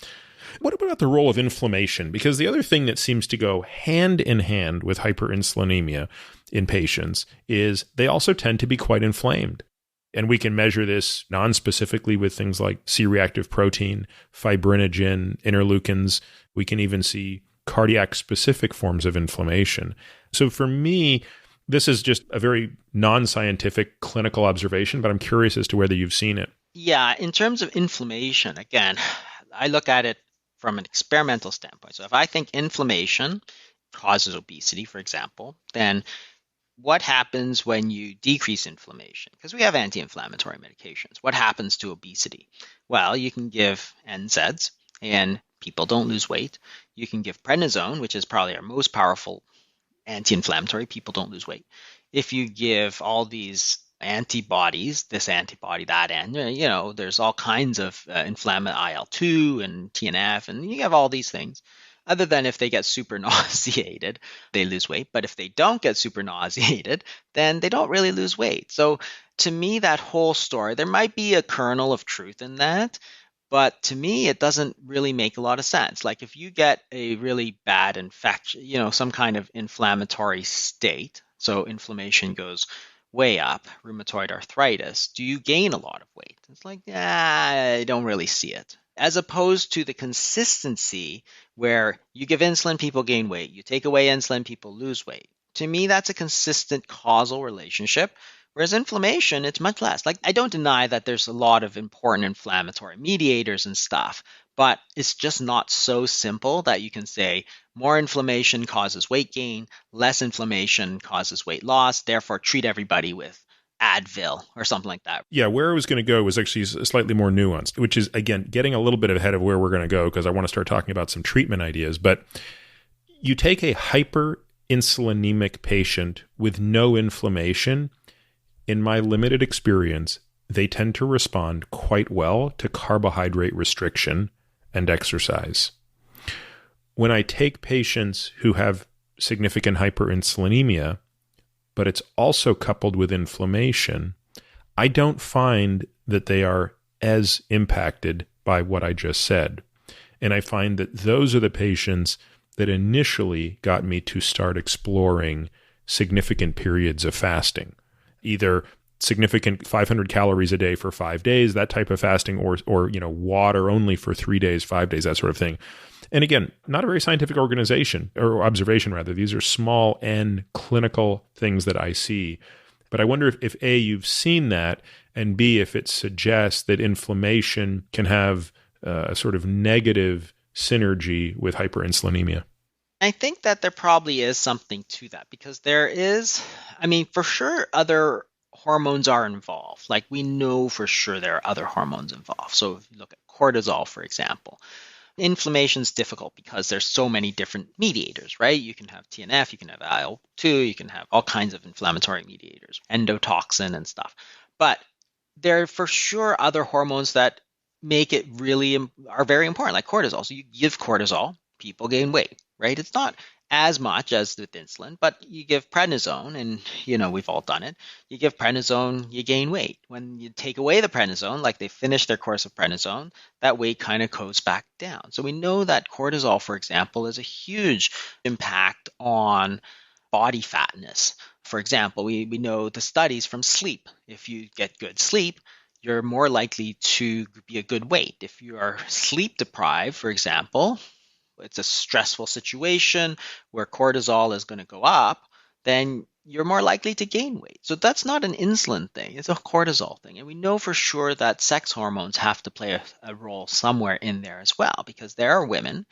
what about the role of inflammation? Because the other thing that seems to go hand in hand with hyperinsulinemia in patients is they also tend to be quite inflamed. And we can measure this non-specifically with things like C-reactive protein, fibrinogen, interleukins. We can even see cardiac-specific forms of inflammation. So for me, this is just a very non-scientific clinical observation, but I'm curious as to whether you've seen it. Yeah, in terms of inflammation, again, I look at it from an experimental standpoint. So if I think inflammation causes obesity, for example, then what happens when you decrease inflammation? Because we have anti-inflammatory medications. What happens to obesity? Well, you can give NSAIDs and people don't lose weight. You can give prednisone, which is probably our most powerful anti-inflammatory, people don't lose weight. If you give all these antibodies, this antibody, that, and there's all kinds of IL-2 and TNF, and you have all these things. Other than if they get super nauseated, they lose weight. But if they don't get super nauseated, then they don't really lose weight. So to me, that whole story, there might be a kernel of truth in that. But to me, it doesn't really make a lot of sense. Like if you get a really bad infection, some kind of inflammatory state, so inflammation goes way up, rheumatoid arthritis, do you gain a lot of weight? It's like, I don't really see it. As opposed to the consistency where you give insulin, people gain weight. You take away insulin, people lose weight. To me, that's a consistent causal relationship. Whereas inflammation, it's much less. Like I don't deny that there's a lot of important inflammatory mediators and stuff, but it's just not so simple that you can say more inflammation causes weight gain, less inflammation causes weight loss, therefore treat everybody with Advil or something like that. Yeah, where I was going to go was actually slightly more nuanced, which is, again, getting a little bit ahead of where we're going to go because I want to start talking about some treatment ideas. But you take a hyperinsulinemic patient with no inflammation, in my limited experience, they tend to respond quite well to carbohydrate restriction and exercise. When I take patients who have significant hyperinsulinemia, but it's also coupled with inflammation, I don't find that they are as impacted by what I just said. And I find that those are the patients that initially got me to start exploring significant periods of fasting, either significant 500 calories a day for 5 days, that type of fasting, or water only for 3 days, 5 days, that sort of thing. And again, not a very scientific organization or observation, rather. These are small N clinical things that I see. But I wonder if A, you've seen that, and B, if it suggests that inflammation can have a sort of negative synergy with hyperinsulinemia. I think that there probably is something to that because there is, for sure, other hormones are involved. Like we know for sure there are other hormones involved. So if you look at cortisol, for example, inflammation is difficult because there's so many different mediators, right? You can have TNF, you can have IL-2, you can have all kinds of inflammatory mediators, endotoxin and stuff. But there are for sure other hormones that make it are very important, like cortisol. So you give cortisol, people gain weight, right? It's not as much as with insulin, but you give prednisone, and we've all done it. You give prednisone, you gain weight. When you take away the prednisone, like they finish their course of prednisone, that weight kind of goes back down. So we know that cortisol, for example, is a huge impact on body fatness. For example, we know the studies from sleep. If you get good sleep, you're more likely to be a good weight. If you are sleep deprived, for example, it's a stressful situation where cortisol is going to go up, then you're more likely to gain weight. So that's not an insulin thing, it's a cortisol thing. And we know for sure that sex hormones have to play a role somewhere in there as well, because there are women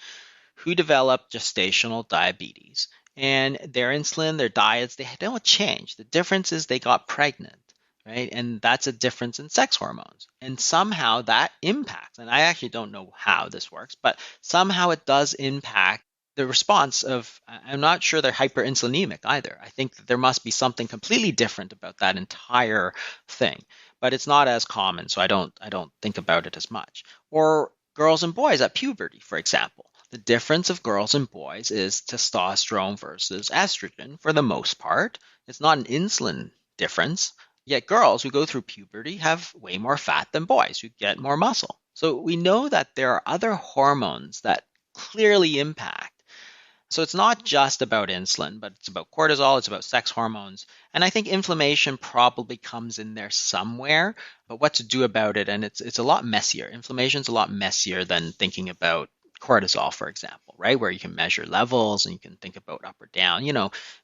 who develop gestational diabetes and their insulin, their diets, they don't change. The difference is they got pregnant. Right? And that's a difference in sex hormones. And somehow that impacts, and I actually don't know how this works, but somehow it does impact the response of, I'm not sure they're hyperinsulinemic either. I think that there must be something completely different about that entire thing, but it's not as common. So I don't think about it as much. Or girls and boys at puberty, for example. The difference of girls and boys is testosterone versus estrogen for the most part. It's not an insulin difference. Yet girls who go through puberty have way more fat than boys who get more muscle. So we know that there are other hormones that clearly impact. So it's not just about insulin, but it's about cortisol, it's about sex hormones. And I think inflammation probably comes in there somewhere, but what to do about it, and it's a lot messier. Inflammation is a lot messier than thinking about cortisol, for example, right? Where you can measure levels and you can think about up or down.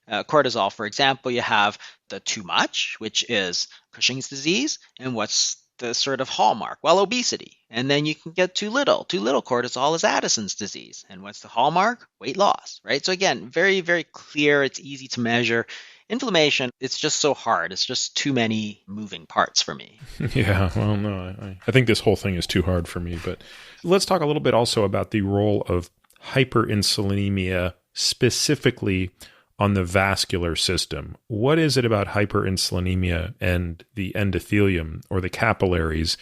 Cortisol, for example, you have the too much, which is Cushing's disease, and what's the sort of hallmark? Well, obesity. And then you can get too little. Too little cortisol is Addison's disease. And what's the hallmark? Weight loss, right? So again, very, very clear. It's easy to measure. Inflammation, it's just so hard. It's just too many moving parts for me. Yeah, well, no, I think this whole thing is too hard for me. But let's talk a little bit also about the role of hyperinsulinemia specifically on the vascular system. What is it about hyperinsulinemia and the endothelium or the capillaries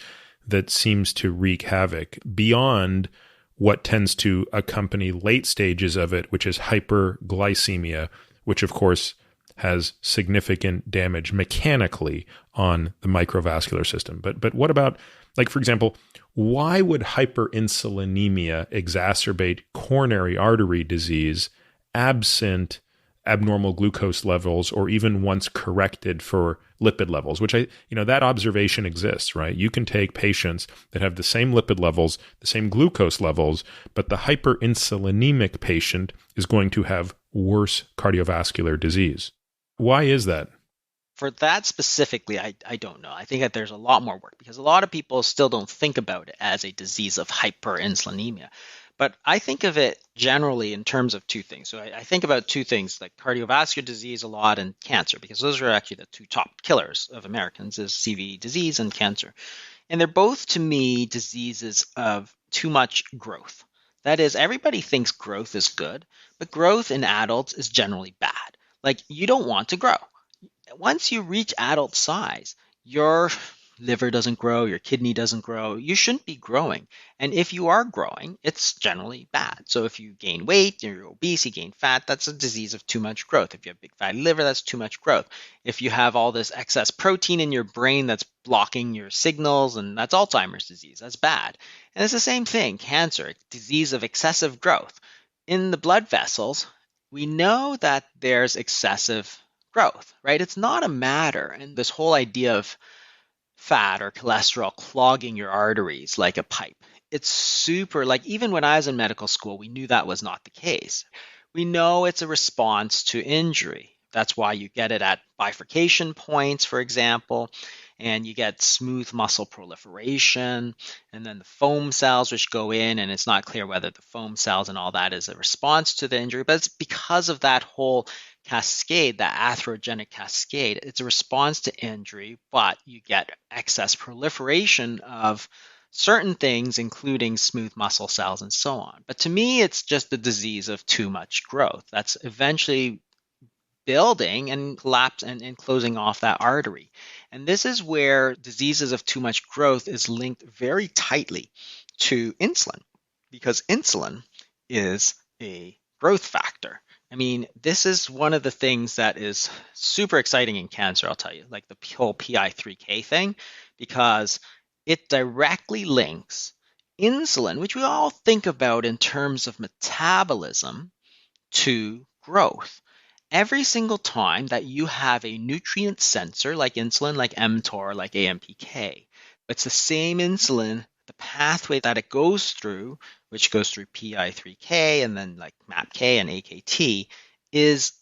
that seems to wreak havoc beyond what tends to accompany late stages of it, which is hyperglycemia, which of course has significant damage mechanically on the microvascular system. But what about, like, for example, why would hyperinsulinemia exacerbate coronary artery disease absent abnormal glucose levels or even once corrected for lipid levels, which that observation exists, right? You can take patients that have the same lipid levels, the same glucose levels, but the hyperinsulinemic patient is going to have worse cardiovascular disease. Why is that? For that specifically, I don't know. I think that there's a lot more work because a lot of people still don't think about it as a disease of hyperinsulinemia. But I think of it generally in terms of two things. So I think about two things, like cardiovascular disease a lot and cancer, because those are actually the two top killers of Americans is CV disease and cancer. And they're both, to me, diseases of too much growth. That is, everybody thinks growth is good, but growth in adults is generally bad. Like, you don't want to grow. Once you reach adult size, your liver doesn't grow, your kidney doesn't grow. You shouldn't be growing. And if you are growing, it's generally bad. So if you gain weight, you're obese, you gain fat, that's a disease of too much growth. If you have big fatty liver, that's too much growth. If you have all this excess protein in your brain that's blocking your signals, and that's Alzheimer's disease, that's bad. And it's the same thing, cancer, disease of excessive growth. In the blood vessels, we know that there's excessive growth, right? It's not a matter. And this whole idea of fat or cholesterol clogging your arteries like a pipe. It's super, like even when I was in medical school, we knew that was not the case. We know it's a response to injury. That's why you get it at bifurcation points, for example, and you get smooth muscle proliferation, and then the foam cells which go in, and it's not clear whether the foam cells and all that is a response to the injury, but it's because of that whole cascade, that atherogenic cascade. It's a response to injury, but you get excess proliferation of certain things, including smooth muscle cells and so on. But to me, it's just the disease of too much growth. That's eventually building and collapse and closing off that artery. And this is where diseases of too much growth is linked very tightly to insulin, because insulin is a growth factor. I mean, this is one of the things that is super exciting in cancer, I'll tell you, like the whole PI3K thing, because it directly links insulin, which we all think about in terms of metabolism, to growth. Every single time that you have a nutrient sensor like insulin, like mTOR, like AMPK, it's the same insulin, the pathway that it goes through, which goes through PI3K and then like MAPK and AKT, is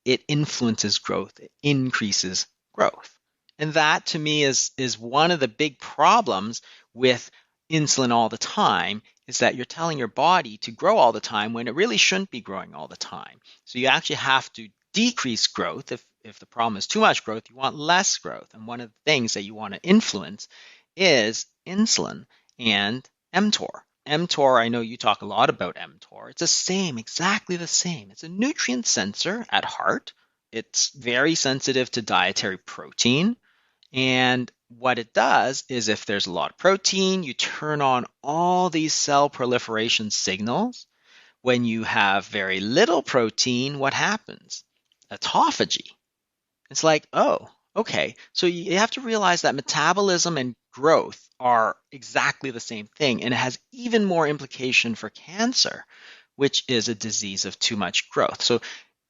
it influences growth, it increases growth. And that to me is one of the big problems with insulin all the time, is that you're telling your body to grow all the time when it really shouldn't be growing all the time. So you actually have to decrease growth. If the problem is too much growth, you want less growth. And one of the things that you want to influence is insulin and mTOR. mTOR, I know you talk a lot about mTOR. It's the same, exactly the same. It's a nutrient sensor at heart. It's very sensitive to dietary protein. And what it does is if there's a lot of protein, you turn on all these cell proliferation signals. When you have very little protein, what happens? Autophagy. It's like, oh, okay. So you have to realize that metabolism and growth are exactly the same thing. And it has even more implication for cancer, which is a disease of too much growth. So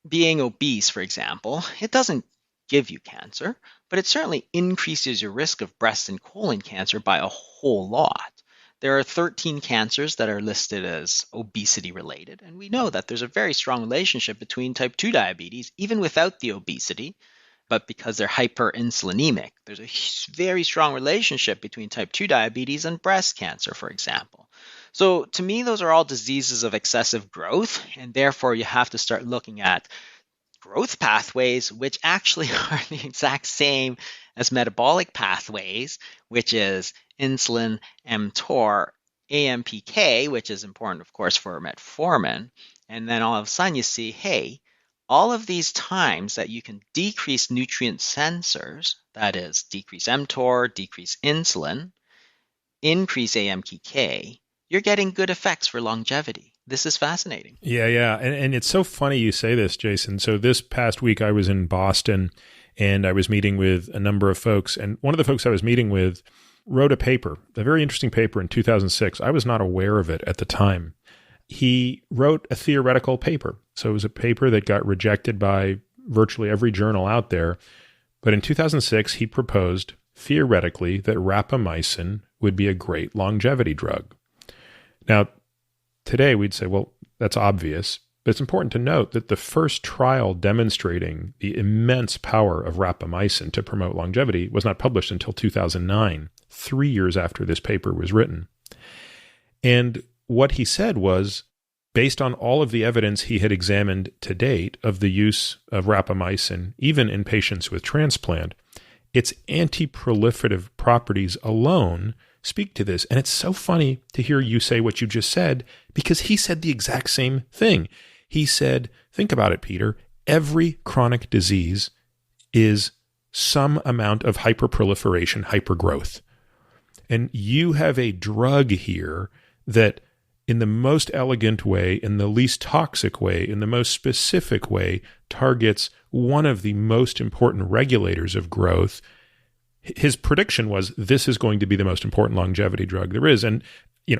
being obese, for example, it doesn't give you cancer, but it certainly increases your risk of breast and colon cancer by a whole lot. There are 13 cancers that are listed as obesity related, and we know that there's a very strong relationship between type 2 diabetes, even without the obesity, but because they're hyperinsulinemic, there's a very strong relationship between type 2 diabetes and breast cancer, for example. So to me, those are all diseases of excessive growth, and therefore you have to start looking at growth pathways, which actually are the exact same as metabolic pathways, which is insulin, mTOR, AMPK, which is important, of course, for metformin. And then all of a sudden you see, hey, all of these times that you can decrease nutrient sensors, that is, decrease mTOR, decrease insulin, increase AMPK, you're getting good effects for longevity. This is fascinating. Yeah. And it's so funny you say this, Jason. So this past week I was in Boston and I was meeting with a number of folks. And one of the folks I was meeting with wrote a paper, a very interesting paper in 2006. I was not aware of it at the time. He wrote a theoretical paper. So it was a paper that got rejected by virtually every journal out there. But in 2006, he proposed theoretically that rapamycin would be a great longevity drug. Now, today we'd say, well, that's obvious, but it's important to note that the first trial demonstrating the immense power of rapamycin to promote longevity was not published until 2009, 3 years after this paper was written. And what he said was, based on all of the evidence he had examined to date of the use of rapamycin, even in patients with transplant, its anti-proliferative properties alone speak to this. And it's so funny to hear you say what you just said, because he said the exact same thing. He said, think about it, Peter, every chronic disease is some amount of hyperproliferation, hypergrowth. And you have a drug here that in the most elegant way, in the least toxic way, in the most specific way, targets one of the most important regulators of growth. His prediction was this is going to be the most important longevity drug there is. And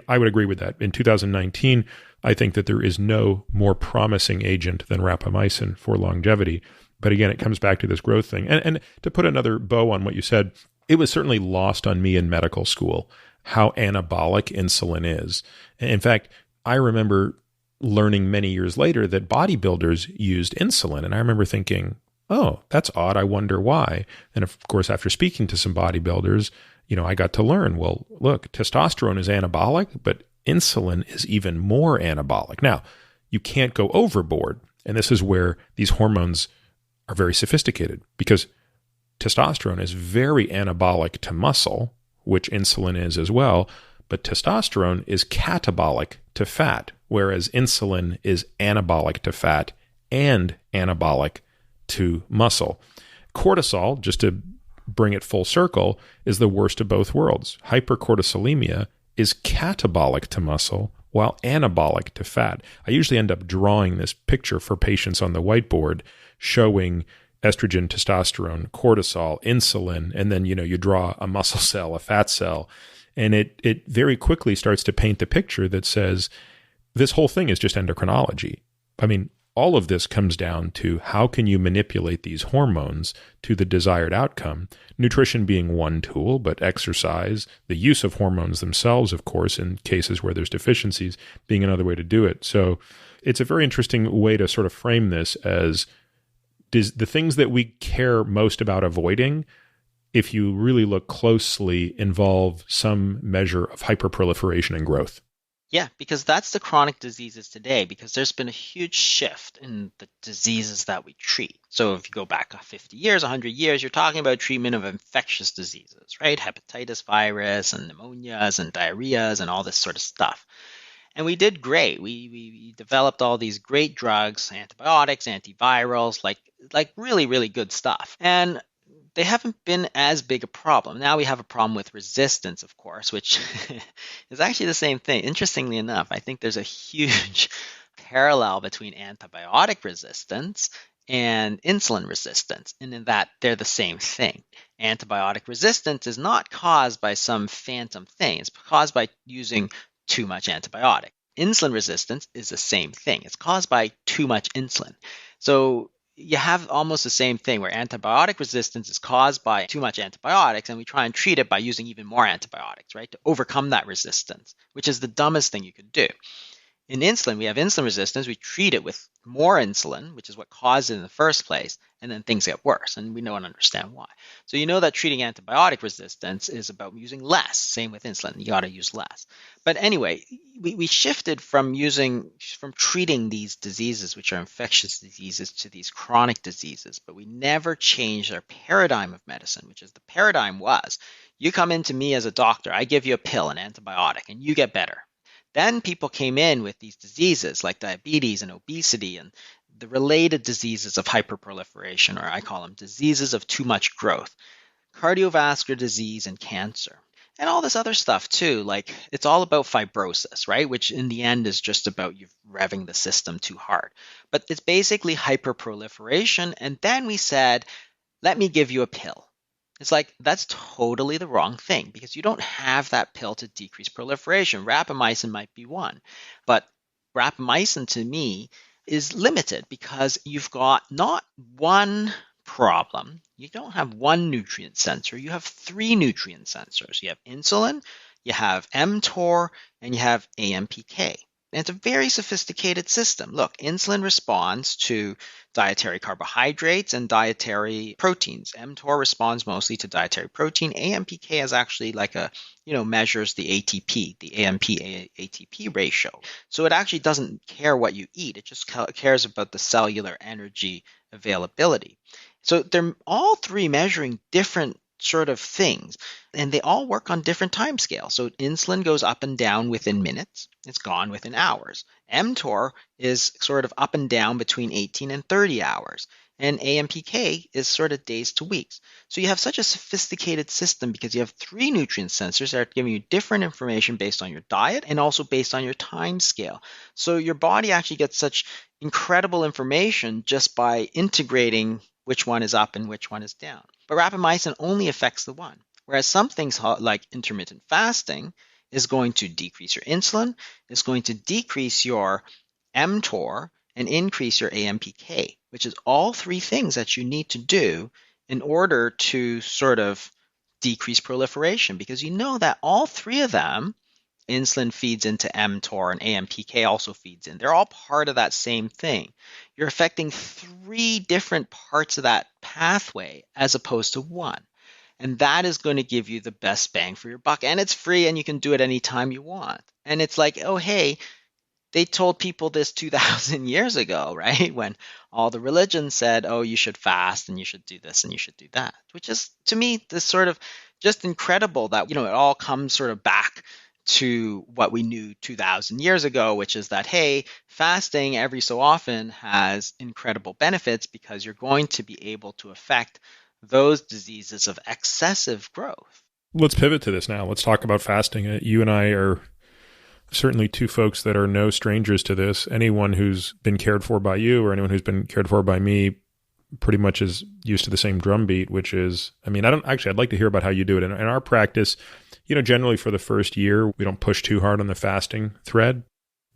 I would agree with that. In 2019, I think that there is no more promising agent than rapamycin for longevity. But again, it comes back to this growth thing. And to put another bow on what you said, it was certainly lost on me in medical school how anabolic insulin is. In fact, I remember learning many years later that bodybuilders used insulin. And I remember thinking, oh, that's odd. I wonder why. And of course, after speaking to some bodybuilders, I got to learn, well, look, testosterone is anabolic, but insulin is even more anabolic. Now, you can't go overboard. And this is where these hormones are very sophisticated, because testosterone is very anabolic to muscle, which insulin is as well, but testosterone is catabolic to fat, whereas insulin is anabolic to fat and anabolic to muscle. Cortisol, just to bring it full circle, is the worst of both worlds. Hypercortisolemia is catabolic to muscle while anabolic to fat. I usually end up drawing this picture for patients on the whiteboard showing estrogen, testosterone, cortisol, insulin, and then, you draw a muscle cell, a fat cell, and it very quickly starts to paint the picture that says this whole thing is just endocrinology. I mean, all of this comes down to how can you manipulate these hormones to the desired outcome, nutrition being one tool, but exercise, the use of hormones themselves, of course, in cases where there's deficiencies, being another way to do it. So it's a very interesting way to sort of frame this as the things that we care most about avoiding, if you really look closely, involve some measure of hyperproliferation and growth. Yeah, because that's the chronic diseases today, because there's been a huge shift in the diseases that we treat. So if you go back 50 years, 100 years, you're talking about treatment of infectious diseases, right? Hepatitis virus and pneumonias and diarrheas and all this sort of stuff. And we did great. We developed all these great drugs, antibiotics, antivirals, like really, really good stuff. And they haven't been as big a problem. Now we have a problem with resistance, of course, which is actually the same thing. Interestingly enough, I think there's a huge parallel between antibiotic resistance and insulin resistance, and in that they're the same thing. Antibiotic resistance is not caused by some phantom thing. It's caused by using too much antibiotic. Insulin resistance is the same thing. It's caused by too much insulin. So you have almost the same thing where antibiotic resistance is caused by too much antibiotics, and we try and treat it by using even more antibiotics, right, to overcome that resistance, which is the dumbest thing you could do. In insulin, we have insulin resistance. We treat it with more insulin, which is what caused it in the first place, and then things get worse, and we don't understand why. So you know that treating antibiotic resistance is about using less. Same with insulin. You got to use less. But anyway, we shifted from treating these diseases, which are infectious diseases, to these chronic diseases, but we never changed our paradigm of medicine, which is the paradigm was, you come into me as a doctor, I give you a pill, an antibiotic, and you get better. Then people came in with these diseases like diabetes and obesity and the related diseases of hyperproliferation, or I call them diseases of too much growth, cardiovascular disease and cancer, and all this other stuff too. Like it's all about fibrosis, right? Which in the end is just about you revving the system too hard. But it's basically hyperproliferation. And then we said, let me give you a pill. It's like, that's totally the wrong thing because you don't have that pill to decrease proliferation. Rapamycin might be one, but rapamycin to me is limited because you've got not one problem. You don't have one nutrient sensor. You have three nutrient sensors. You have insulin, you have mTOR, and you have AMPK. And it's a very sophisticated system. Look, insulin responds to dietary carbohydrates and dietary proteins. mTOR responds mostly to dietary protein. AMPK is actually like measures the ATP, the AMP-ATP ratio. So it actually doesn't care what you eat. It just cares about the cellular energy availability. So they're all three measuring different sort of things, and they all work on different time scales. So insulin goes up and down within minutes, it's gone within hours. mTOR is sort of up and down between 18 and 30 hours, and AMPK is sort of days to weeks. So you have such a sophisticated system because you have three nutrient sensors that are giving you different information based on your diet and also based on your time scale. So your body actually gets such incredible information just by integrating which one is up and which one is down. But rapamycin only affects the one. Whereas some things like intermittent fasting is going to decrease your insulin, is going to decrease your mTOR, and increase your AMPK, which is all three things that you need to do in order to sort of decrease proliferation. Because you know that all three of them, insulin feeds into mTOR and AMPK also feeds in. They're all part of that same thing. You're affecting three different parts of that pathway as opposed to one. And that is going to give you the best bang for your buck. And it's free and you can do it anytime you want. And it's like, oh, hey, they told people this 2,000 years ago, right? When all the religions said, oh, you should fast and you should do this and you should do that, which is, to me, this sort of just incredible that, it all comes sort of back to what we knew 2,000 years ago, which is that, hey, fasting every so often has incredible benefits because you're going to be able to affect those diseases of excessive growth. Let's pivot to this now. Let's talk about fasting. You and I are certainly two folks that are no strangers to this. Anyone who's been cared for by you or anyone who's been cared for by me pretty much is used to the same drumbeat, which is, I'd like to hear about how you do it. In our practice, generally for the first year, we don't push too hard on the fasting thread.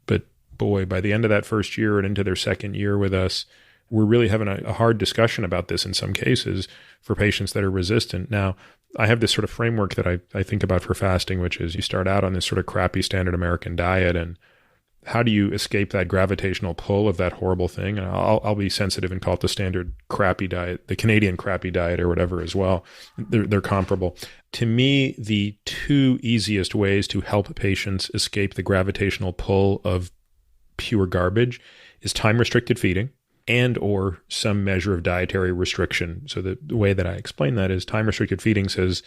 But boy, by the end of that first year and into their second year with us, we're really having a hard discussion about this in some cases for patients that are resistant. Now, I have this sort of framework that I think about for fasting, which is you start out on this sort of crappy standard American diet, and how do you escape that gravitational pull of that horrible thing? And I'll be sensitive and call it the standard crappy diet, the Canadian crappy diet or whatever as well. They're comparable. To me, the two easiest ways to help patients escape the gravitational pull of pure garbage is time-restricted feeding and or some measure of dietary restriction. So the way that I explain that is time-restricted feeding says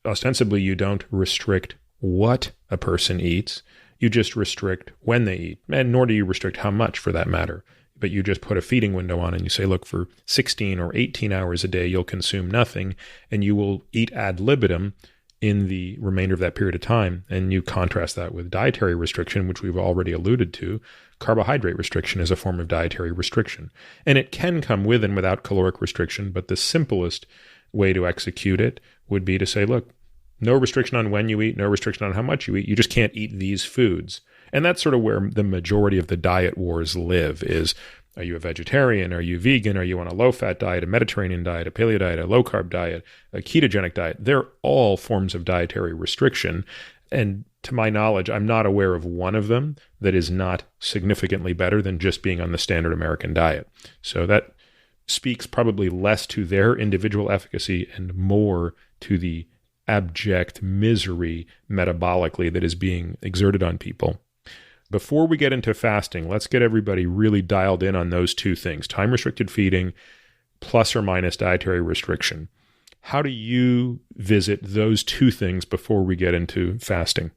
ostensibly you don't restrict what a person eats, you just restrict when they eat, and nor do you restrict how much for that matter. But you just put a feeding window on and you say, look, for 16 or 18 hours a day, you'll consume nothing and you will eat ad libitum in the remainder of that period of time. And you contrast that with dietary restriction, which we've already alluded to. Carbohydrate restriction is a form of dietary restriction. And it can come with and without caloric restriction, but the simplest way to execute it would be to say, look, no restriction on when you eat, no restriction on how much you eat. You just can't eat these foods. And that's sort of where the majority of the diet wars live is, are you a vegetarian? Are you vegan? Are you on a low-fat diet, a Mediterranean diet, a paleo diet, a low-carb diet, a ketogenic diet? They're all forms of dietary restriction. And to my knowledge, I'm not aware of one of them that is not significantly better than just being on the standard American diet. So that speaks probably less to their individual efficacy and more to the abject misery metabolically that is being exerted on people. Before we get into fasting, let's get everybody really dialed in on those two things, time-restricted feeding plus or minus dietary restriction. How do you visit those two things before we get into fasting?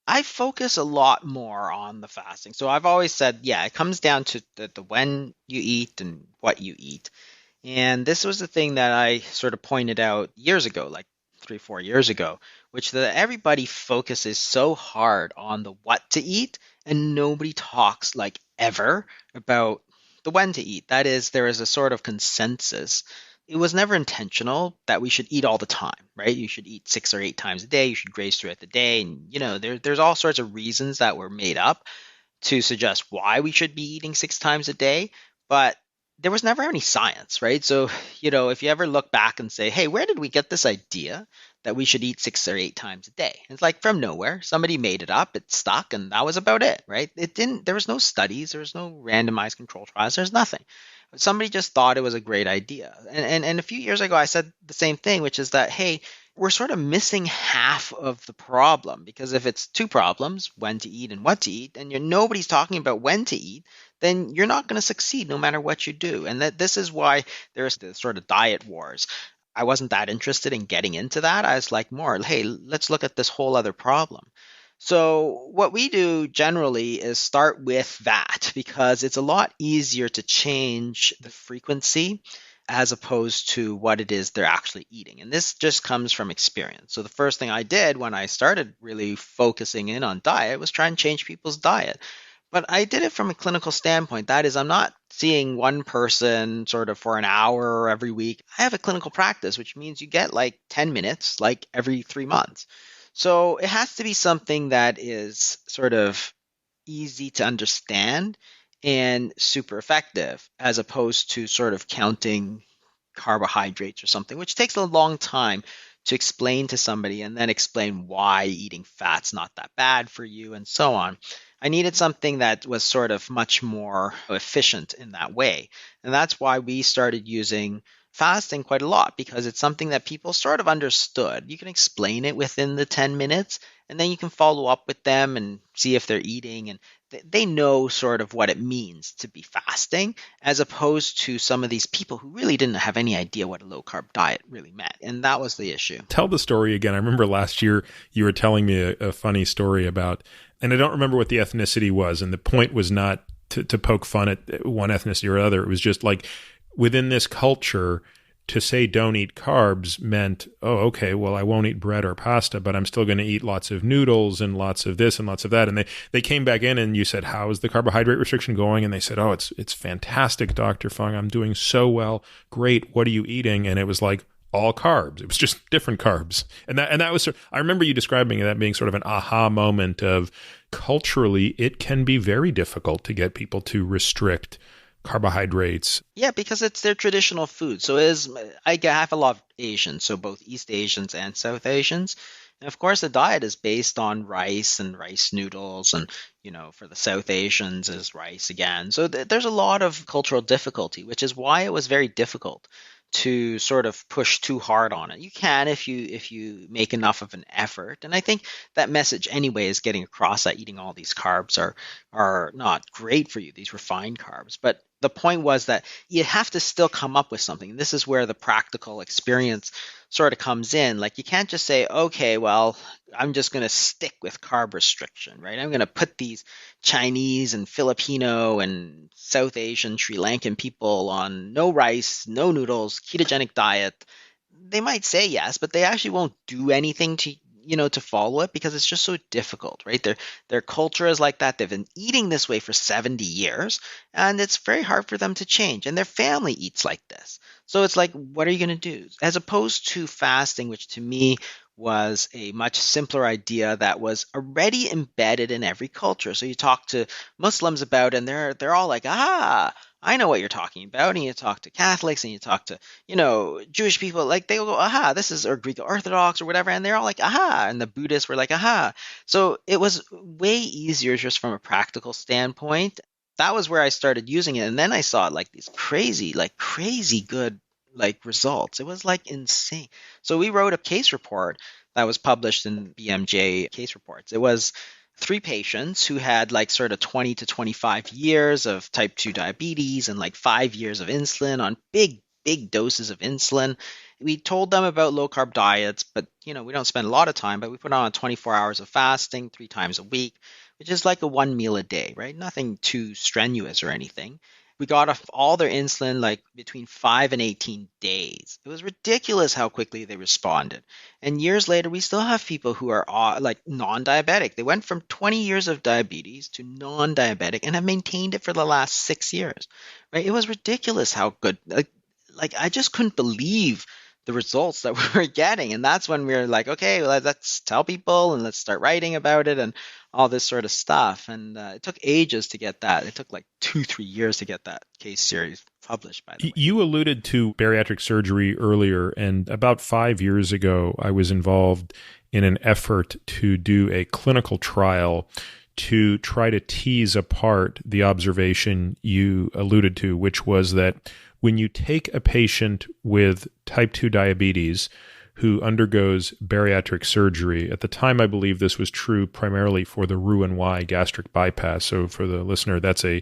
I focus a lot more on the fasting. So I've always said, it comes down to the when you eat and what you eat. And this was the thing that I sort of pointed out years ago, like 3-4 years ago, which that everybody focuses so hard on the what to eat and nobody talks like ever about the when to eat. That is, there is a sort of consensus. It was never intentional that we should eat all the time, right? You should eat 6 or 8 times a day. You should graze throughout the day. And, there's all sorts of reasons that were made up to suggest why we should be eating 6 times a day. But there was never any science, right? So, if you ever look back and say, hey, where did we get this idea that we should eat 6 or 8 times a day? It's like from nowhere. Somebody made it up, it stuck, and that was about it, right? There was no studies, there was no randomized control trials, there's nothing. Somebody just thought it was a great idea. And a few years ago, I said the same thing, which is that, hey, we're sort of missing half of the problem, because if it's two problems, when to eat and what to eat, and nobody's talking about when to eat, then you're not going to succeed no matter what you do. And this is why there's the sort of diet wars. I wasn't that interested in getting into that. I was like, more, hey, let's look at this whole other problem. So, what we do generally is start with that, because it's a lot easier to change the frequency as opposed to what it is they're actually eating. And this just comes from experience. So, the first thing I did when I started really focusing in on diet was try and change people's diet. But I did it from a clinical standpoint. That is, I'm not seeing one person sort of for an hour every week. I have a clinical practice, which means you get like 10 minutes, like every 3 months. So it has to be something that is sort of easy to understand and super effective, as opposed to sort of counting carbohydrates or something, which takes a long time to explain to somebody and then explain why eating fat's not that bad for you and so on. I needed something that was sort of much more efficient in that way. And that's why we started using fasting quite a lot, because it's something that people sort of understood. You can explain it within the 10 minutes, and then you can follow up with them and see if they're eating, and they know sort of what it means to be fasting, as opposed to some of these people who really didn't have any idea what a low carb diet really meant. And that was the issue. Tell the story again. I remember last year you were telling me a funny story about, and I don't remember what the ethnicity was, and the point was not to poke fun at one ethnicity or other. It was just like, within this culture, to say don't eat carbs meant, oh, okay, well, I won't eat bread or pasta, but I'm still going to eat lots of noodles and lots of this and lots of that. And they came back in and you said, how is the carbohydrate restriction going? And they said, oh, it's fantastic, Dr. Fung. I'm doing so well. Great. What are you eating? And it was like, all carbs. It was just different carbs. And that was, I remember you describing that being sort of an aha moment of, culturally, it can be very difficult to get people to restrict carbohydrates. Yeah, because it's their traditional food. So I have a lot of Asians, so both East Asians and South Asians. And of course, the diet is based on rice and rice noodles, and for the South Asians is rice again. So there's a lot of cultural difficulty, which is why it was very difficult to sort of push too hard on it. You can if you make enough of an effort. And I think that message anyway is getting across, that eating all these carbs are not great for you, these refined carbs. But the point was that you have to still come up with something. This is where the practical experience sort of comes in. Like, you can't just say, okay, well, I'm just going to stick with carb restriction, right? I'm going to put these Chinese and Filipino and South Asian, Sri Lankan people on no rice, no noodles, ketogenic diet. They might say yes, but they actually won't do anything to follow it, because it's just so difficult, right? Their culture is like that. They've been eating this way for 70 years, and it's very hard for them to change. And their family eats like this. So it's like, what are you going to do? As opposed to fasting, which to me was a much simpler idea that was already embedded in every culture. So you talk to Muslims about it, and they're all like, I know what you're talking about. And you talk to Catholics, and you talk to, Jewish people, like they'll go, this is, or Greek Orthodox or whatever. And they're all like, and the Buddhists were like, So it was way easier just from a practical standpoint. That was where I started using it. And then I saw like these crazy good like results. It was like insane. So we wrote a case report that was published in BMJ Case Reports. It was 3 patients who had like sort of 20 to 25 years of type 2 diabetes and like 5 years of insulin on big doses of insulin. We told them about low carb diets, but we don't spend a lot of time, but we put on 24 hours of fasting 3 times a week, which is like a 1 meal a day, right? Nothing too strenuous or anything. We got off all their insulin like between 5 and 18 days. It was ridiculous how quickly they responded. And years later, we still have people who are like non-diabetic. They went from 20 years of diabetes to non-diabetic and have maintained it for the last 6 years, right? It was ridiculous how good, like I just couldn't believe the results that we were getting. And that's when we were like, okay, well, let's tell people and let's start writing about it and all this sort of stuff. And it took ages to get that. It took like 2-3 years to get that case series published, by the way. You alluded to bariatric surgery earlier, and about 5 years ago, I was involved in an effort to do a clinical trial to try to tease apart the observation you alluded to, which was that when you take a patient with type 2 diabetes who undergoes bariatric surgery, at the time I believe this was true primarily for the Roux-en-Y gastric bypass. So for the listener, that's a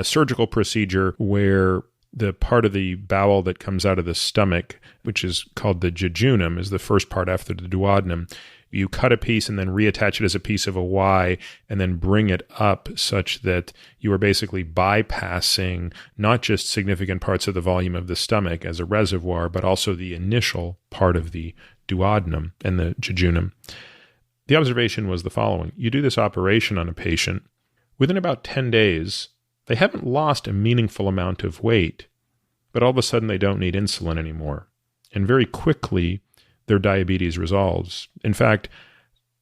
surgical procedure where the part of the bowel that comes out of the stomach, which is called the jejunum, is the first part after the duodenum. You cut a piece and then reattach it as a piece of a Y and then bring it up such that you are basically bypassing not just significant parts of the volume of the stomach as a reservoir, but also the initial part of the duodenum and the jejunum. The observation was the following. You do this operation on a patient. Within about 10 days, they haven't lost a meaningful amount of weight, but all of a sudden they don't need insulin anymore. And very quickly, their diabetes resolves. In fact,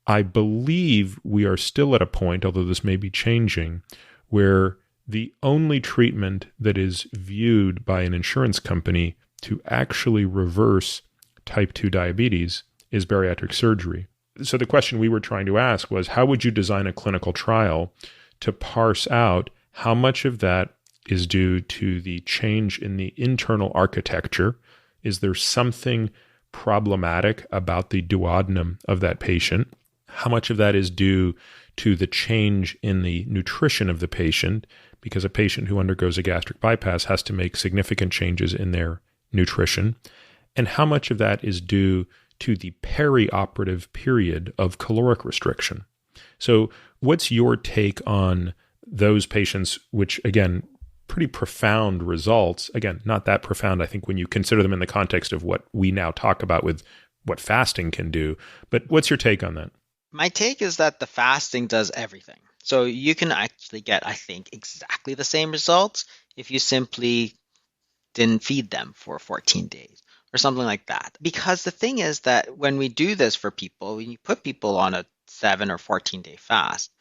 I believe we are still at a point, although this may be changing, where the only treatment that is viewed by an insurance company to actually reverse type 2 diabetes is bariatric surgery. So the question we were trying to ask was, how would you design a clinical trial to parse out how much of that is due to the change in the internal architecture? Is there something problematic about the duodenum of that patient? How much of that is due to the change in the nutrition of the patient? Because a patient who undergoes a gastric bypass has to make significant changes in their nutrition. And how much of that is due to the perioperative period of caloric restriction? So what's your take on those patients, which again, pretty profound results. Again, not that profound, I think, when you consider them in the context of what we now talk about with what fasting can do. But what's your take on that? My take is that the fasting does everything. So you can actually get, I think, exactly the same results if you simply didn't feed them for 14 days or something like that. Because the thing is that when we do this for people, when you put people on a 7 or 14-day fast,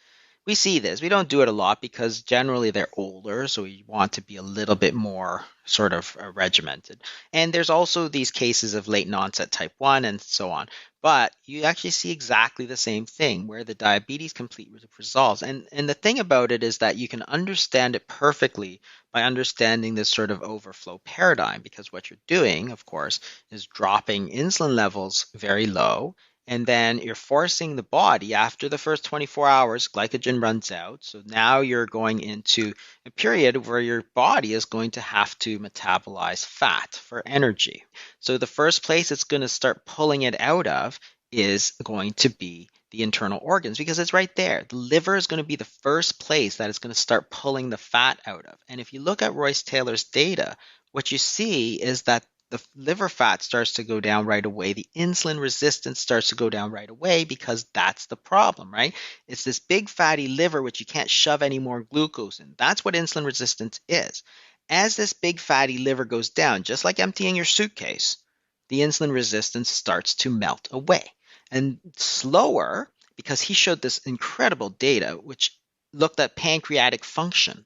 we see this. We don't do it a lot because generally they're older, so we want to be a little bit more sort of regimented. And there's also these cases of latent onset type 1 and so on. But you actually see exactly the same thing where the diabetes completely resolves. And the thing about it is that you can understand it perfectly by understanding this sort of overflow paradigm, because what you're doing, of course, is dropping insulin levels very low. And then you're forcing the body after the first 24 hours, glycogen runs out. So now you're going into a period where your body is going to have to metabolize fat for energy. So the first place it's going to start pulling it out of is going to be the internal organs, because it's right there. The liver is going to be the first place that it's going to start pulling the fat out of. And if you look at Royce Taylor's data, what you see is that the liver fat starts to go down right away. The insulin resistance starts to go down right away, because that's the problem, right? It's this big fatty liver which you can't shove any more glucose in. That's what insulin resistance is. As this big fatty liver goes down, just like emptying your suitcase, the insulin resistance starts to melt away. And slower, because he showed this incredible data which looked at pancreatic function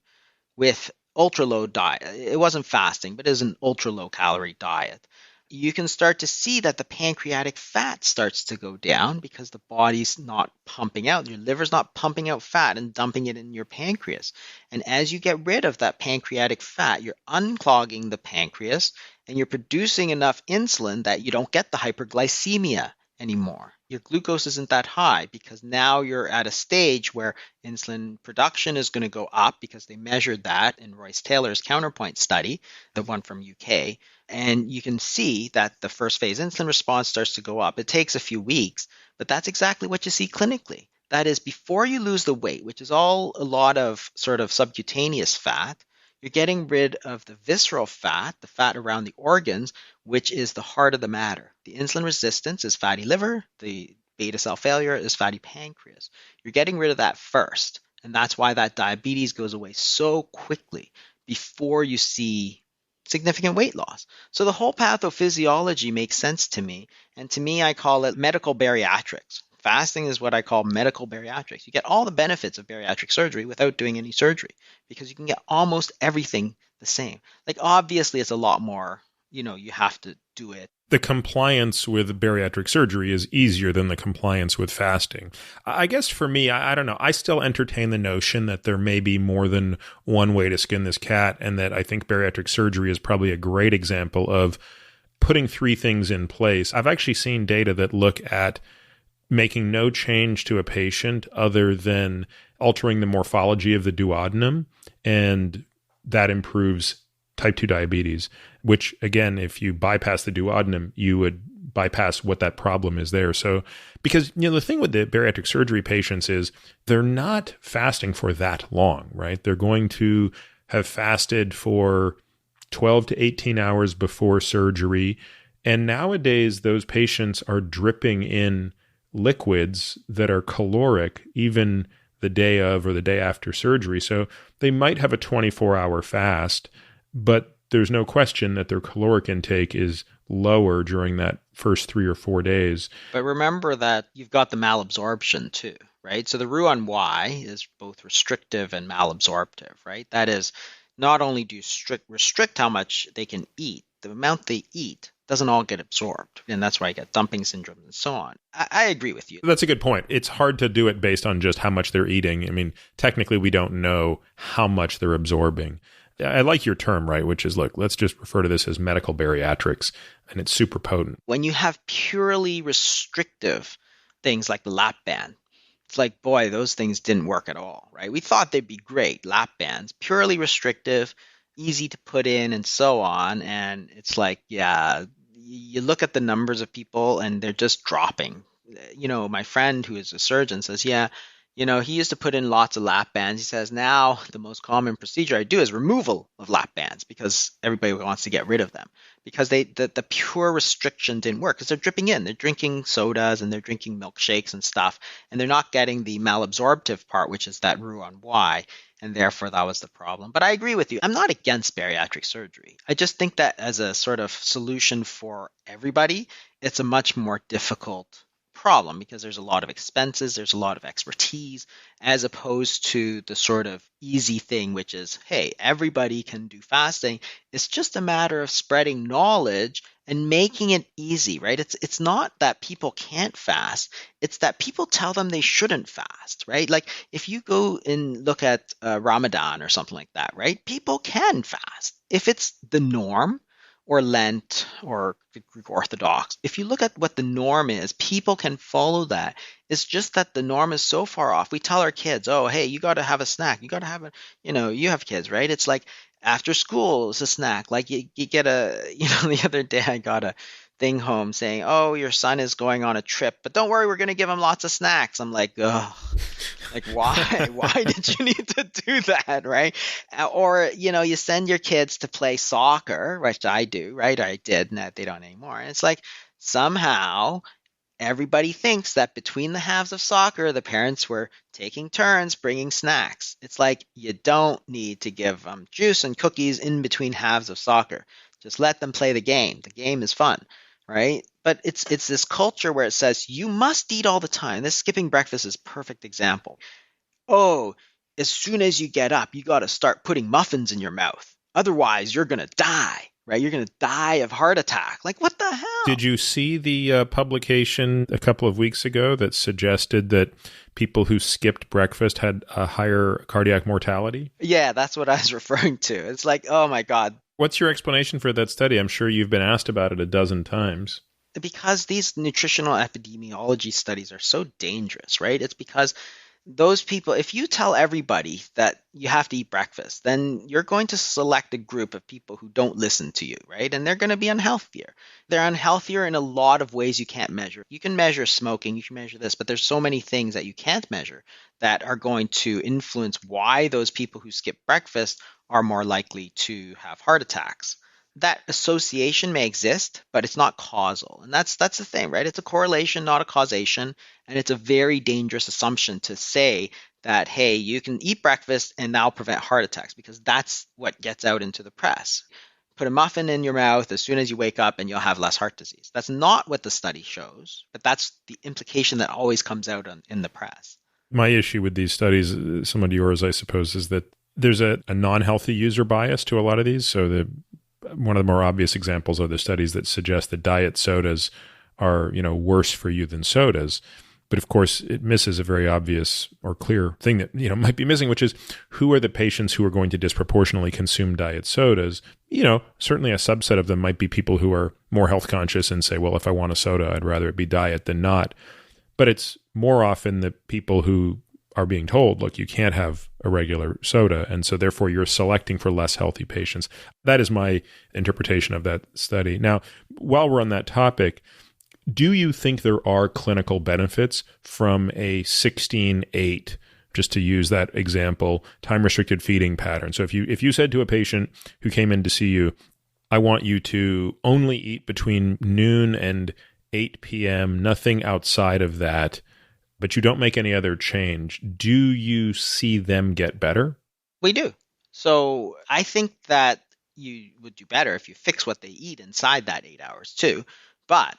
with ultra-low diet. It wasn't fasting, but it was an ultra-low calorie diet. You can start to see that the pancreatic fat starts to go down because the body's not pumping out. Your liver's not pumping out fat and dumping it in your pancreas. And as you get rid of that pancreatic fat, you're unclogging the pancreas and you're producing enough insulin that you don't get the hyperglycemia anymore. Your glucose isn't that high because now you're at a stage where insulin production is going to go up, because they measured that in Royce Taylor's counterpoint study, the one from UK. And you can see that the first phase insulin response starts to go up. It takes a few weeks, but that's exactly what you see clinically. That is, before you lose the weight, which is all a lot of sort of subcutaneous fat, you're getting rid of the visceral fat, the fat around the organs, which is the heart of the matter. The insulin resistance is fatty liver. The beta cell failure is fatty pancreas. You're getting rid of that first. And that's why that diabetes goes away so quickly before you see significant weight loss. So the whole pathophysiology makes sense to me. And to me, I call it medical bariatrics. fasting is what I call medical bariatrics. You get all the benefits of bariatric surgery without doing any surgery because you can get almost everything the same. Like obviously it's a lot more, you have to do it. The compliance with bariatric surgery is easier than the compliance with fasting. I guess for me, I don't know. I still entertain the notion that there may be more than one way to skin this cat, and that I think bariatric surgery is probably a great example of putting three things in place. I've actually seen data that look at making no change to a patient other than altering the morphology of the duodenum, and that improves type 2 diabetes, which again, if you bypass the duodenum, you would bypass what that problem is there. So, because, the thing with the bariatric surgery patients is they're not fasting for that long, right? They're going to have fasted for 12 to 18 hours before surgery. And nowadays, those patients are dripping in liquids that are caloric, even the day of or the day after surgery. So they might have a 24-hour fast, but there's no question that their caloric intake is lower during that first 3 or 4 days. But remember that you've got the malabsorption too, right? So the Roux-en-Y is both restrictive and malabsorptive, right? That is, not only do you restrict how much they can eat, the amount they eat doesn't all get absorbed. And that's why you get dumping syndrome and so on. I agree with you. That's a good point. It's hard to do it based on just how much they're eating. I mean, technically, we don't know how much they're absorbing. I like your term, right? Which is, look, let's just refer to this as medical bariatrics, and it's super potent. When you have purely restrictive things like the lap band, it's like, boy, those things didn't work at all, right? We thought they'd be great, lap bands, purely restrictive, easy to put in and so on. And it's like, yeah, you look at the numbers of people and they're just dropping. My friend who is a surgeon says, yeah, he used to put in lots of lap bands. He says, now the most common procedure I do is removal of lap bands because everybody wants to get rid of them because the pure restriction didn't work because they're dripping in. They're drinking sodas and they're drinking milkshakes and stuff, and they're not getting the malabsorptive part, which is that Roux-en-Y, and therefore that was the problem. But I agree with you. I'm not against bariatric surgery. I just think that as a sort of solution for everybody, it's a much more difficult problem because there's a lot of expenses, there's a lot of expertise, as opposed to the sort of easy thing, which is, hey, everybody can do fasting. It's just a matter of spreading knowledge and making it easy, right? It's not that people can't fast. It's that people tell them they shouldn't fast, right? Like if you go and look at Ramadan or something like that, right? People can fast. If it's the norm, or Lent, or the Greek Orthodox. If you look at what the norm is, people can follow that. It's just that the norm is so far off. We tell our kids, oh, hey, you got to have a snack. You got to have you have kids, right? It's like after school is a snack. Like you get the other day I got a thing home saying, oh, your son is going on a trip, but don't worry, we're going to give him lots of snacks. I'm like, oh, like why? Why did you need to do that, right? Or, you send your kids to play soccer, which I do, right? I did, and they don't anymore. And it's like somehow everybody thinks that between the halves of soccer, the parents were taking turns bringing snacks. It's like you don't need to give them juice and cookies in between halves of soccer. Just let them play the game. The game is fun, right? But it's this culture where it says you must eat all the time. This skipping breakfast is a perfect example. Oh, as soon as you get up, you got to start putting muffins in your mouth. Otherwise, you're going to die, right? You're going to die of heart attack. Like, what the hell? Did you see the publication a couple of weeks ago that suggested that people who skipped breakfast had a higher cardiac mortality? Yeah, that's what I was referring to. It's like, oh my God. What's your explanation for that study? I'm sure you've been asked about it a dozen times. Because these nutritional epidemiology studies are so dangerous, right? It's because those people, if you tell everybody that you have to eat breakfast, then you're going to select a group of people who don't listen to you, right? And they're going to be unhealthier. They're unhealthier in a lot of ways you can't measure. You can measure smoking, you can measure this, but there's so many things that you can't measure that are going to influence why those people who skip breakfast are more likely to have heart attacks. That association may exist, but it's not causal. And that's the thing, right? It's a correlation, not a causation. And it's a very dangerous assumption to say that, hey, you can eat breakfast and that'll prevent heart attacks, because that's what gets out into the press. put a muffin in your mouth as soon as you wake up and you'll have less heart disease. That's not what the study shows, but that's the implication that always comes out in the press. My issue with these studies, similar to yours, I suppose, is that there's a non-healthy user bias to a lot of these. So one of the more obvious examples are the studies that suggest that diet sodas are, worse for you than sodas. But of course, it misses a very obvious or clear thing that, might be missing, which is who are the patients who are going to disproportionately consume diet sodas? Certainly a subset of them might be people who are more health conscious and say, well, if I want a soda, I'd rather it be diet than not. But it's more often the people who are being told, look, you can't have a regular soda. And so therefore you're selecting for less healthy patients. That is my interpretation of that study. Now, while we're on that topic, do you think there are clinical benefits from a 16-8, just to use that example, time-restricted feeding pattern? So if you said to a patient who came in to see you, I want you to only eat between noon and 8 p.m., nothing outside of that, but you don't make any other change, do you see them get better? We do. So I think that you would do better if you fix what they eat inside that 8 hours too. But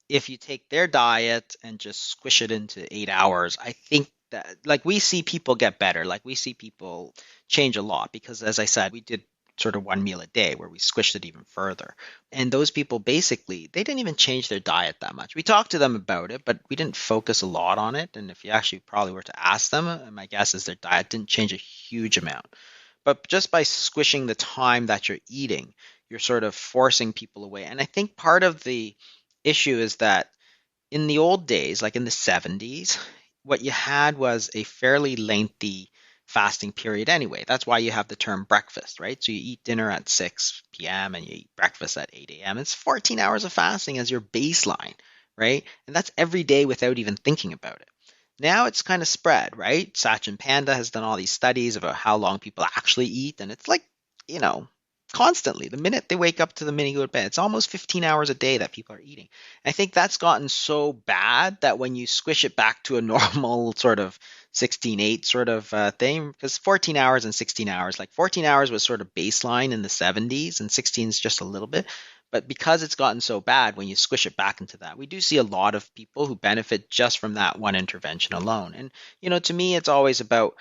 if you take their diet and just squish it into 8 hours, I think that we see people get better. We see people change a lot because, as I said, we did sort of one meal a day where we squished it even further. And those people basically, they didn't even change their diet that much. We talked to them about it, but we didn't focus a lot on it. And if you actually probably were to ask them, my guess is their diet didn't change a huge amount. But just by squishing the time that you're eating, you're sort of forcing people away. And I think part of the issue is that in the old days, like in the 70s, what you had was a fairly lengthy fasting period anyway. That's why you have the term breakfast, right? So you eat dinner at 6 p.m. and you eat breakfast at 8 a.m. It's 14 hours of fasting as your baseline, right? And that's every day without even thinking about it. Now it's kind of spread, right? Sachin Panda has done all these studies about how long people actually eat, and it's constantly, the minute they wake up to the minute they go to bed, it's almost 15 hours a day that people are eating. I think that's gotten so bad that when you squish it back to a normal sort of 16-8 sort of thing, because 14 hours and 16 hours, 14 hours was sort of baseline in the 70s and 16 is just a little bit. But because it's gotten so bad, when you squish it back into that, we do see a lot of people who benefit just from that one intervention alone. And, to me, it's always about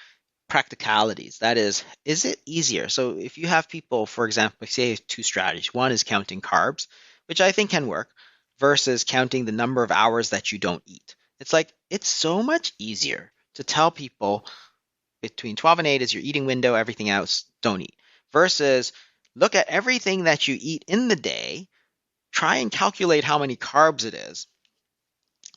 practicalities. That is it easier? So if you have people, for example, say two strategies. One is counting carbs, which I think can work, versus counting the number of hours that you don't eat. It's so much easier to tell people between 12 and 8 is your eating window, everything else don't eat, versus look at everything that you eat in the day, try and calculate how many carbs it is,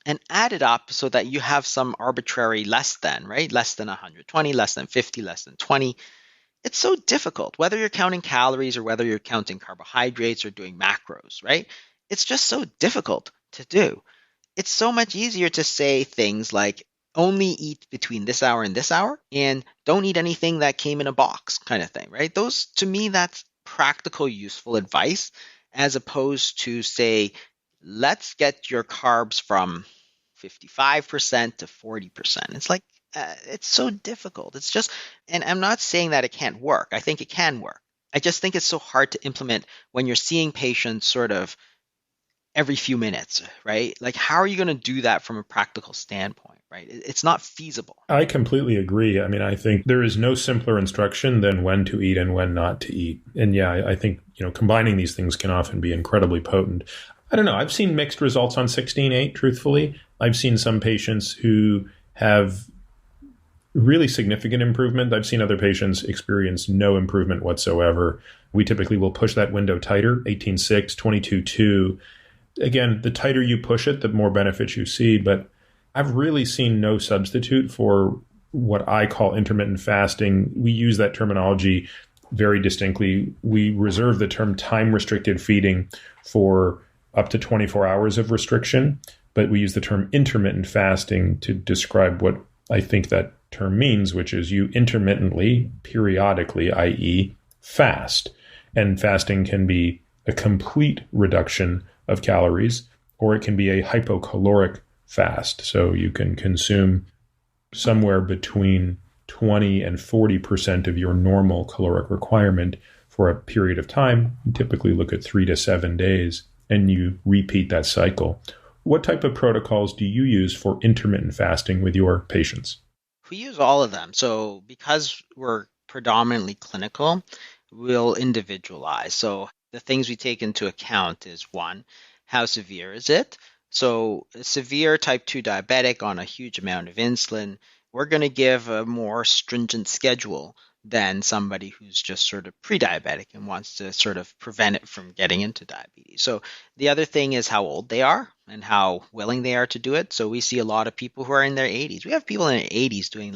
and add it up so that you have some arbitrary less than, right? Less than 120, less than 50, less than 20. It's so difficult, whether you're counting calories or whether you're counting carbohydrates or doing macros, right? It's just so difficult to do. It's so much easier to say things like only eat between this hour and don't eat anything that came in a box kind of thing, right? Those, to me, that's practical, useful advice, as opposed to say, let's get your carbs from 55% to 40%. It's it's so difficult. It's just, and I'm not saying that it can't work. I think it can work. I just think it's so hard to implement when you're seeing patients sort of every few minutes, right? How are you going to do that from a practical standpoint, right? It's not feasible. I completely agree. I mean, I think there is no simpler instruction than when to eat and when not to eat. And yeah, I think, combining these things can often be incredibly potent. I don't know. I've seen mixed results on 16-8, truthfully. I've seen some patients who have really significant improvement. I've seen other patients experience no improvement whatsoever. We typically will push that window tighter, 18-6, 22-2. Again, the tighter you push it, the more benefits you see. But I've really seen no substitute for what I call intermittent fasting. We use that terminology very distinctly. We reserve the term time-restricted feeding for up to 24 hours of restriction, but we use the term intermittent fasting to describe what I think that term means, which is you intermittently, periodically, i.e. fast. And fasting can be a complete reduction of calories, or it can be a hypocaloric fast. So you can consume somewhere between 20 and 40% of your normal caloric requirement for for a period of time. You typically look at 3 to 7 days, and you repeat that cycle. What type of protocols do you use for intermittent fasting with your patients? We use all of them. So because we're predominantly clinical, we'll individualize. So the things we take into account is one, how severe is it? So a severe type 2 diabetic on a huge amount of insulin, we're going to give a more stringent schedule than somebody who's just sort of pre-diabetic and wants to sort of prevent it from getting into diabetes. So the other thing is how old they are and how willing they are to do it. So we see a lot of people who are in their 80s. We have people in their 80s doing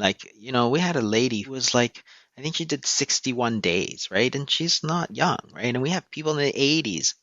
we had a lady who was like, I think she did 61 days, right? And she's not young, right? And we have people in the 80s.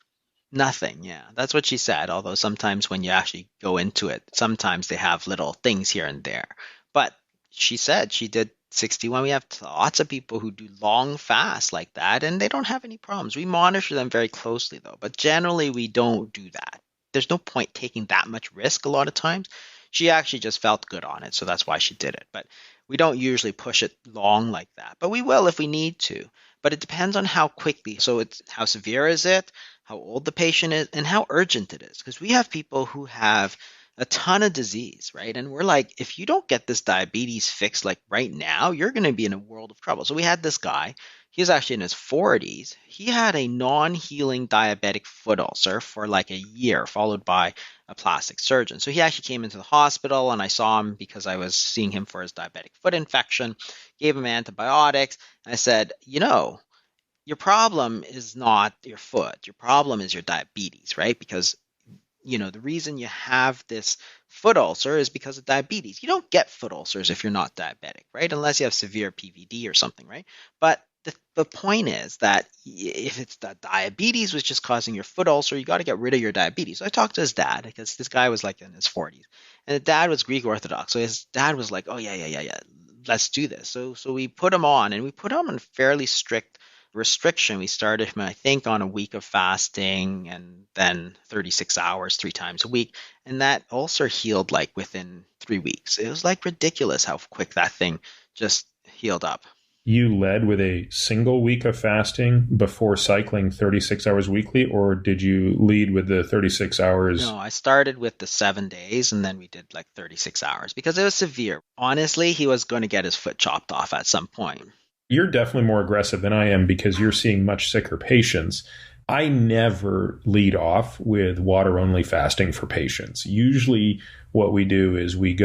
Nothing, yeah. That's what she said. Although sometimes when you actually go into it, sometimes they have little things here and there. But she said she did 61. We have lots of people who do long fasts like that, and they don't have any problems. We monitor them very closely, though. But generally, we don't do that. There's no point taking that much risk a lot of times. She actually just felt good on it, so that's why she did it. But we don't usually push it long like that. But we will if we need to. But it depends on how quickly. So it's how severe is it, how old the patient is, and how urgent it is. Because we have people who have a ton of disease, right? And we're like, if you don't get this diabetes fixed like right now, you're going to be in a world of trouble. So we had this guy, he was actually in his 40s. He had a non-healing diabetic foot ulcer for like a year, followed by a plastic surgeon. So he actually came into the hospital, and I saw him because I was seeing him for his diabetic foot infection, gave him antibiotics. I said, your problem is not your foot. Your problem is your diabetes, right? Because the reason you have this foot ulcer is because of diabetes. You don't get foot ulcers if you're not diabetic, right? Unless you have severe PVD or something, right? But the point is that if it's the diabetes was just causing your foot ulcer, you got to get rid of your diabetes. So I talked to his dad, because this guy was like in his 40s, and the dad was Greek Orthodox. So his dad was like, oh, yeah, let's do this. So we put him on, and we put him on fairly strict restriction. We started him, I think, on a week of fasting and then 36 hours 3 times a week. And that ulcer healed like within 3 weeks. It was like ridiculous how quick that thing just healed up. You led with a single week of fasting before cycling 36 hours weekly, or did you lead with the 36 hours? No, I started with the 7 days, and then we did like 36 hours because it was severe. Honestly, he was going to get his foot chopped off at some point. You're definitely more aggressive than I am because you're seeing much sicker patients. I never lead off with water-only fasting for patients. Usually what we do is we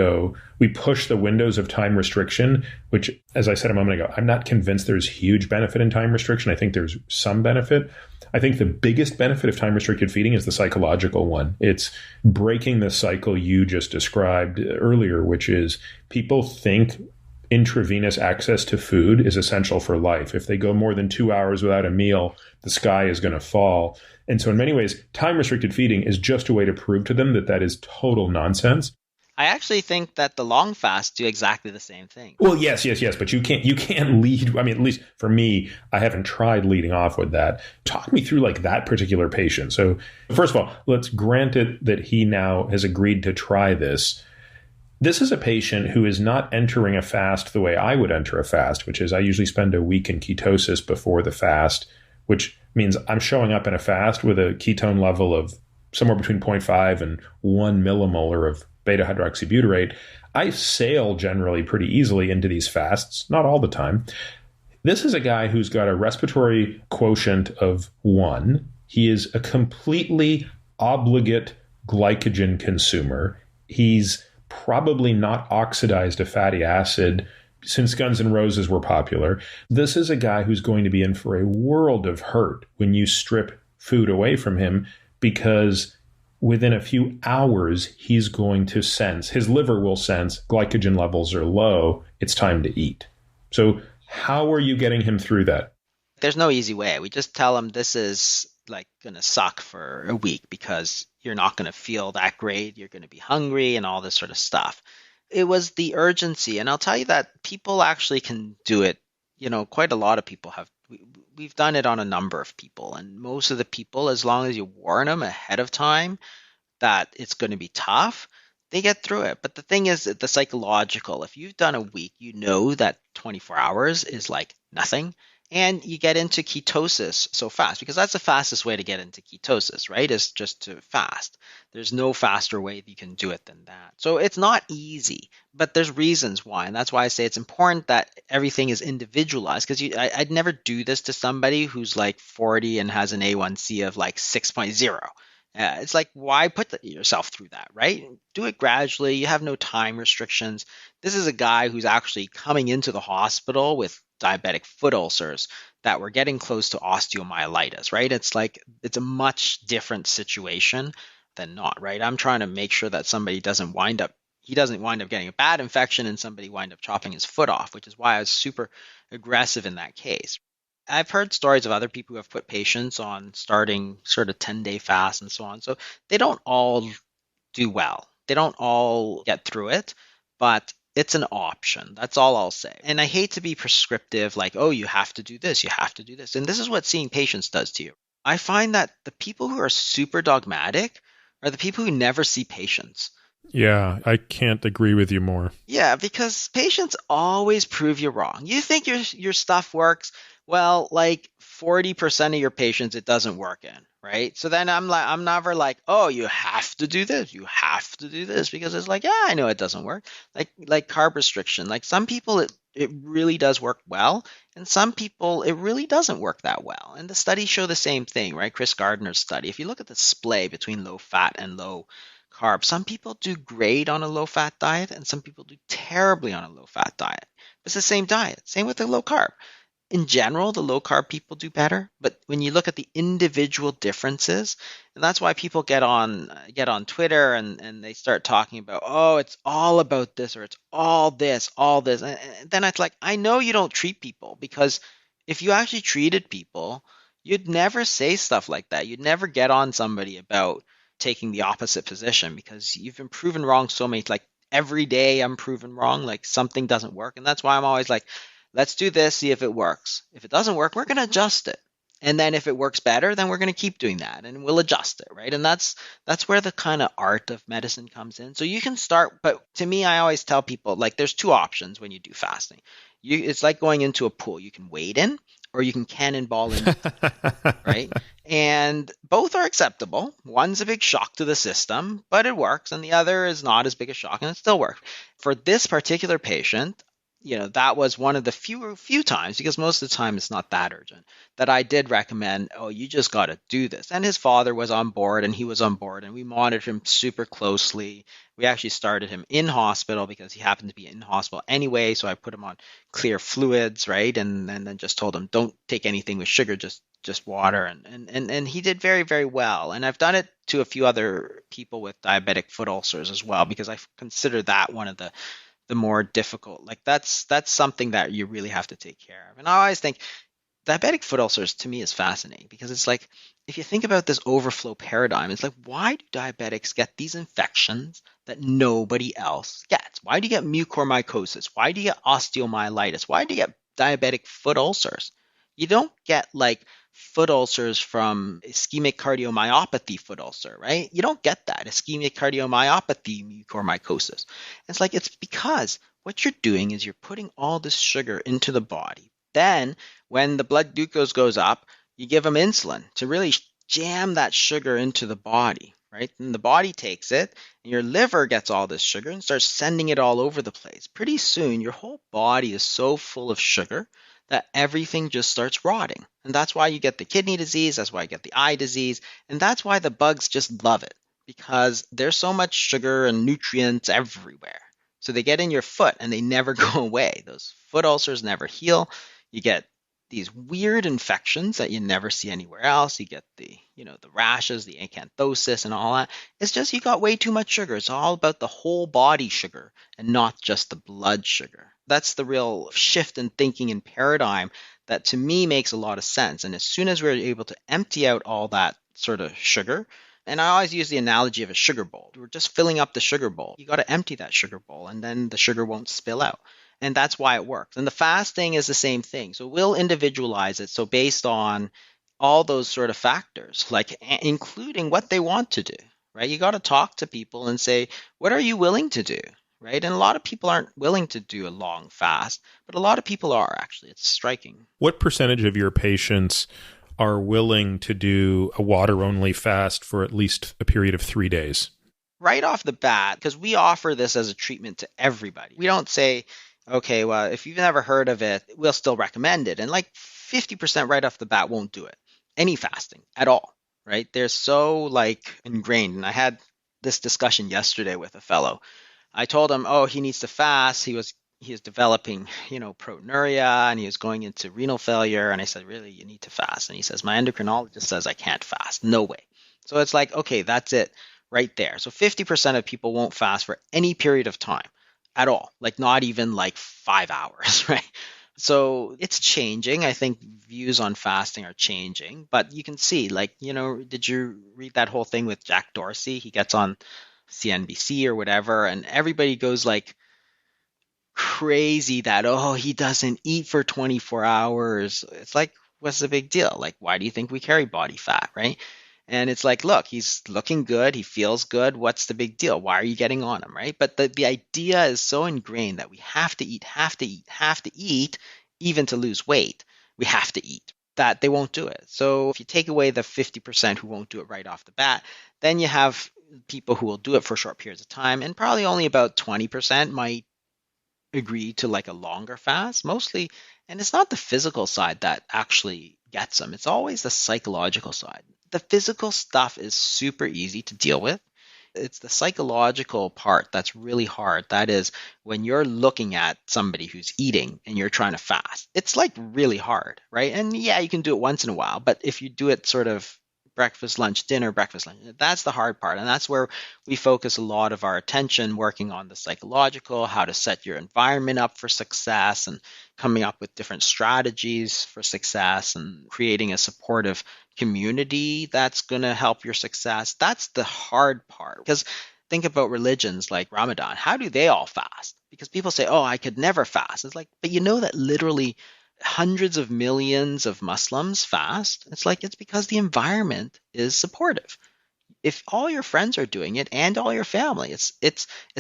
push the windows of time restriction, which, as I said a moment ago, I'm not convinced there's huge benefit in time restriction. I think there's some benefit. I think the biggest benefit of time-restricted feeding is the psychological one. It's breaking the cycle you just described earlier, which is people think intravenous access to food is essential for life. If they go more than 2 hours without a meal, the sky is going to fall. And so in many ways, time-restricted feeding is just a way to prove to them that that is total nonsense. I actually think that the long fasts do exactly the same thing. Well, yes, but you can't lead. I mean, at least for me, I haven't tried leading off with that. Talk me through like that particular patient. So first of all, let's grant it that he now has agreed to try this. This is a patient who is not entering a fast the way I would enter a fast, which is I usually spend a week in ketosis before the fast, which means I'm showing up in a fast with a ketone level of somewhere between 0.5 and 1 millimolar of beta-hydroxybutyrate. I sail generally pretty easily into these fasts, not all the time. This is a guy who's got a respiratory quotient of 1. He is a completely obligate glycogen consumer. He's probably not oxidized a fatty acid since Guns N' Roses were popular. This is a guy who's going to be in for a world of hurt when you strip food away from him, because within a few hours, he's going to sense, his liver will sense glycogen levels are low. It's time to eat. So how are you getting him through that? There's no easy way. We just tell him this is like going to suck for a week because you're not going to feel that great. You're going to be hungry and all this sort of stuff. It was the urgency. And I'll tell you that people actually can do it. Quite a lot of people have. We've done it on a number of people. And most of the people, as long as you warn them ahead of time that it's going to be tough, they get through it. But the thing is that the psychological, if you've done a week, you know that 24 hours is like nothing. And you get into ketosis so fast because that's the fastest way to get into ketosis, right? Is just to fast. There's no faster way that you can do it than that. So it's not easy, but there's reasons why. And that's why I say it's important that everything is individualized because I'd never do this to somebody who's like 40 and has an A1C of like 6.0. It's like, why put yourself through that, right? Do it gradually. You have no time restrictions. This is a guy who's actually coming into the hospital with diabetic foot ulcers that were getting close to osteomyelitis, right? It's like it's a much different situation than not, right? I'm trying to make sure that somebody doesn't wind up he doesn't wind up getting a bad infection and somebody wind up chopping his foot off, which is why I was super aggressive in that case. I've heard stories of other people who have put patients on starting sort of 10-day fast and so on. So they don't all do well. They don't all get through it, but it's an option. That's all I'll say. And I hate to be prescriptive, like, oh, you have to do this, you have to do this. And this is what seeing patients does to you. I find that the people who are super dogmatic are the people who never see patients. Yeah, I can't agree with you more. Yeah, because patients always prove you wrong. You think your stuff works. Well, like 40% of your patients it doesn't work in, right? So then I'm never like, "Oh, you have to do this. You have to do this," because it's like, "Yeah, I know it doesn't work." Like carb restriction. Like some people it really does work well, and some people it really doesn't work that well. And the studies show the same thing, right? Chris Gardner's study. If you look at the splay between low fat and low carb. Some people do great on a low fat diet, and some people do terribly on a low fat diet. It's the same diet. Same with the low carb. In general, the low carb people do better, but when you look at the individual differences, and that's why people get on Twitter and they start talking about, oh, it's all about this or it's all this. And then it's like, I know you don't treat people because if you actually treated people, you'd never say stuff like that. You'd never get on somebody about taking the opposite position because you've been proven wrong so many like every day I'm proven wrong, like something doesn't work. And that's why I'm always like, let's do this, see if it works. If it doesn't work, we're going to adjust it. And then if it works better, then we're going to keep doing that and we'll adjust it, right? And that's where the kind of art of medicine comes in. So you can start, but to me, I always tell people like there's two options when you do fasting. It's like going into a pool. You can wade in or you can cannonball in, right? And both are acceptable. One's a big shock to the system, but it works, and the other is not as big a shock, and it still works. For this particular patient, that was one of the few times, because most of the time it's not that urgent, that I did recommend, oh, you just got to do this. And his father was on board and he was on board and we monitored him super closely. We actually started him in hospital because he happened to be in hospital anyway. So I put him on clear fluids, right? And then just told him, don't take anything with sugar, just water. And he did very, very well. And I've done it to a few other people with diabetic foot ulcers as well, because I consider that one of the more difficult. Like that's something that you really have to take care of. And I always think diabetic foot ulcers to me is fascinating because it's like if you think about this overflow paradigm, it's like why do diabetics get these infections that nobody else gets? Why do you get mucormycosis? Why do you get osteomyelitis? Why do you get diabetic foot ulcers? You don't get like foot ulcers from ischemic cardiomyopathy foot ulcer, right? You don't get that ischemic cardiomyopathy mucormycosis. It's because what you're doing is you're putting all this sugar into the body. Then when the blood glucose goes up, you give them insulin to really jam that sugar into the body, right? And the body takes it, and your liver gets all this sugar and starts sending it all over the place. Pretty soon, your whole body is so full of sugar that everything just starts rotting. And that's why you get the kidney disease, that's why you get the eye disease, and that's why the bugs just love it because there's so much sugar and nutrients everywhere. So they get in your foot and they never go away. Those foot ulcers never heal. You get these weird infections that you never see anywhere else. You get the rashes, the acanthosis and all that. It's just you got way too much sugar. It's all about the whole body sugar and not just the blood sugar. That's the real shift in thinking and paradigm that to me makes a lot of sense. And as soon as we're able to empty out all that sort of sugar, and I always use the analogy of a sugar bowl. We're just filling up the sugar bowl. You got to empty that sugar bowl and then the sugar won't spill out. And that's why it works. And the fasting is the same thing. So we'll individualize it. So based on all those sort of factors, like including what they want to do, right? You got to talk to people and say, what are you willing to do? right? And a lot of people aren't willing to do a long fast, but a lot of people are actually. It's striking. What percentage of your patients are willing to do a water-only fast for at least a period of 3 days? Right off the bat, because we offer this as a treatment to everybody. We don't say, okay, well, if you've never heard of it, we'll still recommend it. And like 50% right off the bat won't do it. Any fasting at all, right? They're so like ingrained. And I had this discussion yesterday with a fellow. I told him, oh, he needs to fast. He was developing, proteinuria, and he was going into renal failure. And I said, really, you need to fast. And he says, my endocrinologist says I can't fast. No way. So it's like, okay, that's it right there. So 50% of people won't fast for any period of time at all, like not even like 5 hours, right? So it's changing. I think views on fasting are changing, but you can see, like, did you read that whole thing with Jack Dorsey? He gets on CNBC or whatever, and everybody goes like crazy that, oh, he doesn't eat for 24 hours. It's like, what's the big deal? Like, why do you think we carry body fat, right? And it's like, look, he's looking good. He feels good. What's the big deal? Why are you getting on him, right? But the idea is so ingrained that we have to eat, have to eat, have to eat, even to lose weight. We have to eat, that they won't do it. So if you take away the 50% who won't do it right off the bat, then you have people who will do it for short periods of time, and probably only about 20% might agree to like a longer fast, mostly. And it's not the physical side that actually gets them, it's always the psychological side. The physical stuff is super easy to deal with. It's the psychological part that's really hard. That is, when you're looking at somebody who's eating and you're trying to fast, it's like really hard, right? And yeah, you can do it once in a while, but if you do it sort of breakfast, lunch, dinner, breakfast, lunch, that's the hard part. And that's where we focus a lot of our attention, working on the psychological, how to set your environment up for success, and coming up with different strategies for success, and creating a supportive community that's going to help your success. That's the hard part. Because think about religions like Ramadan. How do they all fast? Because people say, oh, I could never fast. It's like, but you know that literally hundreds of millions of Muslims fast. It's like, it's because the environment is supportive. If all your friends are doing it and all your family, it's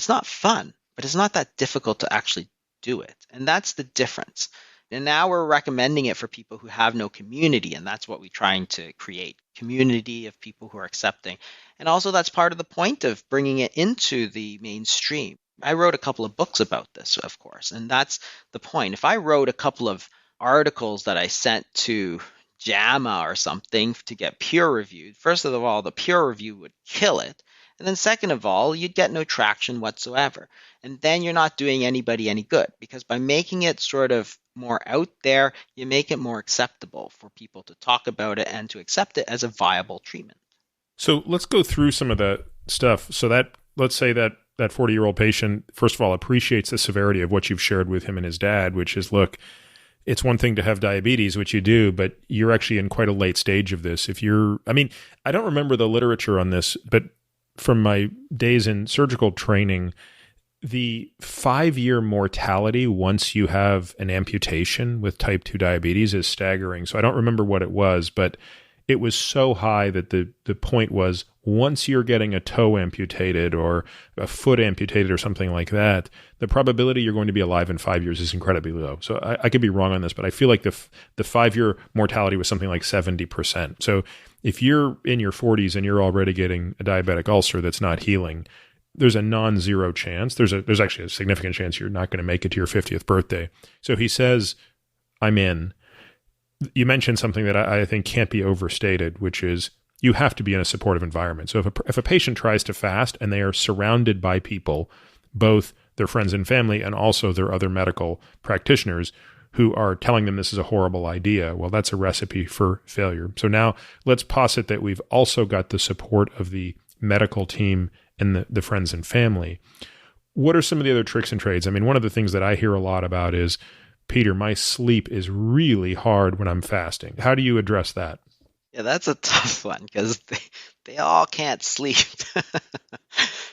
not fun, but it's not that difficult to actually do it. And that's the difference. And now we're recommending it for people who have no community, and that's what we're trying to create, community of people who are accepting. And also that's part of the point of bringing it into the mainstream. I wrote a couple of books about this, of course, and that's the point. If I wrote a couple of articles that I sent to JAMA or something to get peer reviewed, first of all, the peer review would kill it. And then second of all, you'd get no traction whatsoever. And then you're not doing anybody any good, because by making it sort of more out there, you make it more acceptable for people to talk about it and to accept it as a viable treatment. So let's go through some of that stuff. So that, let's say that 40-year-old patient, first of all, appreciates the severity of what you've shared with him and his dad, which is, look, it's one thing to have diabetes, which you do, but you're actually in quite a late stage of this. I don't remember the literature on this, but from my days in surgical training, the 5-year mortality once you have an amputation with type 2 diabetes is staggering. So I don't remember what it was, but it was so high that the point was, once you're getting a toe amputated or a foot amputated or something like that, the probability you're going to be alive in 5 years is incredibly low. So I could be wrong on this, but I feel like the 5-year mortality was something like 70%. So if you're in your 40s and you're already getting a diabetic ulcer that's not healing, there's a non-zero chance. There's actually a significant chance you're not going to make it to your 50th birthday. So he says, I'm in. You mentioned something that I think can't be overstated, which is you have to be in a supportive environment. So if a patient tries to fast and they are surrounded by people, both their friends and family and also their other medical practitioners who are telling them this is a horrible idea, well, that's a recipe for failure. So now let's posit that we've also got the support of the medical team and the friends and family. What are some of the other tricks and trades? I mean, one of the things that I hear a lot about is, Peter, my sleep is really hard when I'm fasting. How do you address that? Yeah, that's a tough one, because they all can't sleep.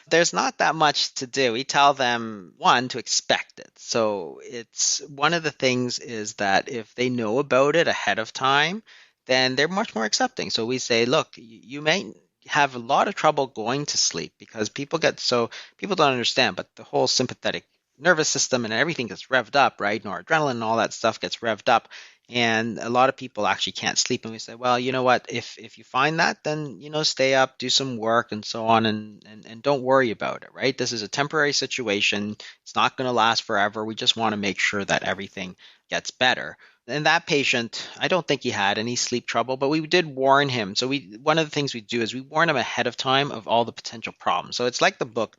There's not that much to do. We tell them, one, to expect it. So it's one of the things is that if they know about it ahead of time, then they're much more accepting. So we say, look, you may have a lot of trouble going to sleep because people don't understand, but the whole sympathetic nervous system and everything gets revved up, right? Noradrenaline and all that stuff gets revved up. And a lot of people actually can't sleep. And we say, well, you know what? If you find that, then, stay up, do some work and so on, and don't worry about it, right? This is a temporary situation. It's not going to last forever. We just want to make sure that everything gets better. And that patient, I don't think he had any sleep trouble, but we did warn him. So one of the things we do is we warn him ahead of time of all the potential problems. So it's like the book,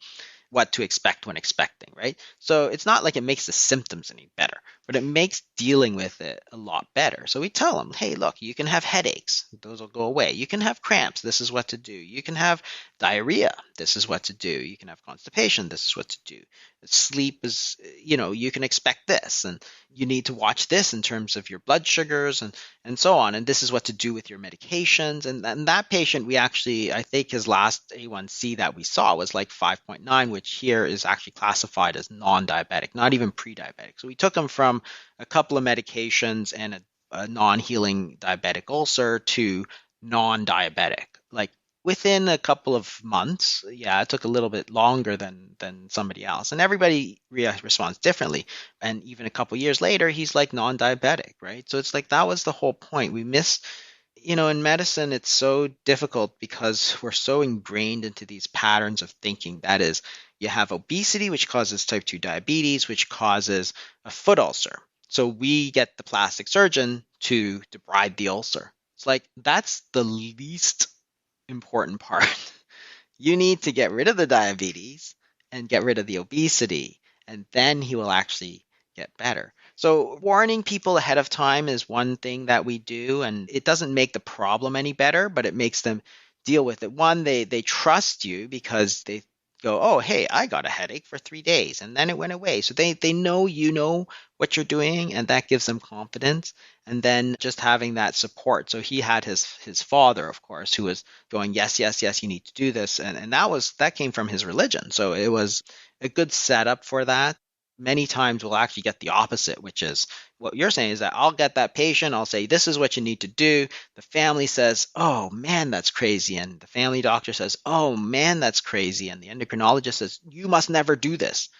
What to Expect When Expecting, right? So it's not like it makes the symptoms any better, but it makes dealing with it a lot better. So we tell them, hey, look, you can have headaches. Those will go away. You can have cramps. This is what to do. You can have diarrhea. This is what to do. You can have constipation. This is what to do. Sleep is, you can expect this. And you need to watch this in terms of your blood sugars and so on. And this is what to do with your medications. And that patient, I think his last A1C that we saw was like 5.9, which here is actually classified as non-diabetic, not even pre-diabetic. So we took him from a couple of medications and a non-healing diabetic ulcer to non-diabetic. Like within a couple of months, yeah, it took a little bit longer than somebody else. And everybody responds differently. And even a couple years later, he's like non-diabetic, right? So it's like that was the whole point. We miss, in medicine, it's so difficult because we're so ingrained into these patterns of thinking. That is, you have obesity, which causes type 2 diabetes, which causes a foot ulcer. So we get the plastic surgeon to debride the ulcer. It's like that's the least important part. You need to get rid of the diabetes and get rid of the obesity, and then he will actually get better. So warning people ahead of time is one thing that we do, and it doesn't make the problem any better, but it makes them deal with it. One, they trust you because they go, oh, hey, I got a headache for 3 days and then it went away. So they know you know what you're doing, and that gives them confidence. And then just having that support. So he had his father, of course, who was going, yes, yes, yes, you need to do this. And that came from his religion. So it was a good setup for that. Many times we'll actually get the opposite, which is what you're saying is that I'll get that patient, I'll say, this is what you need to do. The family says, oh man, that's crazy. And the family doctor says, oh man, that's crazy. And the endocrinologist says, you must never do this.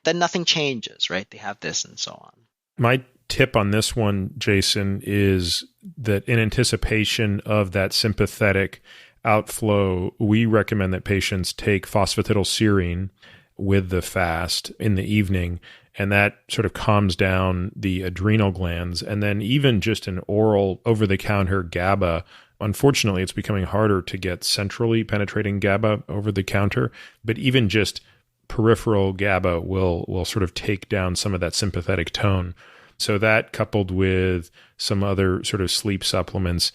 Then nothing changes, right? They have this and so on. My tip on this one, Jason, is that in anticipation of that sympathetic outflow, we recommend that patients take phosphatidylserine with the fast in the evening, and that sort of calms down the adrenal glands. And then even just an oral over-the-counter GABA, unfortunately, it's becoming harder to get centrally penetrating GABA over the counter, but even just peripheral GABA will sort of take down some of that sympathetic tone. So that, coupled with some other sort of sleep supplements,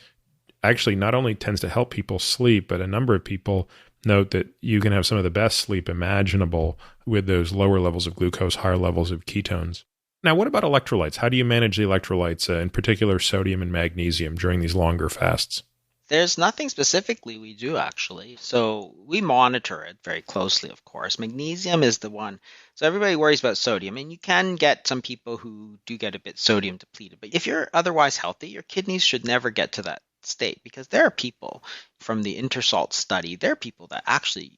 actually not only tends to help people sleep, but a number of people note that you can have some of the best sleep imaginable with those lower levels of glucose, higher levels of ketones. Now, what about electrolytes? How do you manage the electrolytes, in particular sodium and magnesium, during these longer fasts? There's nothing specifically we do, actually. So we monitor it very closely, of course. Magnesium is the one. So everybody worries about sodium, and you can get some people who do get a bit sodium depleted. But if you're otherwise healthy, your kidneys should never get to that state, because there are people from the Intersalt study, there are people that actually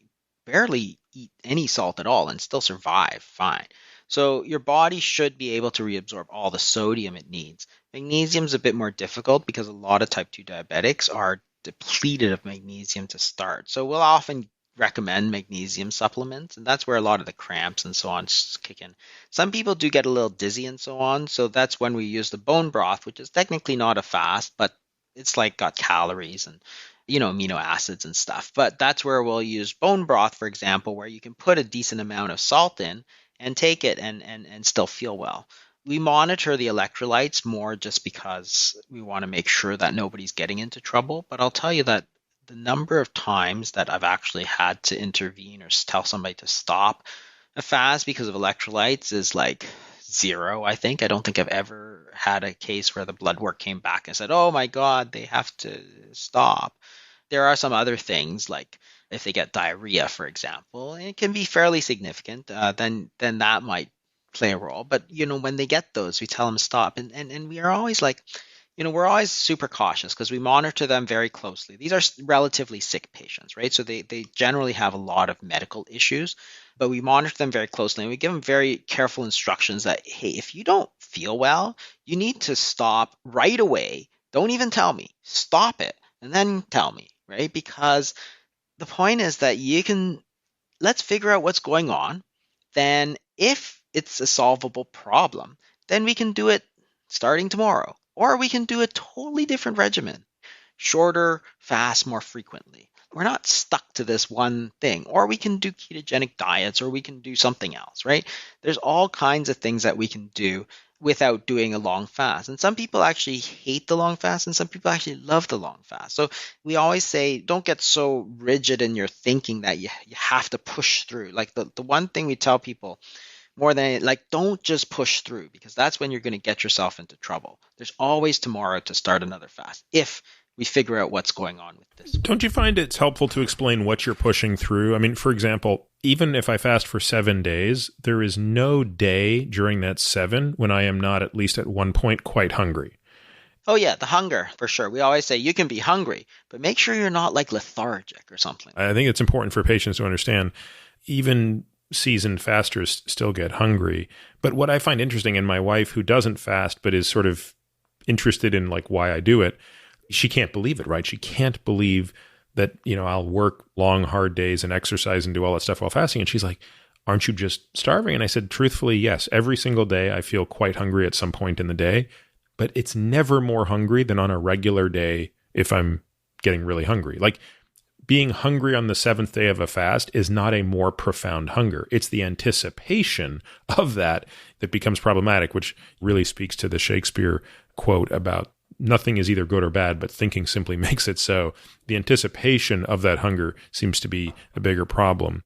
barely eat any salt at all and still survive fine. So your body should be able to reabsorb all the sodium it needs. Magnesium is a bit more difficult because a lot of type 2 diabetics are depleted of magnesium to start. So we'll often recommend magnesium supplements, and that's where a lot of the cramps and so on kick in. Some people do get a little dizzy and so on, so that's when we use the bone broth, which is technically not a fast, but it's like got calories and amino acids and stuff. But that's where we'll use bone broth, for example, where you can put a decent amount of salt in and take it and still feel well. We monitor the electrolytes more just because we want to make sure that nobody's getting into trouble. But I'll tell you that the number of times that I've actually had to intervene or tell somebody to stop a fast because of electrolytes is like zero, I think. I don't think I've ever had a case where the blood work came back and said, oh my God, they have to stop. There are some other things, like if they get diarrhea, for example, and it can be fairly significant, then that might play a role. But when they get those, we tell them stop. And we are always like, we're always super cautious because we monitor them very closely. These are relatively sick patients, right? So they generally have a lot of medical issues, but we monitor them very closely and we give them very careful instructions that, hey, if you don't feel well, you need to stop right away. Don't even tell me. Stop it and then tell me, right? Because the point is that let's figure out what's going on. Then, if it's a solvable problem, then we can do it starting tomorrow. Or we can do a totally different regimen, shorter, fast, more frequently. We're not stuck to this one thing. Or we can do ketogenic diets, or we can do something else, right? There's all kinds of things that we can do without doing a long fast. And some people actually hate the long fast, and some people actually love the long fast. So we always say, don't get so rigid in your thinking that you have to push through. Like the one thing we tell people more than like, don't just push through, because that's when you're going to get yourself into trouble. There's always tomorrow to start another fast if we figure out what's going on with this. Don't you find it's helpful to explain what you're pushing through? I mean, for example, even if I fast for 7 days, there is no day during that 7 when I am not at least at one point quite hungry. Oh yeah, the hunger, for sure. We always say you can be hungry, but make sure you're not like lethargic or something. I think it's important for patients to understand even seasoned fasters still get hungry. But what I find interesting, and my wife, who doesn't fast but is sort of interested in like why I do it, she can't believe it, right? She can't believe that, I'll work long, hard days and exercise and do all that stuff while fasting. And she's like, aren't you just starving? And I said, truthfully, yes. Every single day I feel quite hungry at some point in the day, but it's never more hungry than on a regular day if I'm getting really hungry. Like being hungry on the 7th day of a fast is not a more profound hunger. It's the anticipation of that becomes problematic, which really speaks to the Shakespeare quote about nothing is either good or bad, but thinking simply makes it so. The anticipation of that hunger seems to be a bigger problem.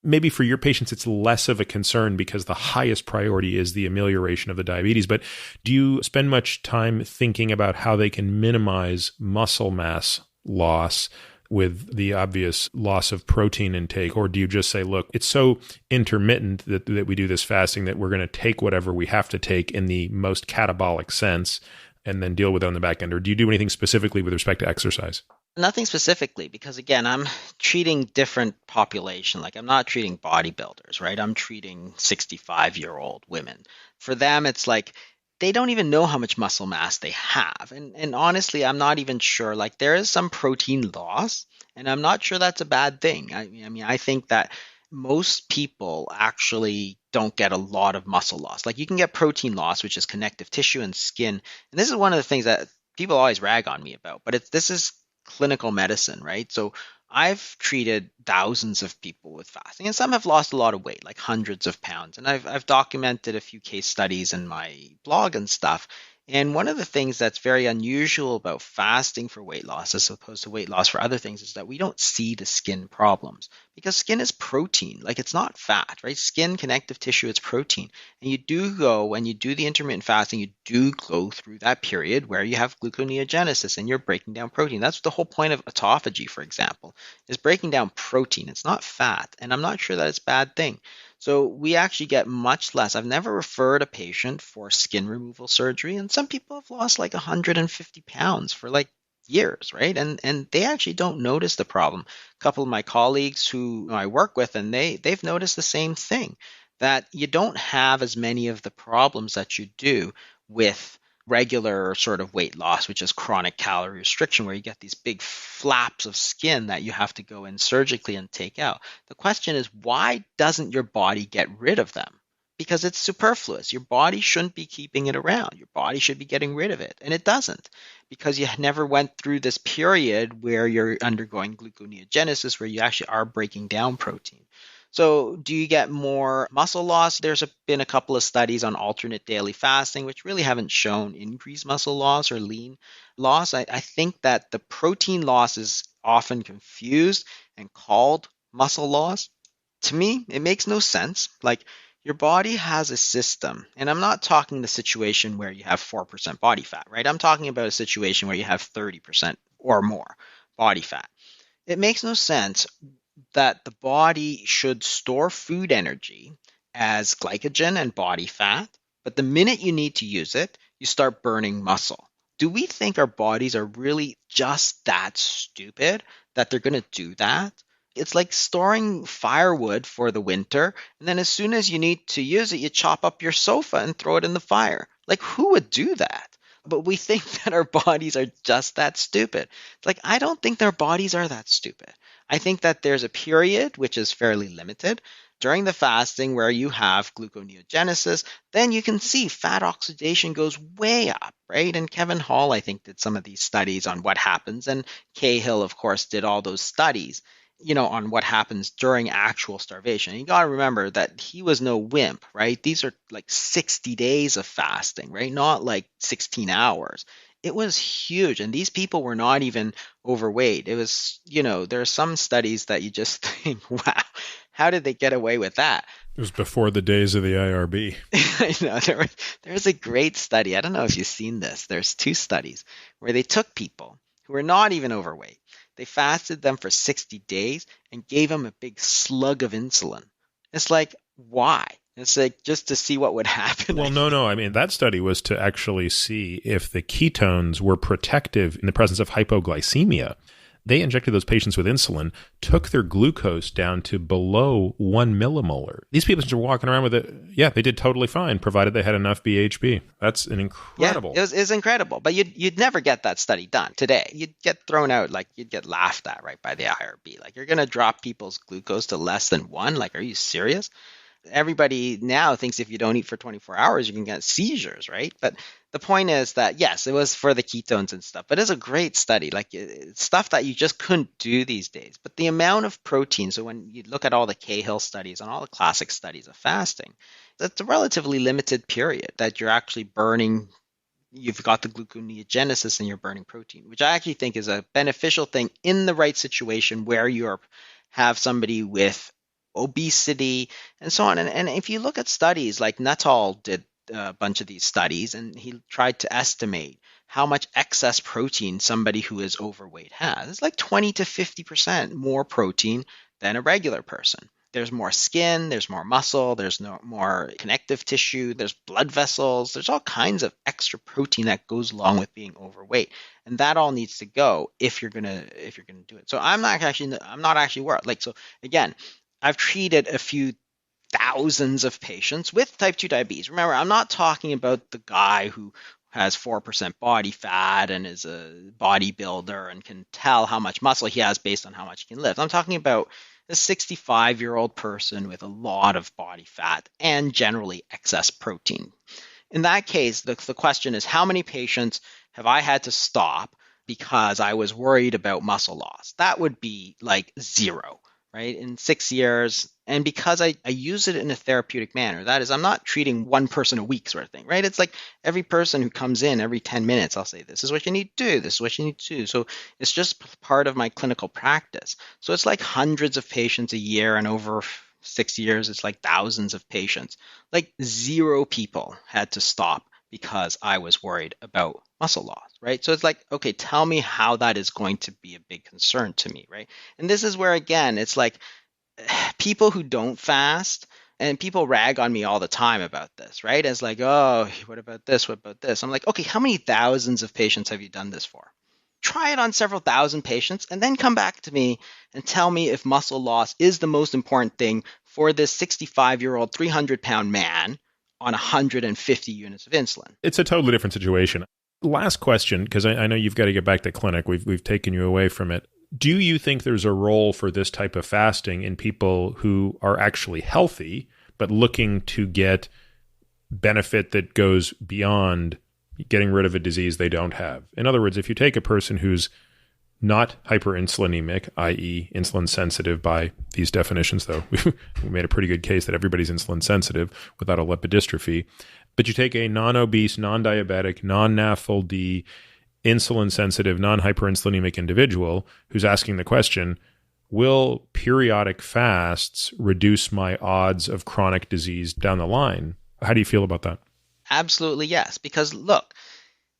Maybe for your patients, it's less of a concern because the highest priority is the amelioration of the diabetes. But do you spend much time thinking about how they can minimize muscle mass loss with the obvious loss of protein intake? Or do you just say, look, it's so intermittent that we do this fasting that we're going to take whatever we have to take in the most catabolic sense and then deal with it on the back end? Or do you do anything specifically with respect to exercise? Nothing specifically, because again, I'm treating different population. Like I'm not treating bodybuilders, right? I'm treating 65-year-old women. For them, it's like they don't even know how much muscle mass they have. And honestly, I'm not even sure. Like there is some protein loss, and I'm not sure that's a bad thing. I mean, I think that most people actually don't get a lot of muscle loss. Like you can get protein loss, which is connective tissue and skin. And this is one of the things that people always rag on me about, but this is clinical medicine, right? So I've treated thousands of people with fasting, and some have lost a lot of weight, like hundreds of pounds. And I've documented a few case studies in my blog and stuff. And one of the things that's very unusual about fasting for weight loss as opposed to weight loss for other things is that we don't see the skin problems, because skin is protein, like it's not fat, right? Skin, connective tissue, it's protein. And you do go, when you do the intermittent fasting, you do go through that period where you have gluconeogenesis and you're breaking down protein. That's the whole point of autophagy, for example, is breaking down protein. It's not fat. And I'm not sure that it's a bad thing. So we actually get much less. I've never referred a patient for skin removal surgery, and some people have lost like 150 pounds for like years, right? And they actually don't notice the problem. A couple of my colleagues who I work with, and they've noticed the same thing, that you don't have as many of the problems that you do with regular sort of weight loss, which is chronic calorie restriction, where you get these big flaps of skin that you have to go in surgically and take out. The question is, why doesn't your body get rid of them? Because it's superfluous. Your body shouldn't be keeping it around. Your body should be getting rid of it. And it doesn't, because you never went through this period where you're undergoing gluconeogenesis, where you actually are breaking down protein. So do you get more muscle loss? There's been a couple of studies on alternate daily fasting, which really haven't shown increased muscle loss or lean loss. I think that the protein loss is often confused and called muscle loss. To me, it makes no sense. Like your body has a system, and I'm not talking the situation where you have 4% body fat, right? I'm talking about a situation where you have 30% or more body fat. It makes no sense that the body should store food energy as glycogen and body fat, but the minute you need to use it, you start burning muscle. Do we think our bodies are really just that stupid that they're going to do that? It's like storing firewood for the winter, and then as soon as you need to use it, you chop up your sofa and throw it in the fire. Like, who would do that? But we think that our bodies are just that stupid. It's like, I don't think their bodies are that stupid. I think that there's a period, which is fairly limited, during the fasting where you have gluconeogenesis, then you can see fat oxidation goes way up, right? And Kevin Hall, I think, did some of these studies on what happens. And Cahill, of course, did all those studies, on what happens during actual starvation. And you got to remember that he was no wimp, right? These are like 60 days of fasting, right? Not like 16 hours. It was huge. And these people were not even overweight. It was, there are some studies that you just think, wow, how did they get away with that? It was before the days of the IRB. I know. There was a great study. I don't know if you've seen this. There's 2 studies where they took people who were not even overweight. They fasted them for 60 days and gave them a big slug of insulin. It's like, why? It's like just to see what would happen. Well, no. I mean, that study was to actually see if the ketones were protective in the presence of hypoglycemia. They injected those patients with insulin, took their glucose down to below 1 millimolar. These people were walking around with it. Yeah, they did totally fine, provided they had enough BHB. That's an incredible. Yeah, it was incredible. But you'd never get that study done today. You'd get thrown out, like you'd get laughed at, right, by the IRB. Like, you're going to drop people's glucose to less than 1? Like, are you serious? Everybody now thinks if you don't eat for 24 hours, you can get seizures, right? But the point is that, yes, it was for the ketones and stuff, but it's a great study, like it's stuff that you just couldn't do these days. But the amount of protein, so when you look at all the Cahill studies and all the classic studies of fasting, that's a relatively limited period that you're actually burning. You've got the gluconeogenesis and you're burning protein, which I actually think is a beneficial thing in the right situation where you have somebody with obesity and so on. And if you look at studies, like Nuttall did a bunch of these studies, and he tried to estimate how much excess protein somebody who is overweight has. It's like 20 to 50% more protein than a regular person. There's more skin, there's more muscle, there's more connective tissue, there's blood vessels, there's all kinds of extra protein that goes along with being overweight. And that all needs to go if you're gonna do it. So I'm not actually worried. Like, so again, I've treated a few thousands of patients with type 2 diabetes. Remember, I'm not talking about the guy who has 4% body fat and is a bodybuilder and can tell how much muscle he has based on how much he can lift. I'm talking about a 65-year-old person with a lot of body fat and generally excess protein. In that case, the question is, how many patients have I had to stop because I was worried about muscle loss? That would be like 0. Right, in 6 years. And because I use it in a therapeutic manner, that is, I'm not treating one person a week sort of thing, right? It's like every person who comes in every 10 minutes, I'll say, this is what you need to do. This is what you need to do. So it's just part of my clinical practice. So it's like hundreds of patients a year, and over 6 years, it's like thousands of patients. Like 0 people had to stop because I was worried about muscle loss, right? So it's like, okay, tell me how that is going to be a big concern to me, right? And this is where, again, it's like people who don't fast, and people rag on me all the time about this, right? It's like, oh, what about this? What about this? I'm like, okay, how many thousands of patients have you done this for? Try it on several thousand patients, and then come back to me and tell me if muscle loss is the most important thing for this 65-year-old, 300-pound man on 150 units of insulin. It's a totally different situation. Last question, because I know you've got to get back to clinic. We've taken you away from it. Do you think there's a role for this type of fasting in people who are actually healthy, but looking to get benefit that goes beyond getting rid of a disease they don't have? In other words, if you take a person who's not hyperinsulinemic, i.e. insulin sensitive by these definitions, though we made a pretty good case that everybody's insulin sensitive without a lipodystrophy. But you take a non-obese, non-diabetic, non-NAFLD, insulin sensitive, non-hyperinsulinemic individual who's asking the question, will periodic fasts reduce my odds of chronic disease down the line? How do you feel about that? Absolutely, yes. Because look,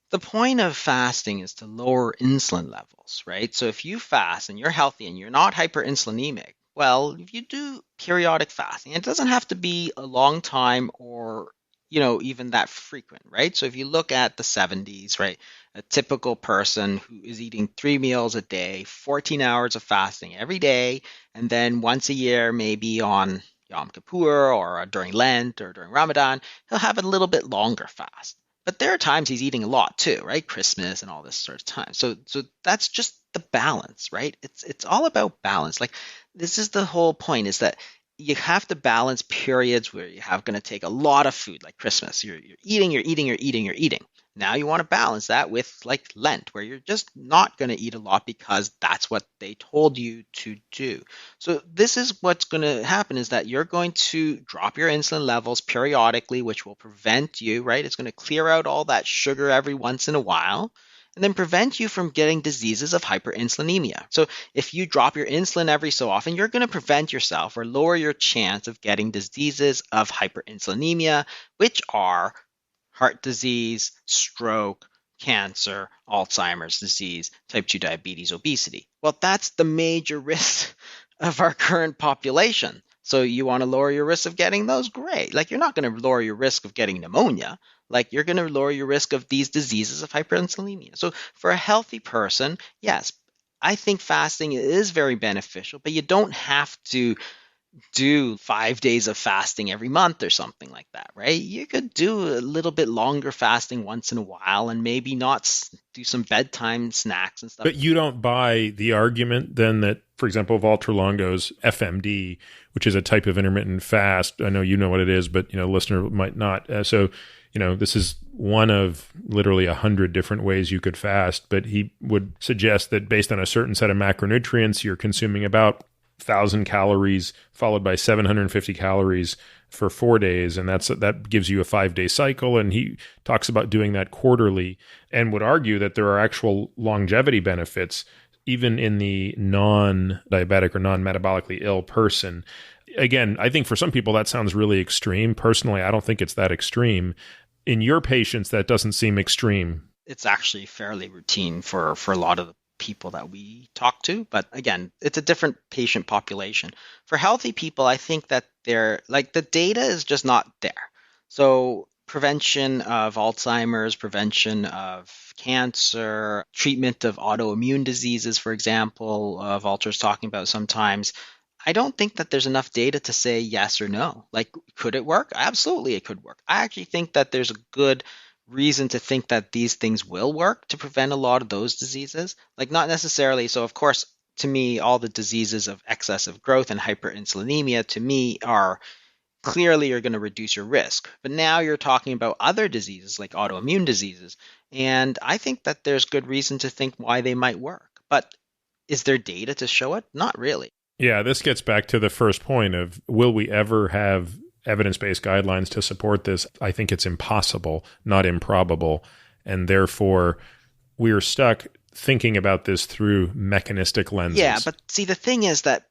the point of fasting is to lower insulin levels, right? So if you fast and you're healthy and you're not hyperinsulinemic, well, if you do periodic fasting, it doesn't have to be a long time or even that frequent, right? So if you look at the 70s, right, a typical person who is eating 3 meals a day, 14 hours of fasting every day, and then once a year, maybe on Yom Kippur or during Lent or during Ramadan, he'll have a little bit longer fast. But there are times he's eating a lot too, right? Christmas and all this sort of time. So that's just the balance, right? It's all about balance. Like this is the whole point is that you have to balance periods where you have going to take a lot of food, like Christmas. You're eating, you're eating, you're eating, you're eating. Now you want to balance that with like Lent, where you're just not going to eat a lot because that's what they told you to do. So this is what's going to happen is that you're going to drop your insulin levels periodically, which will prevent you, right? It's going to clear out all that sugar every once in a while and then prevent you from getting diseases of hyperinsulinemia. So if you drop your insulin every so often, you're going to prevent yourself or lower your chance of getting diseases of hyperinsulinemia, which are heart disease, stroke, cancer, Alzheimer's disease, type 2 diabetes, obesity. Well, that's the major risk of our current population. So you want to lower your risk of getting those? Great. Like you're not going to lower your risk of getting pneumonia. Like you're going to lower your risk of these diseases of hyperinsulinemia. So for a healthy person, yes, I think fasting is very beneficial, but you don't have to do 5 days of fasting every month or something like that, right? You could do a little bit longer fasting once in a while and maybe not do some bedtime snacks and stuff. But you don't buy the argument then that, for example, Walter Longo's FMD, which is a type of intermittent fast. I know you know what it is, but listener might not. This is one of literally 100 different ways you could fast, but he would suggest that based on a certain set of macronutrients, you're consuming about 1,000 calories followed by 750 calories for 4 days. And that gives you a 5-day cycle. And he talks about doing that quarterly and would argue that there are actual longevity benefits even in the non-diabetic or non-metabolically ill person. Again, I think for some people that sounds really extreme. Personally, I don't think it's that extreme. In your patients, that doesn't seem extreme. It's actually fairly routine for a lot of the people that we talk to. But again, it's a different patient population. For healthy people, I think that the data is just not there. So prevention of Alzheimer's, prevention of cancer, treatment of autoimmune diseases, for example, Walter's talking about sometimes. I don't think that there's enough data to say yes or no. Like, could it work? Absolutely, it could work. I actually think that there's a good reason to think that these things will work to prevent a lot of those diseases. Like, not necessarily. So, of course, to me, all the diseases of excessive growth and hyperinsulinemia, to me, are clearly you're going to reduce your risk. But now you're talking about other diseases like autoimmune diseases. And I think that there's good reason to think why they might work. But is there data to show it? Not really. Yeah, this gets back to the first point of will we ever have evidence-based guidelines to support this? I think it's impossible, not improbable. And therefore, we're stuck thinking about this through mechanistic lenses. Yeah, but see, the thing is that,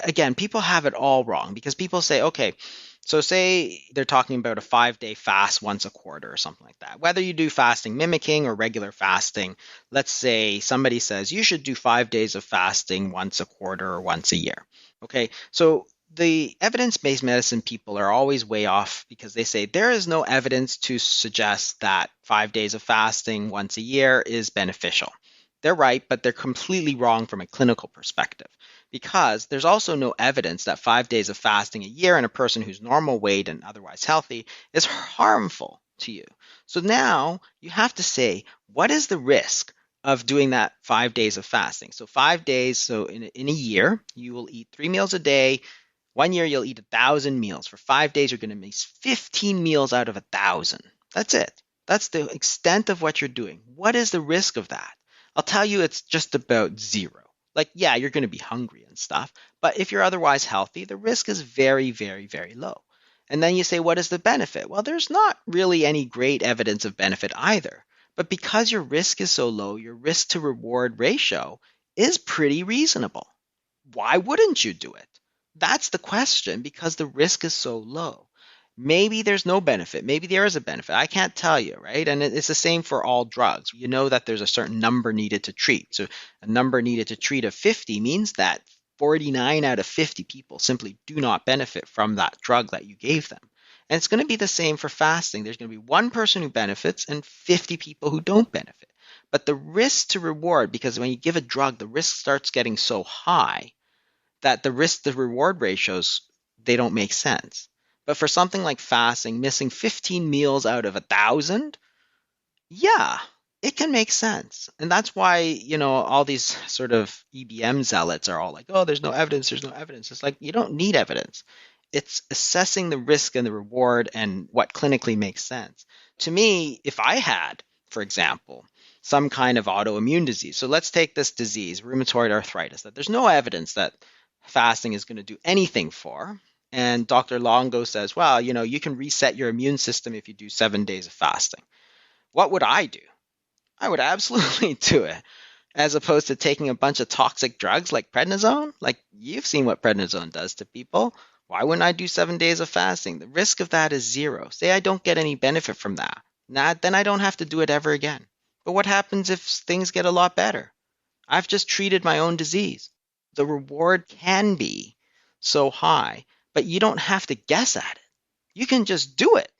again, people have it all wrong because people say, okay, so say they're talking about a 5-day fast once a quarter or something like that. Whether you do fasting mimicking or regular fasting, let's say somebody says you should do 5 days of fasting once a quarter or once a year. Okay, so the evidence-based medicine people are always way off because they say there is no evidence to suggest that 5 days of fasting once a year is beneficial. They're right, but they're completely wrong from a clinical perspective because there's also no evidence that 5 days of fasting a year in a person who's normal weight and otherwise healthy is harmful to you. So now you have to say, what is the risk of doing that 5 days of fasting? So 5 days, so in a year, you will eat 3 meals a day. 1 year, you'll eat 1,000 meals. For 5 days, you're going to miss 15 meals out of 1,000. That's it. That's the extent of what you're doing. What is the risk of that? I'll tell you it's just about zero. Like, yeah, you're going to be hungry and stuff, but if you're otherwise healthy, the risk is very, very, very low. And then you say, what is the benefit? Well, there's not really any great evidence of benefit either. But because your risk is so low, your risk to reward ratio is pretty reasonable. Why wouldn't you do it? That's the question because the risk is so low. Maybe there's no benefit. Maybe there is a benefit. I can't tell you, right? And it's the same for all drugs. You know that there's a certain number needed to treat. So a number needed to treat of 50 means that 49 out of 50 people simply do not benefit from that drug that you gave them. And it's going to be the same for fasting. There's going to be one person who benefits and 50 people who don't benefit. But the risk to reward, because when you give a drug, the risk starts getting so high that the risk to reward ratios, they don't make sense. But for something like fasting, missing 15 meals out of 1,000, yeah, it can make sense. And that's why, all these sort of EBM zealots are all like, oh, there's no evidence, there's no evidence. It's like, you don't need evidence. It's assessing the risk and the reward and what clinically makes sense. To me, if I had, for example, some kind of autoimmune disease. So let's take this disease, rheumatoid arthritis, that there's no evidence that fasting is going to do anything for. And Dr. Longo says, well, you can reset your immune system if you do 7 days of fasting. What would I do? I would absolutely do it, as opposed to taking a bunch of toxic drugs like prednisone. Like, you've seen what prednisone does to people. Why wouldn't I do 7 days of fasting? The risk of that is zero. Say I don't get any benefit from that. Then I don't have to do it ever again. But what happens if things get a lot better? I've just treated my own disease. The reward can be so high, but you don't have to guess at it. You can just do it.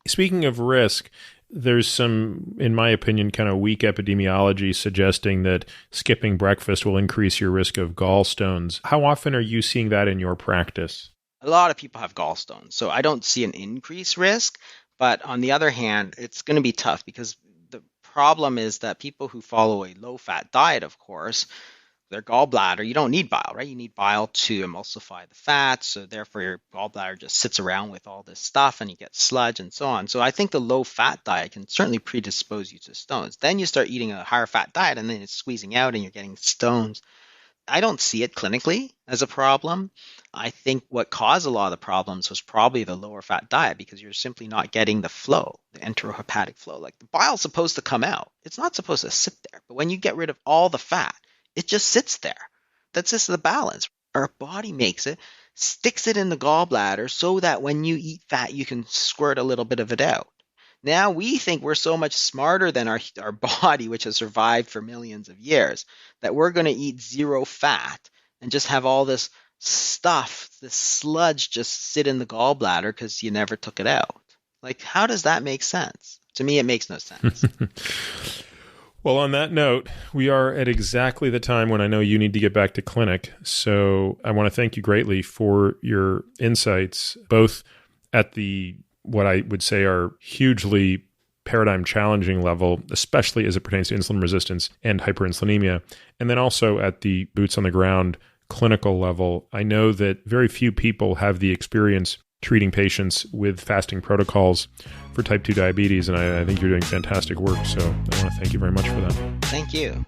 Speaking of risk, there's some, in my opinion, kind of weak epidemiology suggesting that skipping breakfast will increase your risk of gallstones. How often are you seeing that in your practice? A lot of people have gallstones, so I don't see an increased risk. But on the other hand, it's going to be tough because the problem is that people who follow a low-fat diet, of course, their gallbladder, you don't need bile, right? You need bile to emulsify the fat. So therefore, your gallbladder just sits around with all this stuff and you get sludge and so on. So I think the low-fat diet can certainly predispose you to stones. Then you start eating a higher-fat diet and then it's squeezing out and you're getting stones. I don't see it clinically as a problem. I think what caused a lot of the problems was probably the lower fat diet, because you're simply not getting the flow, the enterohepatic flow. Like, the bile's supposed to come out. It's not supposed to sit there. But when you get rid of all the fat, it just sits there. That's just the balance. Our body makes it, sticks it in the gallbladder so that when you eat fat, you can squirt a little bit of it out. Now we think we're so much smarter than our body, which has survived for millions of years, that we're going to eat zero fat and just have all this stuff, this sludge, just sit in the gallbladder because you never took it out. Like, how does that make sense? To me, it makes no sense. Well, on that note, we are at exactly the time when I know you need to get back to clinic. So I want to thank you greatly for your insights, both at the what I would say are hugely paradigm challenging level, especially as it pertains to insulin resistance and hyperinsulinemia, and then also at the boots on the ground clinical level. I know that very few people have the experience treating patients with fasting protocols for type 2 diabetes, and I think you're doing fantastic work. So I want to thank you very much for that. Thank you.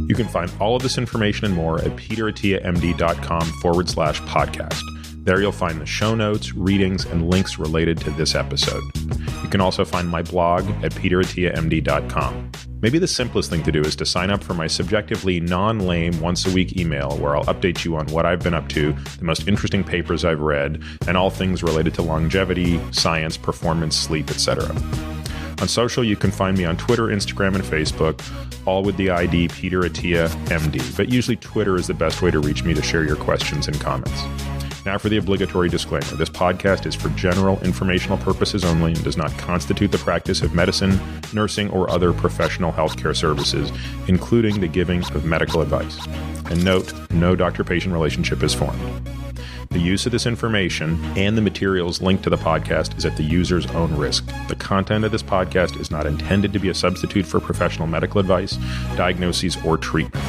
You can find all of this information and more at peterattiamd.com/podcast. There you'll find the show notes, readings, and links related to this episode. You can also find my blog at peterattiamd.com. Maybe the simplest thing to do is to sign up for my subjectively non-lame once-a-week email where I'll update you on what I've been up to, the most interesting papers I've read, and all things related to longevity, science, performance, sleep, etc. On social, you can find me on Twitter, Instagram, and Facebook, all with the ID peterattiamd. But usually Twitter is the best way to reach me to share your questions and comments. Now for the obligatory disclaimer. This podcast is for general informational purposes only and does not constitute the practice of medicine, nursing, or other professional healthcare services, including the giving of medical advice. And note, no doctor-patient relationship is formed. The use of this information and the materials linked to the podcast is at the user's own risk. The content of this podcast is not intended to be a substitute for professional medical advice, diagnoses, or treatment.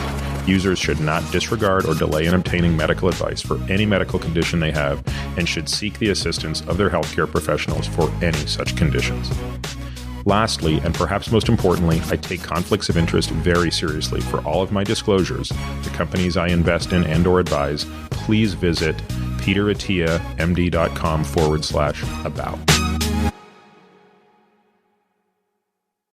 Users should not disregard or delay in obtaining medical advice for any medical condition they have and should seek the assistance of their healthcare professionals for any such conditions. Lastly, and perhaps most importantly, I take conflicts of interest very seriously. For all of my disclosures, the companies I invest in and/or advise, please visit peterattiamd.com/about.